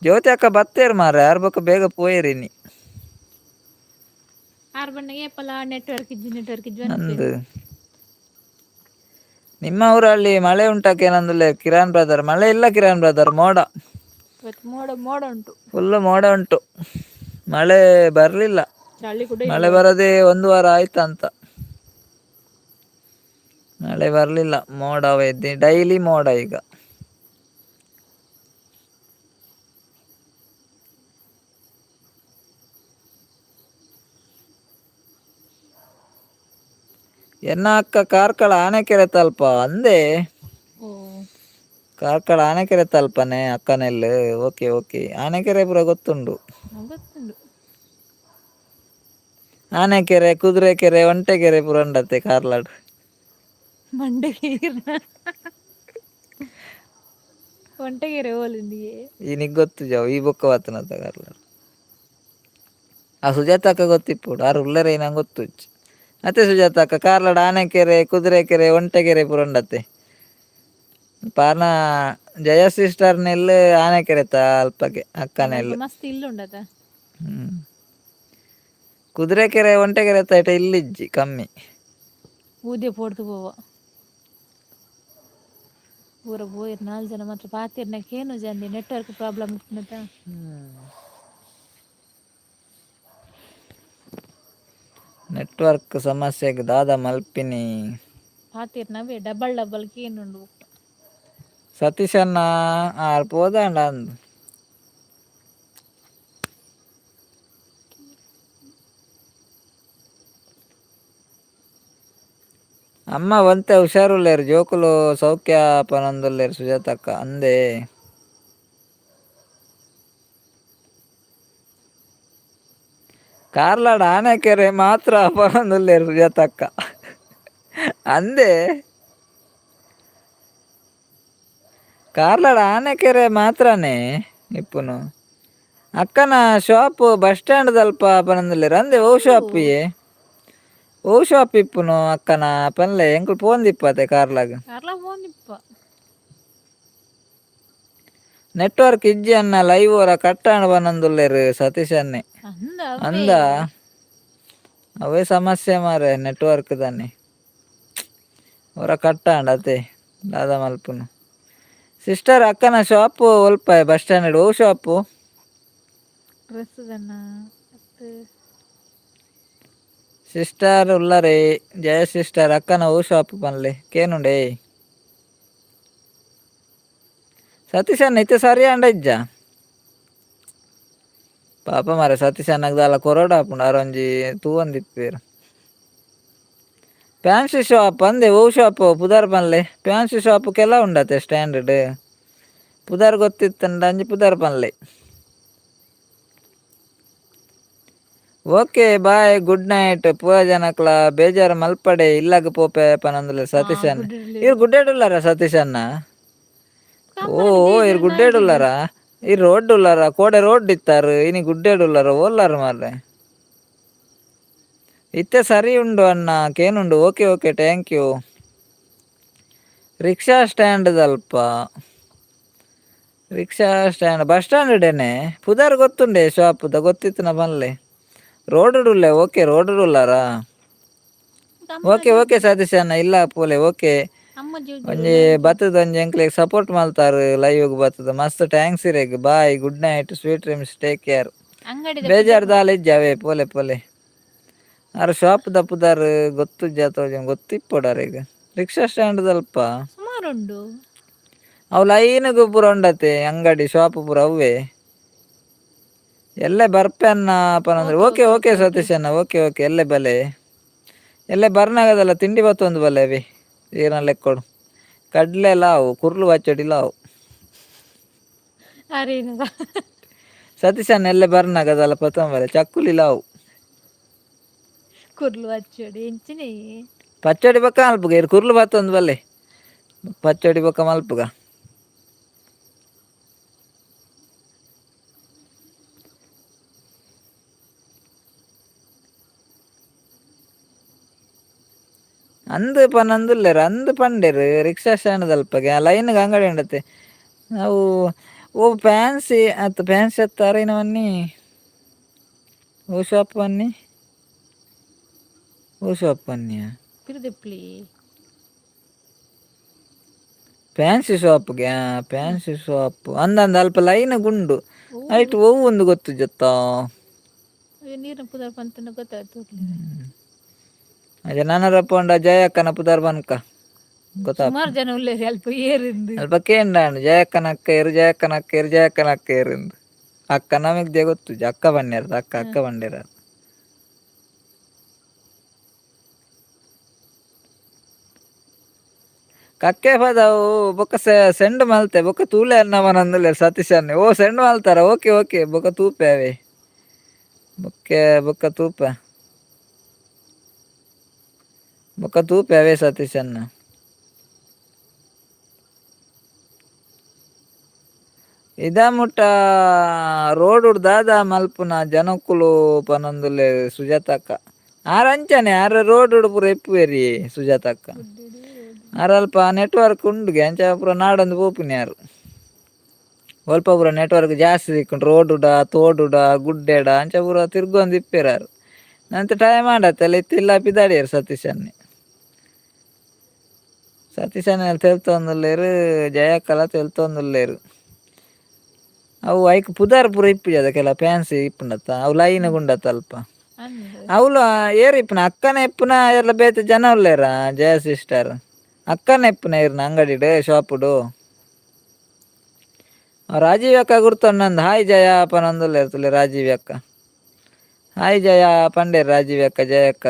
B: ಜ್ಯೋತಿ ಅಕ್ಕ ಬತ್ತೇರು ಮಾರ ಯಾರು ಬಕ್ಕ ಬೇಗ ಪೋಯರಿನಿ ಅಂದು ನಿಮ್ಮ ಊರಲ್ಲಿ ಮಳೆ ಉಂಟಕ್ಕೇನಂದುಲ್ಲೆ ಕಿರಣ್ ಬ್ರದರ್? ಮಳೆ ಇಲ್ಲ ಕಿರಣ್ ಬ್ರದರ್, ಮೋಡ
A: ಉಂಟು,
B: ಫುಲ್ ಮೋಡ ಉಂಟು, ಮಳೆ ಬರ್ಲಿಲ್ಲ. ಮಳೆ ಬರದೆ 1 ವಾರ ಆಯ್ತಂತ. ಮಳೆ ಬರ್ಲಿಲ್ಲ, ಮೋಡವೇ ಡೈಲಿ ಮೋಡ ಈಗ. ಎನ್ನ ಅಕ್ಕ ಕಾರ್ಕಳ ಆನೆಕೆರೆ ತಲ್ಪ ಅಂದೆ. ಕಾರ್ಕಳ ಆನೆಕೆರೆ ತಲ್ಪನೆ ಅಕ್ಕನೆಲ್ಲು. ಓಕೆ ಓಕೆ, ಆನೆಕೆರೆ ಪುರ ಗೊತ್ತುಂಡು. ಆನೆಕೆರೆ, ಕುದುರೆಕೆರೆ, ಒಂಟೆಕೆರೆ ಪುರ ಉಂಡತ್ತೆ ಕಾರ್ಲಾಡ್.
A: ಒಂಟೆಗೆರೆ ಹೋಲಿಂದಿಗೆ
B: ಈನಿಗೆ ಗೊತ್ತು ಜಾವು ಈ ಬೊಕ್ಕ ವಾತನ ತಗರ್ಲ ಆ ಸುಜಾತ ಅಕ್ಕ ಗೊತ್ತಿಪ್ಪುಡು ಆರು ಉಳ್ಳರೆ ನಂಗೆ ಗೊತ್ತು ಮತ್ತೆ ಸುಜಾತ ಅಕ್ಕ ಕಾರ್ಲಾಡ ಆನೆಕೆರೆ ಕುದುರೆಕೆರೆ ಒಂಟೆಗೆರೆ ಪುರಂಡತ್ತೆ ಪಾರ್ನ ಜಯ ಸಿಸ್ಟರ್ ನೆಲ್ಲು ಆನೆಕೆರೆ ಅಲ್ಪಗೆ ಅಕ್ಕನೆಲ್ಲು
A: ಮಸ್ತ್ ಇಲ್ಲುಂಡತ
B: ಕುದುರೆಕೆರೆ ಒಂಟೆಗೆರೆ ತೈಟ ಇಲ್ಲಿಜ್ಜಿ ಕಮ್ಮಿ
A: ಊದೆ ಪೋಡ್ತು ಪೋವ ಊರ ಬೋಯರ್ 4 ಜನ ಮಾತ್ರ ಪಾತಿರ್ನಕ್ಕೇನು ಜಂದಿ ನೆಟ್ವರ್ಕ್ ಪ್ರಾಬ್ಲಮ್ ಇತ್ತನತ
B: ನೆಟ್ವರ್ಕ್ ಸಮಸ್ಯೆಗೆ ದಾದ ಮಲ್ಪಿನಿ
A: ಪಾತಿರ್ನವೇ ಡಬಲ್ ಕೇನುಂಡು
B: ಸತೀಶ್ ಅಣ್ಣ ಪೋದಾಂಡ ಅಂದು ಅಮ್ಮ ಒಂತೆ ಹುಷಾರುಲ್ಲೇರು ಜೋಕುಲು ಸೌಖ್ಯ ಪನೊಂದುಲ್ಲೇರು ಸುಜಾತಕ್ಕ ಅಂದೆ ಕಾರ್ಲಾಡ ಆನೆಕೆರೆ ಮಾತ್ರ ಪನೊಂದುಲ್ಲೇರು ಸುಜಾತಕ್ಕ ಅಂದೆ ಕಾರ್ಲಾಡ ಆನೆಕೆರೆ ಮಾತ್ರನೇ ಇಪ್ಪುನು ಅಕ್ಕನ ಶಾಪ್ ಬಸ್ ಸ್ಟ್ಯಾಂಡ್ ದಲ್ಪ ಪನೊಂದುಲ್ಲೇರು ಅಂದೆ ಓ ಶಾಪ್ ಇಪ್ಪುನು ಅಕ್ಕನ ಪನ್ಲೆ ಎಂಕುಲು ಪೋಂದಿಪ್ಪತೆ ಕಾರ್ಲಾಗ ನೆಟ್ವರ್ಕ್ ಇಜ್ಜಿ ಅನ್ನ ಲೈವ್ ಅವರ ಕಟ್ಟಾಣ ಬನ್ನೊಂದುಲ್ಲೇರು ಸತೀಶ್ ಅನ್ನೆ ಅಂದ ಅವೇ ಸಮಸ್ಯೆ ಮಾರೆ ನೆಟ್ವರ್ಕ್ ತಾನೆ ಅವರ ಕಟ್ಟಾಂಡ ಅತೆ ದಾದ ಮಲ್ಪುನು ಸಿಸ್ಟರ್ ಅಕ್ಕನ ಶಾಪು ಒಲ್ಪ ಬಸ್ ಸ್ಟ್ಯಾಂಡ್ ಓ ಶಾಪು ಸಿಸ್ಟರ್ ಉಲ್ಲರೆ ಜಯ ಸಿಸ್ಟರ್ ಅಕ್ಕನ ಓ ಶಾಪ್ ಪನ್ಲೆ ಕೇನುಂಡೆ ಸತೀಶ್ ಅಣ್ಣ ಇತ್ತೆ ಸರಿ ಅಂಡ ಇಜ್ಜ ಪಾಪ ಮಾರೆ ಸತೀಶ್ ಅಣ್ಣಗೆ ದಾಲ ಕೊರೋಡ ಹಾಪುಂಡು ಅರೊಂಜಿ ತೂವೊಂದಿಪ್ಪೇರು ಫ್ಯಾನ್ಸಿ ಶಾಪ್ ಅಂದೆ ಓ ಶಾಪ್ ಪುದಾರ್ ಪನ್ಲೆ ಫ್ಯಾನ್ಸಿ ಶಾಪ್ ಕೆಲ ಉಂಡತೆ ಸ್ಟ್ಯಾಂಡರ್ಡ್ ಪುದಾರ್ ಗೊತ್ತಿತ್ತಂಡ ಅಂಜಿ ಪುದಾರ್ ಪನ್ಲೆ ಓಕೆ ಬಾಯ್ ಗುಡ್ ನೈಟ್ ಪೂರ ಜನಕ್ಲ ಬೇಜಾರು ಮಲ್ಪಡೆ ಇಲ್ಲಾಗ ಪೋಪೆ ಪನೊಂದುಲ್ಲೆ ಸತೀಶ್ ಅಣ್ಣ ಇವ್ರು ಗುಡ್ಡಾಡುಲ್ಲಾರ ಸತೀಶ್ ಅಣ್ಣ ಓ ಇವ್ರು ಗುಡ್ಡಾಡುಲ್ಲಾರ ಈ ರೋಡ್ ಉಲ್ಲಾರ ಕೋಡೆ ರೋಡ್ ಇತ್ತಾರು ಇನಿ ಗುಡ್ಡಾಡುಲ್ಲಾರ ಓಲ್ಲಾರ ಮಾರ್ರೆ ಇತ್ತೆ ಸರಿ ಉಂಡು ಅಣ್ಣ ಕೇನುಂಡು okay okay thank you rickshaw stand ದಲ್ಪ ರಿಕ್ಷಾ ಸ್ಟ್ಯಾಂಡ್ ಬಸ್ ಸ್ಟ್ಯಾಂಡ್ ಇಡೇನೆ ಪುದಾರ್ ಗೊತ್ತುಂಡೆ ಶಾಪ್ ದ ಗೊತ್ತಿತ್ತು ಬನ್ಲೆ ರೋಡ್ ಉಲ್ಲೆ ಓಕೆ ರೋಡ್ ಉಲ್ಲಾರ ಓಕೆ ಸತೀಶ್ ಅಣ್ಣ ಇಲ್ಲ ಪೋಲೆ ಓಕೆ ಒಂಜಿ ಬತ್ತದ ಒಂಜಿ ಎಂಕ್ಲೆಗ್ ಸಪೋರ್ಟ್ ಮಲ್ತಾರು ಲೈವ್ ಬತ್ತದ ಮಸ್ತ್ ಥ್ಯಾಂಕ್ಸ್ ಇರೆಗ್ bye good night sweet dreams take care ಬೇಜಾರ್ ದಾಲ ಇಜ್ಜ ಅವೇ ಪೋಲೆ ಪೋಲೆ ಆರು ಶಾಪ್ ದ ಪುದಾರ್ ಗೊತ್ತು ಜಾತ ಗೊತ್ತಿಪ್ಪೋಡಾರ ಈಗ ರಿಕ್ಷಾ ಸ್ಟ್ಯಾಂಡ್ ದಲ್ಪ ಅವು ಲೈನ್ಗೂ ಪೂರ ಉಂಡತೆ ಅಂಗಡಿ ಶಾಪ್ ಪೂರ ಅವೇ ಎಲ್ಲೇ ಬರ್ಪೆ ಅನ್ನ ಪನಂದ್ರೆ ಓಕೆ ಸತೀಶ್ ಅಣ್ಣ ಓಕೆ ಎಲ್ಲೇ ಬಲೆ ಎಲ್ಲೇ ಬರ್ನಾಗದಲ್ಲ ತಿಂಡಿ ಬತ್ತೊಂದು ಬಲೆ ಅವಿ ಏನಲ್ಲಿ ಕೊಡು ಕಡ್ಲೆ ಲಾವು ಕುರ್ಲು ಬಚ್ಚಡಿ ಲಾವು ಸತೀಶ್ ಅಣ್ಣ ಎಲ್ಲೇ ಬರ್ನಾಗದಲ್ಲ ಪತ್ತೊಂಬಲೆ ಚಕ್ಕುಲಿ ಲಾವು
A: ಕುರ್ಲು ಬಚ್ಚಡಿ
B: ಪಚ್ಚಡಿ ಬಕ್ಕ ಮಲ್ಪುಗ ಇರು ಕುರ್ಲು ಬತ್ತೊಂದು ಬಲ್ಲೆ ಪಚ್ಚಡಿ ಬಕ್ಕ ಮಲ್ಪುಗ ಅಂದು ಪನೊಂದುಲ್ಲೆರ್ ಅಂದು ಪಂಡೆರ್ ರಿಕ್ಷಾ ಸ್ಟ್ಯಾಂಡ್ ದಲ್ಪಗೆ ಲೈನ್ಗೆ ಅಂಗಡಿ ಉಂಡತೆ ನಾವು ಓ ಫ್ಯಾನ್ಸಿ ಅತ್ತ ಫ್ಯಾನ್ಸಿ ಅತ್ತಾರೇನು ಬನ್ನಿ ಓ ಶಾಪ್ ಬನ್ನಿ ಓ ಶಾಪ್ ಬನ್ನಿಯ ಫ್ಯಾನ್ಸಿ ಶಾಪ್ಗೆ ಫ್ಯಾನ್ಸಿ ಶಾಪ್ ಅಂದಂದು ಅಲ್ಪ ಲೈನ್ ಗುಂಡು ಆಯ್ತು ಓವು ಒಂದು ಗೊತ್ತು ಜೊತ್ತ ಅದೇ ನಾನರಪ್ಪ ಉಂಡ ಜಯಕ್ಕನ ಪುದಾರ್ ಬನ್ಕ ಗೊತ್ತಾ ಅಲ್ಪ ಕೇಂಡ ಜಯಕ್ಕನ ಅಕ್ಕ ಏರಿಂದು ಅಕ್ಕ ನಮಗ್ ಗೊತ್ತು ಅಕ್ಕ ಬನ್ನಿರ್ದ ಅಕ್ಕ ಬಂದಿರ ಕಕ್ಕೆ ಪದವು ಬೊಕ್ಕ ಸೆಂಡ್ ಮಲ್ತೆ ಬೊಕ್ಕ ತೂಲೆ ಅನ್ನವನಂದುಲ್ಲೆ ಸತೀಶ್ ಅನ್ನೆ ಓ ಸೆಂಡ್ ಮಲ್ತಾರ ಓಕೆ ಬೊಕ್ಕ ತೂಪೆ ಅವೇ ಬೊಕ್ಕ ತೂಪೆ ಅವೇ ಸತೀಶ್ ಅನ್ನ ಇದ ಮುಟ್ಟ ರೋಡ್ ದಾದ ಮಲ್ಪುನ ಜನಕ್ಕುಲು ಪನೊಂದುಲ್ಲೆ ಸುಜಾತಕ್ಕ ಆರಂಚನೆ ಆರ ರೋಡ್ ಪೂರ ಇಪ್ಪುವೆರಿ ಸುಜಾತಕ್ಕ ಆರಲ್ಪ ನೆಟ್ವರ್ಕ್ ಉಂಡುಗೆ ಅಂಚ ಪೂರ ನಾಡೊಂದು ಪೋಪಿನಿ ಯಾರು ಒಲ್ಪ ಪೂರ ನೆಟ್ವರ್ಕ್ ಜಾಸ್ತಿ ಸಿಕ್ಕುಂಡು ರೋಡುಡ ತೋಡುಡ ಗುಡ್ಡೆಡ ಅಂಚ ಪೂರ ತಿರ್ಗೊಂದು ಇಪ್ಪೆರಾರು ನಂತ ಟೈಮ್ ಆಂಡತ್ತಲ್ಲ ಇತ್ತಿಲ್ಲ ಪಿದಾಡಿಯರು ಸತೀಶನ ತೆಲ್ತೊಂದುಲ್ಲೇರು ಜಯಕ್ಕಲ ತೆಲ್ತೊಂದುಲ್ಲೇರು ಅವು ಐಕ್ ಪುದಾರ್ ಪೂರ ಇಪ್ಪುಜಿ ಅದಕ್ಕೆಲ್ಲ ಫ್ಯಾನ್ಸಿ ಇಪ್ಪುಂಡತ್ತ ಅವು ಲೈನ್ ಗುಂಡತ್ತ ಅಲ್ಪ ಅವಳು ಏರು ಇಪ್ಪುನ ಅಕ್ಕನ ಇಪ್ಪುನ ಎಲ್ಲ ಬೇತೆ ಜನ ಉಲ್ಲೇರ ಜಯ ಸಿಸ್ಟರ್ ಅಕ್ಕನ ಇಪ್ಪುನ ಇರ್ನ ಅಂಗಡಿಡು ಶಾಪುಡು ರಾಜೀವ್ ಅಕ್ಕ ಗುರ್ತೊಂಡು ಹಾಯ್ ಜಯ ಪನೊಂದುಲ್ಲ ಇರ್ತಲೆ ರಾಜೀವ್ ಅಕ್ಕ ಹಾಯ್ ಜಯ ಪಂಡೇರು ರಾಜೀವ್ ಅಕ್ಕ ಜಯ ಅಕ್ಕ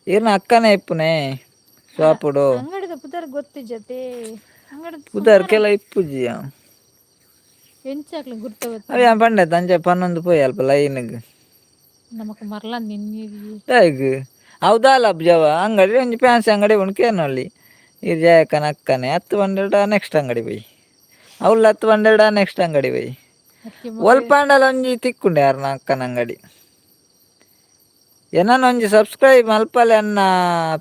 B: ಇರ್ನ ಅಕ್ಕನೇ ಇಪ್ಪುನೆ ಶಾಪುಡು ಪುದರ್ಕೆಲ್ಲ ಇಪ್ಪುಜಿಯ ಅವೇ ಪಂಡೆ ತಂಜೆ ಪನ್ನೊಂದು ಪೋಯಿ ಅಲ್ಪ ಲೈನ್ಗ್ ಹೌದಲ್ಲ ಜವ ಅಂಗಡಿ ಒಂಜಿ ಫ್ಯಾನ್ಸಿ ಅಂಗಡಿ ಉಂಡು ಕೇನೊಳ್ಳಿ ಇದು ಜಯಕ್ಕನ ಅಕ್ಕನೆ 10 ಬಂಡೆಡ ನೆಕ್ಸ್ಟ್ ಅಂಗಡಿ పోయి ಅವ್ಲು 10 ಬಂಡೆಡ ನೆಕ್ಸ್ಟ್ ಅಂಗಡಿ పోయి ಒಲ್ಪಾಂಡಲ ಒಂಜಿ ತಿಕ್ಕುಂಡೆ ಯಾರನ ಅಕ್ಕನ ಅಂಗಡಿ ಏನನ ಒಂಜಿ ಸಬ್ಸ್ಕ್ರೈಬ್ ಮಲ್ಪಲೆ ಅನ್ನ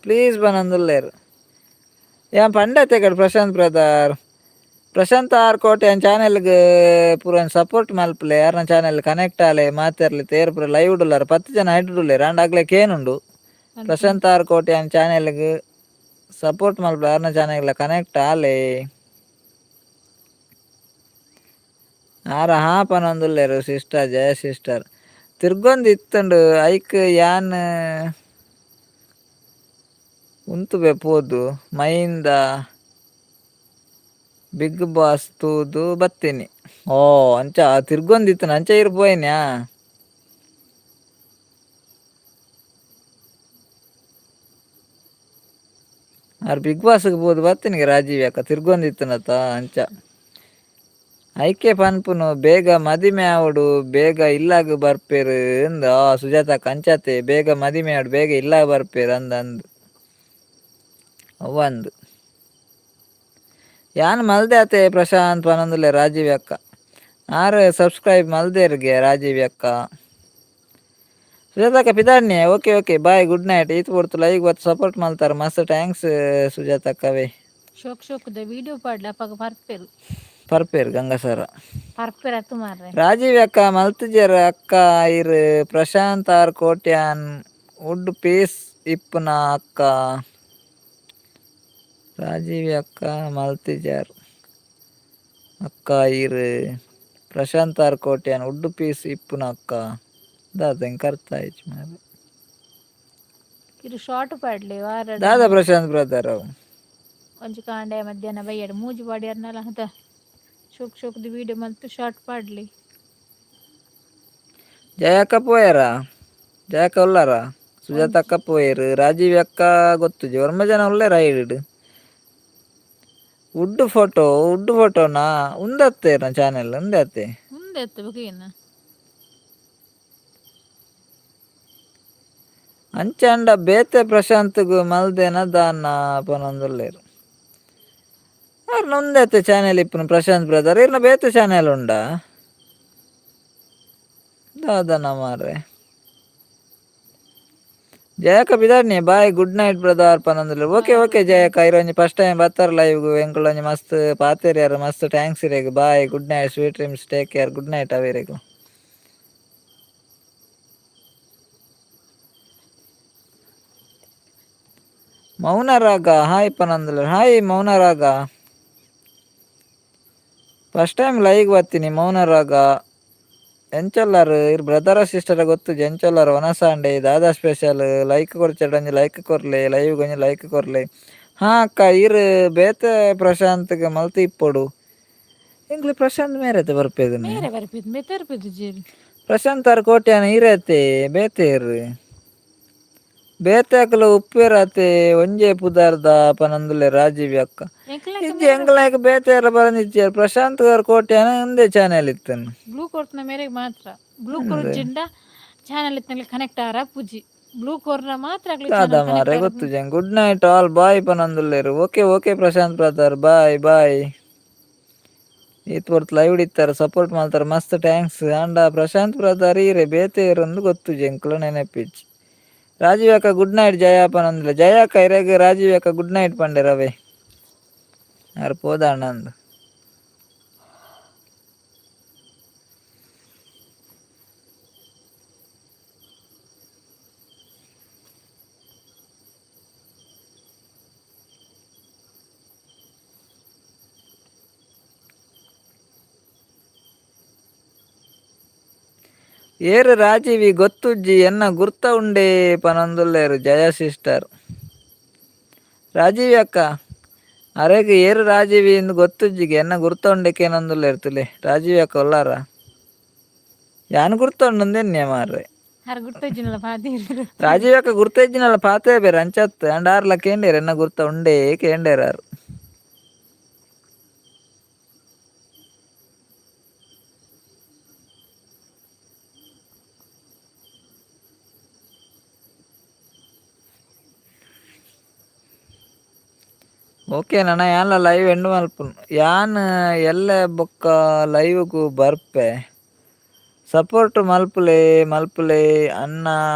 B: ಪ್ಲೀಸ್ ಬನೊಂದುಲ್ಲೇರು ಏನ್ ಪಂಡತೆ ಕಡೆ ಪ್ರಶಾಂತ್ ಆರ್ ಕೋಟೆ ಚಾನೆಲ್ಗೆ ಪೂರ ಸಪೋರ್ಟ್ ಮಲ್ಪಲೆ ಯಾರನ ಚಾನೆಲ್ ಕನೆಕ್ಟ್ ಆಲೆ ಮಾತಾರ್ಲಿ ತೇರು ಪೂರ ಲೈವ್ ಉಡುಲ್ಲಾರ 10 ಜನ ಇಡ್ಡುಲ್ಲೇರು ಅಂಡ್ ಆಗ್ಲೇ ಕೇನುಂಡು ಪ್ರಶಾಂತ್ ಆರ್ ಕೋಟೆ ಚಾನೆಲ್ಗೆ ಸಪೋರ್ಟ್ ಮಲ್ಪಲೆ ಯಾರನ ಚಾನೆಲ್ ಕನೆಕ್ಟ್ ಆಲೆ ಆರ ಹಾಪನೊಂದುಲ್ಲೇರು ಸಿಸ್ಟರ್ ಜಯ ಸಿಸ್ಟರ್ ತಿರ್ಗೊಂದು ಇತ್ತುಂಡು ಐಕ್ ಯಾನ್ ಉಂತುವೆ ಪೋದು ಮೈಂದ ಬಿಗ್ ಬಾಸ್ ತೂದು ಬತ್ತೀನಿ ಓ ಅಂಚ ತಿರ್ಗೊಂದಿತ್ತು ಅಂಚ ಇರ್ಬೋಯ್ನ್ಯಾ ಆರ್ ಬಿಗ್ ಬಾಸ್ಗೆ ಬೋದು ಬತ್ತೀನಿ ರಾಜೀವ್ ಯಾಕ ತಿರ್ಗೊಂದಿತ್ತನತ್ತ ಅಂಚ ಐಕೆ ಪನ್ಪುನು ಬೇಗ ಮದಿಮೆ ಆವಡು ಬೇಗ ಇಲ್ಲಾಗ ಬರ್ಪೇರು ಅಂದ ಸುಜಾತ ಕಂಚತೆ ಬೇಗ ಮದಿಮೆ ಆವಡು ಬೇಗ ಇಲ್ಲಾಗ ಬರ್ಪೇರು ಅಂದು ಅವಂದು ಯಾನ್ ಮಲ್ದೆ ಆತೆ ಪ್ರಶಾಂತ್ ಪನೊಂದುಲ್ಲೆ ರಾಜೀವ್ ಅಕ್ಕ ಆರು ಸಬ್ಸ್ಕ್ರೈಬ್ ಮಲ್ದೇರ್ಗೆ ರಾಜೀವ್ ಅಕ್ಕ ಸುಜಾತಕ್ಕ ಪಿದಾಡ್ನಿ ಓಕೆ ಬಾಯ್ ಗುಡ್ ನೈಟ್ ಈತ್ ಕೊಡ್ತು ಲೈಕ್ ಬತ್ತು ಸಪೋರ್ಟ್ ಮಲ್ತಾರೆ ಮಸ್ತ್ ಥ್ಯಾಂಕ್ಸ್ ಸುಜಾತಕ್ಕವೇ
A: ಶೋಕ್ ವಿಡಿಯೋ ಪಾಡ್ಲ
B: ಪರ್ಪೇರ್ ಗಂಗಸರ
A: ಪರ್ಪೇರ್ ಅತ್ತು ಮಾರ್ರೆ
B: ರಾಜೀವ್ ಅಕ್ಕ ಮಲ್ತುಜರ ಅಕ್ಕ ಇರ್ Prashant R Kotian wood piece ಇಪ್ಪುನ ಅಕ್ಕ ರಾಜೀವ್ ಅಕ್ಕ ಮಲ್ತಿಜರ್ ಅಕ್ಕ ಇರ್ Prashant R Kotian wood piece ಇಪ್ಪುನ ಅಕ್ಕ ಕರ್ತ ಆಯ್ತು ಮಾರೆ
A: ಇದು ಶಾರ್ಟ್ ಪಾಡ್ಲಿ ವಾರ
B: ದಾದಾ ಪ್ರಶಾಂತ್ ಬ್ರದರ್ ಅವು
A: ಒಂಜಿ ಕಾಂಡೆ ಮಧ್ಯಾಹ್ನ ಬೈಯಡ್ ಮೂಜಿ ಬಾಡಿಯರ್ನಲ್ಲ ಹದ ಶೋಕ್ದು ವಿಡಿಯೋ ಮತ್ತು ಶಾರ್ಟ್ ಪಾಡ್ಲಿ
B: ಜಯಕ್ಕ ಪೋಯಾರ ಜಯಕ್ಕ ಉಲ್ಲಾರ ಸುಜಾತ ಅಕ್ಕ ಪೋಯರು ರಾಜೀವ್ ಅಕ್ಕ ಗೊತ್ತು ವರ್ಮ ಜನ ಉಳ್ಳೇ ರೈಡ್ ವುಡ್ ಫೋಟೋನಾ ಉಂದತ್ತೆ ಚಾನೆಲ್ ಉಂದತ್ತೆ ಅಂಚಂಡ ಬೇತೆ ಪ್ರಶಾಂತ್ಗು ಮಲ್ದೇನ ದಾನ ಪನೊಂದುಲ್ಲೇರು ಅವ್ರು ನೊಂದೈತೆ ಚಾನೆಲ್ ಇಪ್ಪನು ಪ್ರಶಾಂತ್ ಬ್ರದರ್ ಇರ್ನ ಬೇತೆ ಚಾನೆಲ್ ಉಂಡಾ ದಾದನ ಮಾರೆ ಜಯಕ್ಕ ಬಿದಾಡ್ನಿ ಬಾಯ್ ಗುಡ್ ನೈಟ್ ಬ್ರದರ್ ಪನೊಂದುಲ್ಲೇರು ಓಕೆ ಜಯಕ್ಕ ಇರೊಂಜಿ ಫಸ್ಟ್ ಟೈಮ್ ಬತ್ತಾರ ಲೈವ್ಗು ಎಂಕುಲೊಂಜಿ ಮಸ್ತ್ ಪಾತೆರ್ಯಾರು ಮಸ್ತ್ ಥ್ಯಾಂಕ್ಸ್ ಇರೇಗು bye good night sweet dreams take care good night ಅವೇರೆಗು ಮೌನರಾಗ ಹಾಯ್ ಪನೊಂದುಲ್ಲೇರು hi Mounaraga first time live ಬರ್ತೀನಿ ಮೌನರಾಗ ಎಂಚೊಲ್ಲಾರು ಇರ್ ಬ್ರದರ ಸಿಸ್ಟರ್ ಗೊತ್ತು ಎಂಚೊಲ್ಲಾರು ಒನಸಾಂಡೆ ದಾದಾ ಸ್ಪೆಷಲ್ ಲೈಕ್ ಕೊರ್ಚಡಂಜಿ ಲೈಕ್ ಕೊರ್ಲೆ ಲೈವ್ ಗೊಂಜಿ ಲೈಕ್ ಕೊರ್ಲೆ ಹಾ ಅಕ್ಕ ಇರ್ ಬೇತೆ ಪ್ರಶಾಂತ್ಗೆ ಮಲ್ತಿ ಇಪ್ಪೊಡು ಎಂಗ್ಲಿ ಪ್ರಶಾಂತ್ ಮೇರತೆ ಬರ್ಪೇದು ಪ್ರಶಾಂತ್ ಆರ್ ಕೋಟ್ಯಾನ ಇರತೆ ಬೇತೇರ್ ಬೇತಾಕಲು ಉಪ್ಪೇರತೆ ಒಂಜೆ ಪುದಾರ್ದ ಪನಂದುಲೆ ರಾಜೀವ್ ಅಕ್ಕ ಇಜ್ಜಿ ಎಂಗ್ಲಾಯ್ಕ ಬೇತೆಯರ ಬರಂದಿಜ್ಜೆ ಪ್ರಶಾಂತ್ ಗಾರ್ ಕೋಟ್ಯಾನ ಒಂದೇ ಚಾನೆಲ್ ಇತ್ತನು
A: ಬ್ಲೂ ಕೋರ್ಟ್ನ ಮೇರೆಗೆ ಮಾತ್ರ ಬ್ಲೂ ಕೋರ್ಟ್ ಚಾನೆಲ್ ಇತ್ತಲ್ಲಿ ಕನೆಕ್ಟ್ ಆರ ಪೂಜಿ ಬ್ಲೂ ಕೋರ್ನ ಮಾತ್ರ
B: ದಾದಾ ಮಾರೆ ಗೊತ್ತು ಜಂಗ್ ಗುಡ್ ನೈಟ್ ಆಲ್ ಬಾಯ್ ಪನಂದುಲ್ಲೇರು ಓಕೆ ಪ್ರಶಾಂತ್ ಬ್ರದರ್ ಬಾಯ್ ಈತ್ ಬರ್ತ್ ಲೈವ್ ಇಡ್ತಾರೆ ಸಪೋರ್ಟ್ ಮಾಡ್ತಾರೆ ಮಸ್ತ್ ಥ್ಯಾಂಕ್ಸ್ ಅಂಡ ಪ್ರಶಾಂತ್ ಬ್ರದರ್ ಈರೆ ಬೇತೇರಂದು ಗೊತ್ತು ಜಂಕ್ಲು ನೆನಪಿಚ್ಚಿ ರಾಜೀವ್ ಅಕ್ಕ ಗುಡ್ ನೈಟ್ ಜಯಾಪನ ಅಂದ್ಲೆ ಜಯಾಕ ಇರೆಗ್ ರಾಜೀವ್ ಅಕ್ಕ ಗುಡ್ ನೈಟ್ ಪಂಡೆ ರವೆ ಯಾರು ಪೋದಾಣ್ಣಂದು ಏರು ರಾಜೀವಿ ಗೊತ್ತುಜ್ಜಿ ಎನ್ನ ಗುರ್ತ ಉಂಡೇ ಪನಂದುಲ್ಲೇರು ಜಯ ಸಿಸ್ಟರ್ ರಾಜೀವಿ ಅಕ್ಕ ಅರೆಗ್ ಏರು ರಾಜೀವಿ ಇಂದು ಗೊತ್ತುಜ್ಜಿಗೆ ಎನ್ನ ಗುರ್ತ ಉಂಡೆಕೇನಂದುಲ್ಲೇರು ತುಲೆ ರಾಜೀವಿ ಅಕ್ಕ ಒಲ್ಲಾರ ಯಾನ್ ಗುರ್ತ ಉಂಡೊಂದೆನ್ನೆ ಮಾರ್ರೆ
A: ಹರ್ ಗುರ್ತೊಜ್ಜಿನಲ್ಲ ಪಾತೀರ್
B: ರಾಜೀವ್ ಅಕ್ಕ ಗುರ್ತ ಇಜ್ಜಿನಲ್ಲ ಪಾತೆ ಬೇರೆ ಅಂಚತ್ ಅಂಡ್ ಆರ್ಲ ಕೇಂಡೇರು ಎನ್ನ ಗುರ್ತ ಉಂಡೇ ಕೇಂಡೇರಾರು ಓಕೆ ನನ್ನ ಯಾನ್ಲ ಲೈವ್ ಎಂಡ್ ಮಲ್ಪುನು ಯಾನ್ ಎಲ್ಲ ಬೊಕ್ಕ ಲೈವ್ಗೂ ಬರ್ಪೆ ಸಪೋರ್ಟ್ ಮಲ್ಪುಲೆ ಮಲ್ಪುಲೆ ಅಣ್ಣ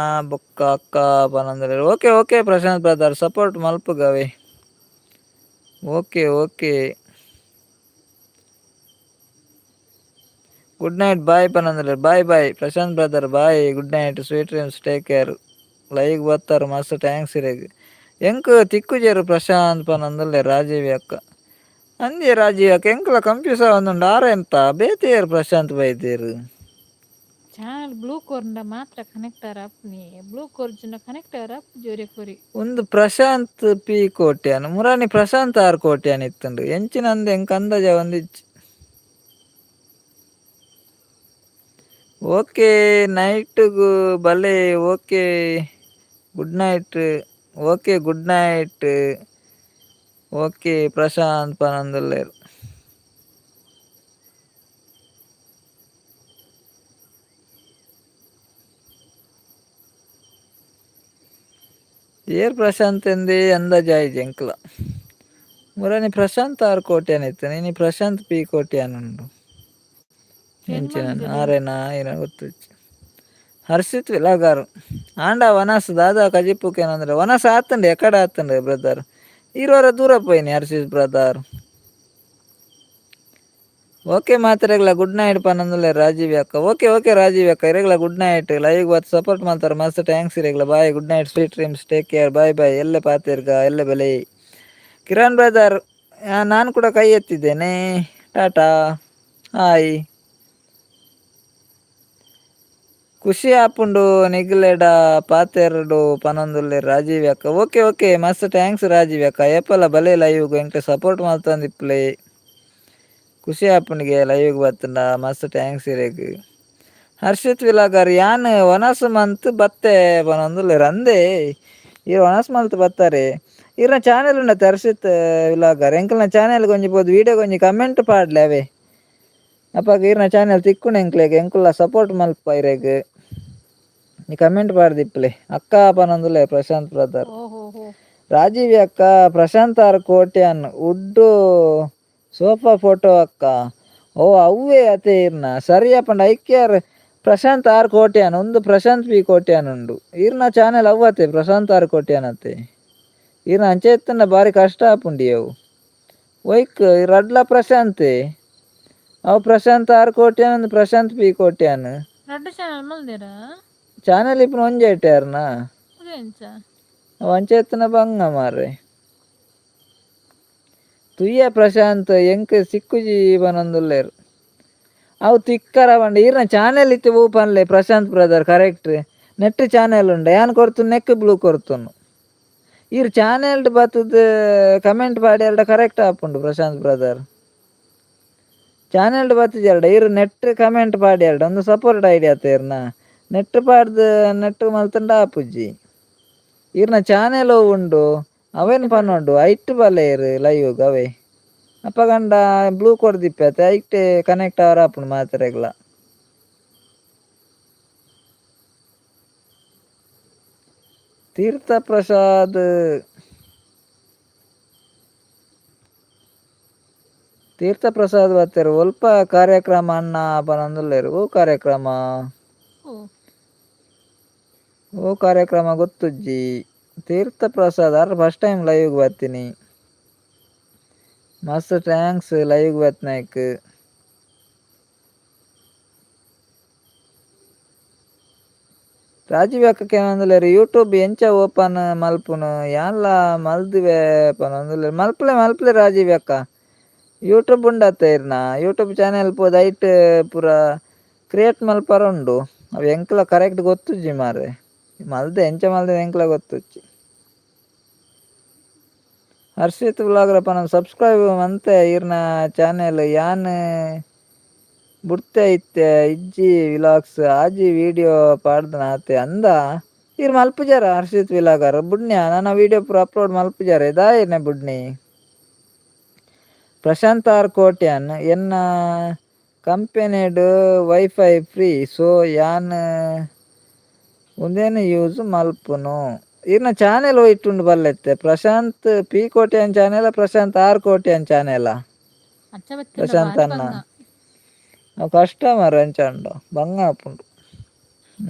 B: ಬೊಕ್ಕ ಅಕ್ಕ ಪನಂದ್ರೆ okay okay Prashanth brother support ಮಲ್ಪುಗವೆ okay okay good night bye ಪನಂದ್ರೆ bye bye Prashanth brother bye good night sweet dreams take care like ಬರ್ತಾರೆ ಮಸ್ತ್ ಥ್ಯಾಂಕ್ಸ್ ಇರೆಗ್ ಎಂಕ್ ತಿಕ್ಕುಜೇರು ಪ್ರಶಾಂತ್ ಪನಂದುಲ್ಲೆ ರಾಜೀವಿ ಅಕ್ಕ ಅಂದೇ ರಾಜೀವ್ ಅಕ್ಕ ಎಂಕ್ಲ ಕನ್ಫ್ಯೂಸ್ ಆವೊಂದುಂಡು ಆರ ಎಂತ ಬೇತೆಯರು ಪ್ರಶಾಂತ್ ಬೈದೇರು
A: ಚಾನಲ್ ಬ್ಲೂ ಕೋರ್ಂಡ ಮಾತ್ರ ಕನೆಕ್ಟರ್ ಅಪ್ನಿ ಬ್ಲೂ ಕೋರ್ಜಿನ ಕನೆಕ್ಟರ್ ಅಪ್ ಜೋರೆ ಕೊರಿ
B: ಒಂದು ಪ್ರಶಾಂತ್ ಪಿ ಕೋಟ್ಯಾನ್ ಮುರಾನಿ ಪ್ರಶಾಂತ್ ಆರ್ ಕೋಟ್ಯಾನ್ ಇತ್ತುಂಡು ಎಂಚಿನಂದ ಎಂಕ್ ಅಂದಾಜ ಒಂದಿಚ್ಚು ಓಕೆ ನೈಟ್ಗೂ ಬಲೆ okay good night okay good night okay Prashanth ಪನಂದುಲ್ಲೇರು ಏರ್ ಪ್ರಶಾಂತ್ ಎಂದೇ ಅಂದಾಜಾಯ್ ಜಂಕ್ಲ ಮುರಾನಿ ಪ್ರಶಾಂತ್ ಆರ್ ಕೋಟ್ಯಾನ್ ಇತ್ತು ನೀನು ಪ್ರಶಾಂತ್ ಪಿ ಕೋಟ್ಯಾನ್ ಉಂಡು ಎಂಚಿನ ಆರೇನಾ ಏನ ಗೊತ್ತು ಹರ್ಷಿತ್ ವಿಲಾಗಾರು ಆಂಡ ವನಸ್ ದಾದಾ ಕಜಿಪ್ಪುಕೇನಂದ್ರೆ ವನಸ್ ಆತಂಡೆ ಎಕಡೆ ಆತಂಡೆ ಬ್ರದರ್ ಇರೋರ ದೂರ ಪೋಯ್ನಿ ಹರ್ಷಿತ್ ಬ್ರದರ್ ಓಕೆ ಮಾತ್ರೆಗ್ಲ ಗುಡ್ ನೈಟ್ ಪನಂದುಲ್ಲೆ ರಾಜೀವಿ ಅಕ್ಕ ಓಕೆ ಓಕೆ ರಾಜೀವಿ ಅಕ್ಕ ಇರೆಗ್ಲ ಗುಡ್ ನೈಟ್ ಲೈವ್ ಬತ್ ಸಪೋರ್ಟ್ ಮಾಡ್ತಾರೆ ಮಸ್ತ್ ಥ್ಯಾಂಕ್ಸ್ ಇರೆಗ್ಲ bye good night sweet dreams take care bye bye ಎಲ್ಲೆ ಪಾತಿರ್ಗ ಎಲ್ಲೆ ಬೆಲೆ ಕಿರಣ್ ಬ್ರದರ್ ನಾನು ಕೂಡ ಕೈ ಎತ್ತಿದ್ದೇನೆ ಟಾಟಾ ಹಾಯ್ ಖುಷಿ ಆಪುಂಡು ನಿಗ್ಲೆಡ ಪಾತೆರ್ಡು ಪನೊಂದುಲ್ಲೆ ರಾಜೀವಿ ಅಕ್ಕ ಓಕೆ ಓಕೆ ಮಸ್ತ್ ಥ್ಯಾಂಕ್ಸ್ ರಾಜೀವಿ ಅಕ್ಕ ಏಪಲ ಬಲೆ ಲೈವ್ಗೆ ಎಂಕ್ ಸಪೋರ್ಟ್ ಮಾಡ್ತಂದಿಪ್ಲೆ ಖುಷಿ ಆಪುಂಡಿಗೆ ಲೈವ್ಗೆ ಬತ್ತಂಡ ಮಸ್ತ್ ಥ್ಯಾಂಕ್ಸ್ ಇರೆಗ್ ಹರ್ಷಿತ್ ವಿಲಾಗರ್ ಯಾನ್ ವನಸ್ ಮಂತ್ ಬತ್ತೆ ಪನೊಂದುಲ್ಲೆರ್ ಅಂದೆ ಈ ವನಸ್ ಮಂತ್ ಬತ್ತಾರೆ ಇರ್ನ ಚಾನೆಲ್ ಉಂಡತೆ ಹರ್ಷಿತ್ ವಿಲಾಗರ್ ಎಂಕಲ್ನ ಚಾನೆಲ್ ಗೊಂಜಿ ಪೋದು ವೀಡಿಯೋ ಗೊಂಜಿ ಕಮೆಂಟ್ ಪಾಡ್ಲೆ ಅವೇ ಅಪ್ಪಗ ಈರ್ನ ಚಾನೆಲ್ ತಿಕ್ಕುಂಡು ಎಂಕ್ಲೆಗ್ ಎಂಕುಲ್ಲ ಸಪೋರ್ಟ್ ಮಲ್ಪ ಇರೆಗ್ ನೀ ಕಮೆಂಟ್ ಪಾಡ್ದಿಪ್ಲೆ ಅಕ್ಕ ಪನೊಂದುಲ್ಲೆ ಪ್ರಶಾಂತ್ ಬ್ರದರ್
A: ಓಹೋ
B: ರಾಜೀವಿ ಅಕ್ಕ ಪ್ರಶಾಂತ್ ಆರ್ ಕೋಟ್ಯಾನ್ ಉಡ್ಡು ಸೋಫಾ ಫೋಟೋ ಅಕ್ಕ ಓ ಅವ್ವೇ ಅತೆ ಇರ್ನ ಸರಿಯ ಪಂಡ ಐಕ್ಯಾರ್ ಪ್ರಶಾಂತ್ ಆರ್ ಕೋಟ್ಯಾನ್ ಒಂದು ಪ್ರಶಾಂತ್ ಪಿ ಕೋಟ್ಯಾನ್ ಉಂಡು ಈರ್ನ ಚಾನೆಲ್ ಅವ್ವತೆ ಪ್ರಶಾಂತ್ ಆರ್ ಕೋಟ್ಯಾನ್ ಅತೆ ಈರ್ನ ಅಂಚೆ ಎತ್ತಂಡ ಬಾರಿ ಕಷ್ಟ ಆಪುಂಡಿ ಅವು ಒಯ್ಕ್ ರಡ್ಲ ಪ್ರಶಾಂತೆ ಅವು ಪ್ರಶಾಂತ್ ಆರ್ ಕೋಟ್ಯಾನ್ ಒಂದು ಪ್ರಶಾಂತ್ ಪಿ ಕೋಟ್ಯಾನ್
A: ರಡ್ಡು ಚಾನಲ್ ಮಲ್ದೆರ
B: ಚಾನೆಲ್ ಇಪ್ಪುನ ಒಂಜೆ ಇಟ್ಟಾರ್ನ
A: ಎಂಚ
B: ಅವು ಅಂಚೆ ಎತ್ತನ ಬಂಗ ಮಾರ್ರೆ ತುಯ್ಯ ಪ್ರಶಾಂತ್ ಎಂಕ್ ಸಿಕ್ಕುಜಿ ಪನೊಂದುಲ್ಲೆರ್ ಅವು ತಿಕ್ಕರ ಬಂಡ ಈರ್ನ ಚಾನೆಲ್ ಇತ್ತೆ ಪೂ ಪನ್ಲೆ Prashanth brother correct net channel ಉಂಡ ಯಾನ್ ಕೊರ್ತು ನೆಕ್ ಬ್ಲೂ ಕೊರ್ತುನು ಈರ್ ಚಾನೆಲ್ಡ್ ಬತ್ತದ ಕಮೆಂಟ್ ಪಾಡಿ ಎಲ್ಡ ಕರೆಕ್ಟ್ ಆಪುಂಡು ಪ್ರಶಾಂತ್ ಬ್ರದರ್ ಚಾನೆಲ್ಡ್ ಬತ್ತಿಜಲ್ಡ ಈರ್ ನೆಟ್ ಕಮೆಂಟ್ ಪಾಡಿ ಎಲ್ಡ ಒಂದು ಸಪೋರ್ಟ್ ಐಡಿಯಾ ಇರ್ನ ನೆಟ್ ಪಾಡ್ದು ನೆಟ್ ಮಲ್ತಂಡ ಆಪುಜ್ಜಿ ಈರ್ನ ಚಾನೆಲ್ ಉಂಡು ಅವೇನ್ ಪನ್ನೊಡು ಐಟ್ ಬಲೇರ್ ಲೈವ್ಗ್ ಅವೇ ಅಪ್ಪಗಂಡ ಬ್ಲೂ ಕೊರ್ದಿಪ್ಪತೆ ಐಟ್ ಕನೆಕ್ಟ್ ಆವರ ಆಪುಂಡು ಮಾತೆರೆಗ್ಲ ತೀರ್ಥ ಪ್ರಸಾದ್ ತೀರ್ಥ ಪ್ರಸಾದ್ ಬರ್ತಾರೆ ಒಲ್ಪ ಕಾರ್ಯಕ್ರಮ ಅನ್ನ ಪನಂದುಲ್ಲೇರು ಓ ಕಾರ್ಯಕ್ರಮ
A: ಓ
B: ಓ ಕಾರ್ಯಕ್ರಮ ಗೊತ್ತುಜ್ಜಿ ತೀರ್ಥ ಪ್ರಸಾದ್ ಅರ್ ಫಸ್ಟ್ ಟೈಮ್ ಲೈವ್ಗೆ ಬರ್ತೀನಿ ಮಸ್ತ್ ಥ್ಯಾಂಕ್ಸ್ ಲೈವ್ಗೆ ಬತ್ನಾಯ್ಕ್ ರಾಜೀವ್ ಅಕ್ಕಕ್ಕೆ ಏನಂದಲೇರು ಯೂಟ್ಯೂಬ್ ಎಂಚ ಓಪನ್ ಮಲ್ಪುನು ಯಾನ್ಲ ಮಲ್ದಿವೆ ಪನಂದುಲ್ಲೇರು ಮಲ್ಪಲೆ ರಾಜೀವ್ ಅಕ್ಕ ಯೂಟ್ಯೂಬ್ ಉಂಡತ್ತೆ ಇರ್ನ ಯೂಟ್ಯೂಬ್ ಚಾನೆಲ್ ಪೋದು ಐಟ್ ಪೂರ ಕ್ರಿಯೇಟ್ ಮಲ್ಪರ ಉಂಡು ಅವು ಎಂಕ್ಲ ಕರೆಕ್ಟ್ ಗೊತ್ತುಜ್ಜಿ ಮಾರೆ ಮಲ್ದೆ ಎಂಚ ಮಲ್ದೆ ಎಂಕ್ಲ ಗೊತ್ತುಜ್ಜಿ ಹರ್ಷಿತ್ ವ್ಲಾಗರ್ ಪನ ಸಬ್ಸ್ಕ್ರೈಬ್ ಮಂತೆ ಇರ್ನ ಚಾನೆಲ್ ಯಾನ್ ಬುಡ್ತೆ ಇತ್ತೆ ಇಜ್ಜಿ ವಿಲಾಗ್ಸ್ ಆಜಿ ವಿಡಿಯೋ ಪಾಡ್ದನಾತೆ ಅಂದ ಇರ್ ಮಲ್ಪುಜಾರ ಹರ್ಷಿತ್ ವಿಲಾಗರ್ ಬುಡ್ನ್ಯಾ ನನ್ನ ವಿಡಿಯೋ ಪೂರ ಅಪ್ಲೋಡ್ ಮಲ್ಪುಜಾರ ದಾಯರ್ನೆ ಬುಡ್ನಿ ಪ್ರಶಾಂತ್ ಆರ್ ಕೋಟ್ಯಾನ್ ಎನ್ನ ಕಂಪೆನಿಡ್ ವೈಫೈ ಫ್ರೀ ಸೊ ಯಾನ್ ಉಂದೇನು ಯೂಸ್ ಮಲ್ಪುನು ಇರ್ನ ಚಾನೆಲ್ ಇಟ್ಟುಂಡು ಬಲ್ಲೆತ್ತೆ Prashanth P Kotian channel Prashanth R Kotian channel
A: ಅಚ್ಚ ಬತ್ತಿಂಡ
B: ಪ್ರಶಾಂತ್
A: ಬಾರಿ
B: ಅನ್ನ
A: ಬಂಗ
B: ಅವು ಕಸ್ಟಮರ್ ಎಂಚಾಂಡು ಬಂಗ ಆಪುಂಡು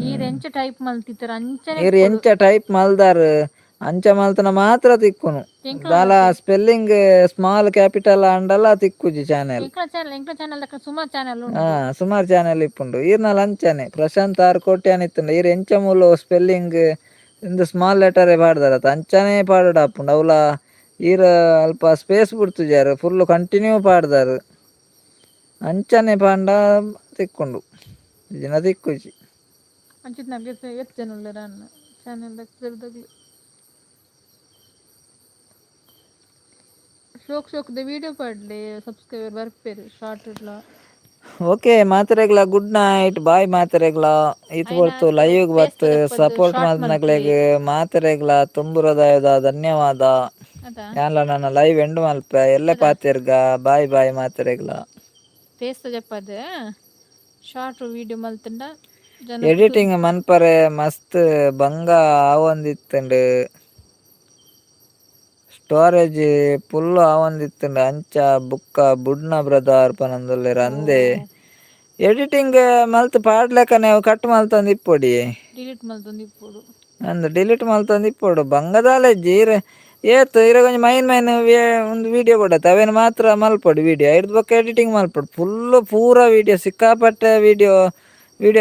A: ಈರ್ ಎಂಚ ಟೈಪ್ ಮಲ್ತಿತ್ತರ ಅಂಚನೆ
B: ಇರ್
A: ಕೊಡು
B: ಎಂಚ ಟೈಪ್ ಮಲ್ದಾರ್ ಅಂಚ ಮಲ್ತನ ಮಾತ್ರ ತಿಕ್ಕುನು
A: ಎಂಕ್ಲ
B: ದಾಲ
A: ಗೊತ್ತೇ
B: ಸ್ಪೆಲ್ಲಿಂಗ್ ಸ್ಮಾಲ್ ಕ್ಯಾಪಿಟಲ್ ಆಂಡಲ ತಿಕ್ಕುಜಿ ಚಾನೆಲ್
A: ಎಂಕ್ಲ ಚಾನೆಲ್ ದಾಖಲೆ ಸುಮಾರ್ ಚಾನೆಲ್
B: ಹಾ
A: ಉಂಡು
B: ಸುಮಾರು ಚಾನೆಲ್ ಇಪ್ಪುಂಡು ಈರ್ನ ಅಂಚನೆ ಪ್ರಶಾಂತ್ ಆರ್ ಕೋಟ್ಯಾನ್ ಇತ್ತುಂಡು ಈರ್ ಎಂಚ ಮೂಲು ಸ್ಪೆಲ್ಲಿಂಗ್ ಇಂದು ಸ್ಮಾಲ್ ಲೆಟರೇ ಪಾಡ್ದಾರತ ಅಂಚನೆ ಪಾಡುಡು ಆಪುಂಡು ಅವ್ಲ ಈರ್ ಅಲ್ಪ ಸ್ಪೇಸ್ ಬುಡ್ತುಜಾರ್ ಫುಲ್ ಕಂಟಿನ್ಯೂ ಪಾಡ್ದಾರ್ ಅಂಚನೆ ಪಾಂಡ ತಿಕ್ಕುಂಡು ಇಜಿನ ತಿಕ್ಕುಜಿ
A: ಅಂಚಿತ್ ನಮ್ಗೆ ಎತ್ತು ಜನ ಉಳ್ಳಾರ ಅನ್ನ ಚಾನೆಲ್ ದಾಖಲೆ ಶೋಕ್ ವಿಡಿಯೋ ಪಾಡ್ಲೆ ಸಬ್ಸ್ಕ್ರೈಬರ್ ಬರ್ಪೇರು ಶಾರ್ಟ್ ಇಡ್ಲ
B: ಓಕೆ ಮಾತೆರೆಗ್ಲ ಗುಡ್ ನೈಟ್ ಬಾಯ್ ಮಾತೆರೆಗ್ಲ ಈತ್ ಬರ್ತು
A: ಐನಾತ್
B: ಲೈವ್ಗ್
A: ಪೇಸ್ತ
B: ಬತ್ತು
A: ದೆಪ್ಪೊಂದು
B: ಸಪೋರ್ಟ್
A: ಶಾರ್ಟ್ ಮಲ್ಪುಲಿ
B: ಮಲ್ತನಕ್ಲೆಗ್ ಮಾತೆರೆಗ್ಲ ತುಂಬು ಹೃದಯದ ಧನ್ಯವಾದ
A: ಅದಾ
B: ಯಾನ್ಲ ನನ್ನ ಲೈವ್ ಎಂಡ್ ಮಲ್ಪೆ ಎಲ್ಲೆ
A: ಅದ
B: ಪಾತೆರ್ಗ ಬಾಯ್ ಬಾಯ್ ಮಾತೆರೆಗ್ಲ
A: ಪೇಸ್ತ ಜಪ್ಪದ ಶಾರ್ಟ್ ವಿಡಿಯೋ ಮಲ್ತಂಡ
B: ಎಡಿಟಿಂಗ್ ಮನ್ಪರೆ ಮಸ್ತ್ ಬಂಗ ಆವೊಂದಿತ್ತುಂಡು ಸ್ಟೋರೇಜ್ ಫುಲ್ ಆವೊಂದಿತ್ತುಂಡು ಅಂಚ ಬುಕ್ಕ ಬುಡ್ನ ಬ್ರದರ್ ಪನೊಂದುಲ್ಲೆರ್
A: ಓ
B: ಅಂದೆ ಎಡಿಟಿಂಗ್ ಮಲ್ತ್ ಪಾಡ್ಲೆಕ್ಕನೆ ಅವು ಕಟ್ ಮಲ್ತೊಂದು ಇಪ್ಪೊಡಿ
A: ಡಿಲೀಟ್ ಮಲ್ತೊಂದು ಇಪ್ಪೊಡು
B: ಅಂದ್ ಡಿಲೀಟ್ ಮಲ್ತೊಂದು ಇಪ್ಪೊಡು ಬಂಗದಾಲೆಜ್ಜಿ ಇರ್ ಏತ್ ಇರೆಗ್ ಒಂಜಿ ಮೈನ್ ಒಂದು ವಿಡಿಯೋ ಕೊಡತೆ ಅವೆನ್ ಮಾತ್ರ ಮಲ್ಪೊಡು ವಿಡಿಯೋ ಐರ್ದ ಬೊಕ ಎಡಿಟಿಂಗ್ ಮಲ್ಪೊಡು ಫುಲ್ಲ್ ಪೂರ ವಿಡಿಯೋ ಸಿಕ್ಕಾಪಟ್ಟೆ ವಿಡಿಯೋ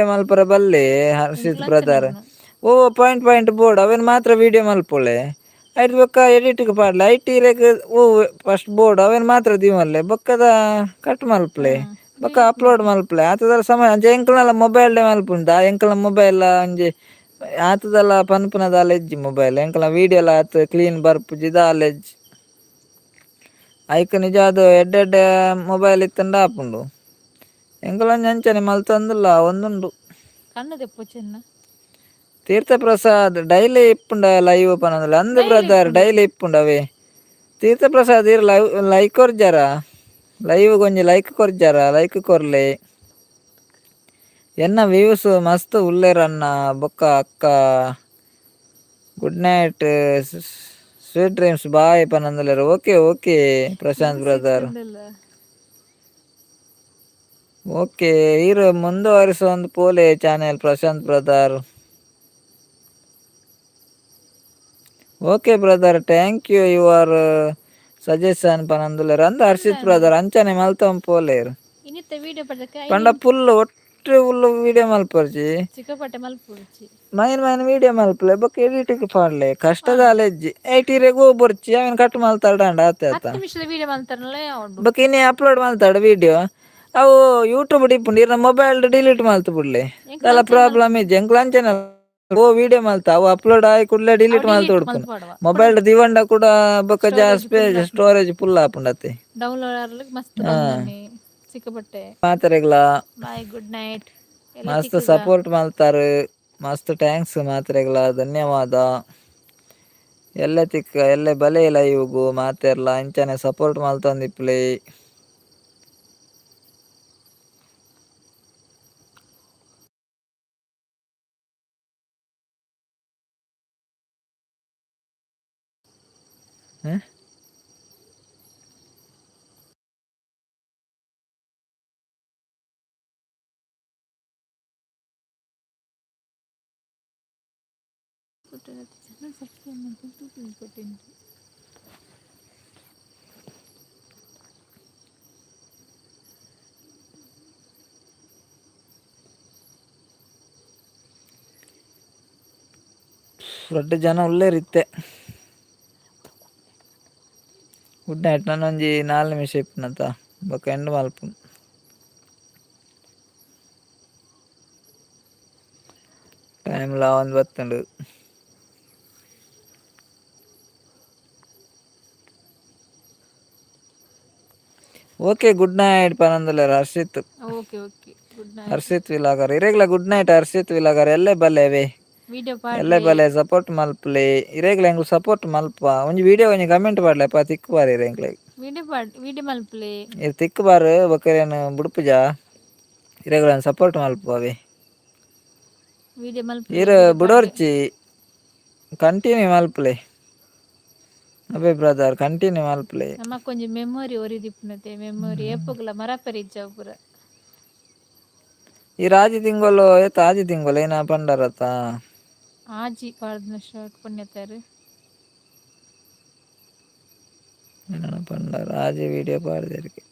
B: ಮಲ್ಪರೆ ಬಲ್ಲಿ ಹರ್ಷಿತ್
A: ಎಂಕ್ಲಂಚನೆ
B: ಬ್ರದರ್
A: ಉಣ್ಣು
B: ಓ ಪಾಯಿಂಟ್ ಬೋರ್ಡ್ ಅವೆನ್ ಮಾತ್ರ ವಿಡಿಯೋ ಮಲ್ಪೊಳೆ ಐರ್ದ ಬೊಕ ಎಡಿಟ್ಗ್ ಪಾಡ್ಲೆ ಐಟಿ ಇರೆಗ್ ಫಸ್ಟ್ ಬೋರ್ಡ್ ಅವೆನ್ ಮಾತ್ರ ದಿಮಲ್ಲೆ ಬೊಕ್ಕದ ಕಟ್ ಮಲ್ಪಲೆ ಬೊಕ
A: ಡಿಲೀಟ್
B: ಅಪ್ಲೋಡ್
A: ಮಲ್ಪೊಡು
B: ಮಲ್ಪಲೆ ಆತುದಲ ಸಮಯ ಅಂಚ ಎಂಕಲ್ನಲ ಮೊಬೈಲ್ ಡೆ ಮಲ್ಪುಂಡು ಎಂಕಲ್ನ ಮೊಬೈಲ್ ಒಂಜಿ ಆತುದಲ ಪನ್ಪುನ ದಾಲ ಇಜ್ಜಿ ಮೊಬೈಲ್ ಎಂಕಲ್ನ ವೀಡಿಯೋಲ ಆತ್ ಕ್ಲೀನ್ ಬರ್ಪುಜಿ ದಾಲೆಜ್ಜಿ ಐಕ್ ನಿಜಾದ್ ಎಡ್ಡೆಡ್ಡೆ ಮೊಬೈಲ್ ಇತ್ತಂಡ ಆಪುಂಡು ಎಂಕುಲು ಒಂಜಿ ಅಂಚನೆ ಮಲ್ತೊಂದುಲ್ಲ ಒಂದುಂಡು
A: ಕಣ್ಣು ದೆಪ್ಪೊಚೆನ್ನ
B: ತೀರ್ಥ ಪ್ರಸಾದ್ ಡೈಲಿ ಇಪ್ಪುಂಡ ಲೈವ್ ಪನೊಂದುಲ್ಲೆ ಅಂದ್
A: ಡೈಲಿ
B: ಬ್ರದರ್
A: ಇಪ್ಪುಡು
B: ಡೈಲಿ ಇಪ್ಪುಂಡು ಅವೇ ತೀರ್ಥ ಪ್ರಸಾದ್ ಇರ್ ಲೈಕ್ ಕೊರ್ಜಾರ ಲೈವ್ ಗೊಂಜಿ ಲೈಕ್ ಕೊರ್ಜಾರ ಲೈಕ್ ಕೊರ್ಲೆ ಎನ್ನ ವ್ಯೂಸ್ ಮಸ್ತ್ ಉಲ್ಲೆರ್ ಬೊಕ್ಕ ಅಕ್ಕ good night sweet dreams bye ಪನೊಂದುಲ್ಲೆರ್ ಓಕೆ ಪ್ರಶಾಂತ್ ಬ್ರದರ್
A: ಸಿಕ್ಕುಂಡಲ್ಲ
B: ಓಕೆ ಇರ್ ಮುಂದುವರಿಸೊಂದು ಪೋಲೆ channel Prashanth brother okay brother thank you your suggestion ಪನೊಂದುಲ್ಲೆರ್ ಅಂದ್ ಹರ್ಷಿತ್
A: ಅಂದಾಂಡ
B: ಬ್ರದರ್ ಅಂಚನೆ ಮಲ್ತೊಂದು ಪೋಲೆರ್
A: ಇನ್ನಿತ್ತ ವಿಡಿಯೋ ಪಡ್ದಕ್ಕ
B: ಪಂಡ ಫುಲ್ ಒಟ್ಟು ಫುಲ್ ವಿಡಿಯೋ ಮಲ್ಪೊರ್ಜಿ
A: ಸಿಕ್ಕಾಪಟ್ಟೆ ಮಲ್ಪೊಡುಚಿ
B: ಮೈನ್ ವಿಡಿಯೋ ಮಲ್ಪಲೆ ಬೊಕ ಎಡಿಟಿಂಗ್ ಪಾಡ್ಲೆ
A: ಪಾಡ್ಲೆ
B: ಕಷ್ಟದಾಲೆಜ್ಜಿ ಐಟಿರೆಗ್ ಬೋರ್ಚಿ ಅವೆನ್ ಕಟ್ ಮಲ್ತಲ್ದಾಂಡ ಆತೆತ
A: 10 ನಿಮಿಷದ ವಿಡಿಯೋ ಮಲ್ತಾರಲ್ಲ ಯಾವಡು
B: ಬೊಕ ಇನ್ನೆ ಅಪ್ಲೋಡ್ ಮಲ್ತಾಡ್ ವಿಡಿಯೋ ಅವು ಯೂಟ್ಯೂಬ್ ಡಿಪ್ಪುಂಡು ಇರ್ನ ಮೊಬೈಲ್ ಡಿಲೀಟ್ ಮಲ್ತ್ ಬುಡ್ಲೆ
A: ಎಂಕ್ಲು
B: ದಾಲ
A: ಅಂಚನೆ
B: ಪ್ರಾಬ್ಲಮ್
A: ಮಲ್ಪೊಡು
B: ಇಜ್ಜಿ ಎಂಕುಲು ಅಂಚನೆ ವಿಡಿಯೋ ಮಲ್ತ ಅವು ಅಪ್ಲೋಡ್ ಆಯ್ ಕುಡ್ಲೆ
A: ಅವು
B: ಡಿಲೀಟ್ ಮಲ್ತ್
A: ಡಿಲೀಟ್
B: ಕೊಡ್ಪುನು
A: ಮಲ್ಪೊಡವ
B: ಮೊಬೈಲ್ ದಿವಂಡ ಕೂಡ ಬೊಕ
A: ಸ್ಟೋರೇಜ್ ಫುಲ್ ಆಪುಂಡು
B: ಸ್ಟೋರೇಜ್ ಫುಲ್ ಆಪುಂಡತೆ
A: ಡೌನ್ಲೋಡ್ ಆರ್ಲಿಕ್ಕೆ ಮಸ್ತ್ ಬಂಗನೆ ಸಿಕ್ಕಾಪಟ್ಟೆ
B: ಮಾತೆರೆಗ್ಲ
A: ಬಾಯ್ ಗುಡ್ ನೈಟ್ ಎಲ್ಲ
B: ಮಸ್ತ್
A: ತಿಕ್ಕುಗ
B: ಸಪೋರ್ಟ್ ಮಲ್ತಾರ್ ಮಸ್ತ್ ಥ್ಯಾಂಕ್ಸ್ ಮಾತೆರೆಗ್ಲ ಧನ್ಯವಾದ ಎಲ್ಲೆ ತಿಕ್ಕ ಎಲ್ಲೆ ಬಲೆ ಲೈವ್ಗ್ ಮಾತೆರ್ಲ ಅಂಚನೆ ಸಪೋರ್ಟ್ ಮಲ್ತೊಂದಿಪ್ಲೆ
A: ಚಾನಲ್ ಸಬ್ಸ್ಕ್ರೈಬ್ ಮಾಡ್ಕೊಂಡು ಕೊಟ್ಟಿನಿ.
B: ದೊಡ್ಡ ಜನ ಉಳ್ಳೇರಿತ್ತೆ. Good night. ನಾನೊಂಜಿ 4 ನಿಮಿಷ ಇಪ್ಪುನಂತ ಬೊಕ ಎಂಡ್ ಮಲ್ಪು. ಟೈಮ್ಲ ಒಂದು ಬತ್ತುಂಡು. ಓಕೆ ಗುಡ್ ನೈಟ್ ಪನಂದುಲ್ಲೆರ್ Harshith.
A: Okay good night.
B: Harshith vlogger ಇರೆಗ್ಲ ಗುಡ್ ನೈಟ್ ಹರ್ಷಿತ್ ವಿಲಾಗರ್ ಎಲ್ಲೆ ಬಲ್ಲೆವೆ
A: ವಿಡಿಯೋ
B: ಎಲ್ಲೆ
A: ಪಾಡ್ಲೆ
B: ಬಲ್ಲೆ ಸಪೋರ್ಟ್ ಮಲ್ಪ್ಲೆ ಇರೆಗ್ಲ ಎಂಕ್ ಸಪೋರ್ಟ್ ಮಲ್ಪ ಒಂಜಿ ವಿಡಿಯೋ ಒಂಜಿ ಕಮೆಂಟ್ ಪಾಡ್ಲೆಪ್ಪ ತಿಕ್ಕು ಬಾರಿ ಇರೆಂಕ್ಲೆ
A: ವಿಡಿಯೋ ಮಲ್ಪ್ಲೆ
B: ಇದು ತಿಕ್ಕು ಬಾರು ಬೊಕರೇನು ಬುಡುಪುಜ ಇರೆಗ್ಲ ಸಪೋರ್ಟ್ ಮಲ್ಪು ಅವೆ
A: ವಿಡಿಯೋ ಮಲ್ಪ್ಲೆ
B: ಇರು ಬುಡೋರ್ಚಿ ಕಂಟಿನ್ಯೂ ಮಲ್ಪ್ಲೆ ಅಬೇ ಬ್ರದರ್ ಕಂಟಿನ್ಯೂ ಮಲ್ಪ್ಲೆ
A: ನಮಕೊಂಜಿ ಮೆಮೊರಿ ಒರಿದಿಪ್ಪುನತೆ ಮೆಮೊರಿ ಏಪುಗ್ಲ ಮರಪರಿಜ್ಜ ಪೂರ.
B: ಈ ರಾಜಿ ತಿಂಗೊಲು ಏತ ಆಜಿ ತಿಂಗೊಲು ಏನ ಪಂಡರತ
A: ಆಜಿ ಪಾಡ್ದಿನ ಸ್ಟಾರ್ಟ್ ಪುಣ್ಯತಾರೆ
B: ಏನ ಪಂಡರ ಆಜಿ ವಿಡಿಯೋ ಪಾಡ್ದೆರ್ಗೆ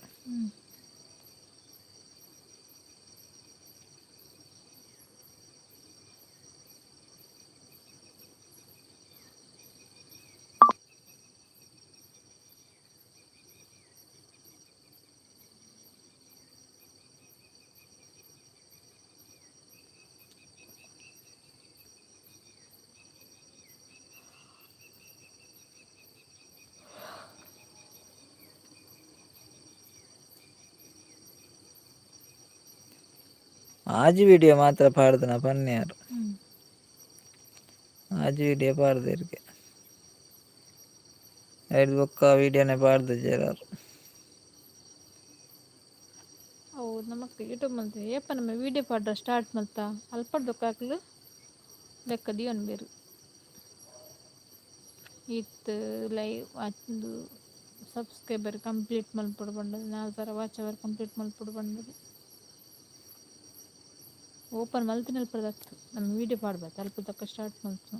B: ಆಜಿ ವಿಡಿಯೋ ಮಾತ್ರ ಪಾಡ್ದನ ಪನ್ಯಾರು ಆಜಿ ವಿಡಿಯೋ ಪಾಡ್ದೆರ್ಗೆ ಐದು ಬೊಕ್ಕ ವಿಡಿಯೋನೇ ಪಾಡ್ದು ಜೇರಾರು
A: ಅವು ನಮಕ್ ಯೂಟ್ಯೂಬ್ ಮಲ್ತೆ ಏಪ ನಮ್ಮ ವಿಡಿಯೋ ಪಾಡ್ರ ಸ್ಟಾರ್ಟ್ ಮಲ್ತ ಅಲ್ಪಡ್ದೊಕ್ಕಾಕ್ಲು ಲೆಕ್ಕ ದಿವನ್ ಬೇರು ಇತ್ತು ಲೈವ್ ಒಂದು ಸಬ್ಸ್ಕ್ರೈಬರ್ ಕಂಪ್ಲೀಟ್ ಮಲ್ಪೊಡು ಬಂಡದು 4000 ವಾಚ್ ಅವರ್ ಕಂಪ್ಲೀಟ್ ಮಲ್ಪೊಡು ಬಂಡದು ಓಪನ್ ಮಲ್ತಿನಲ್ಪಡ್ದತ್ತು ನಮ್ಮ ವಿಡಿಯೋ ಪಾಡ್ಬೇಕು ಅಲ್ಪ ತಕ್ಕ ಸ್ಟಾರ್ಟ್ ಮಲ್ತು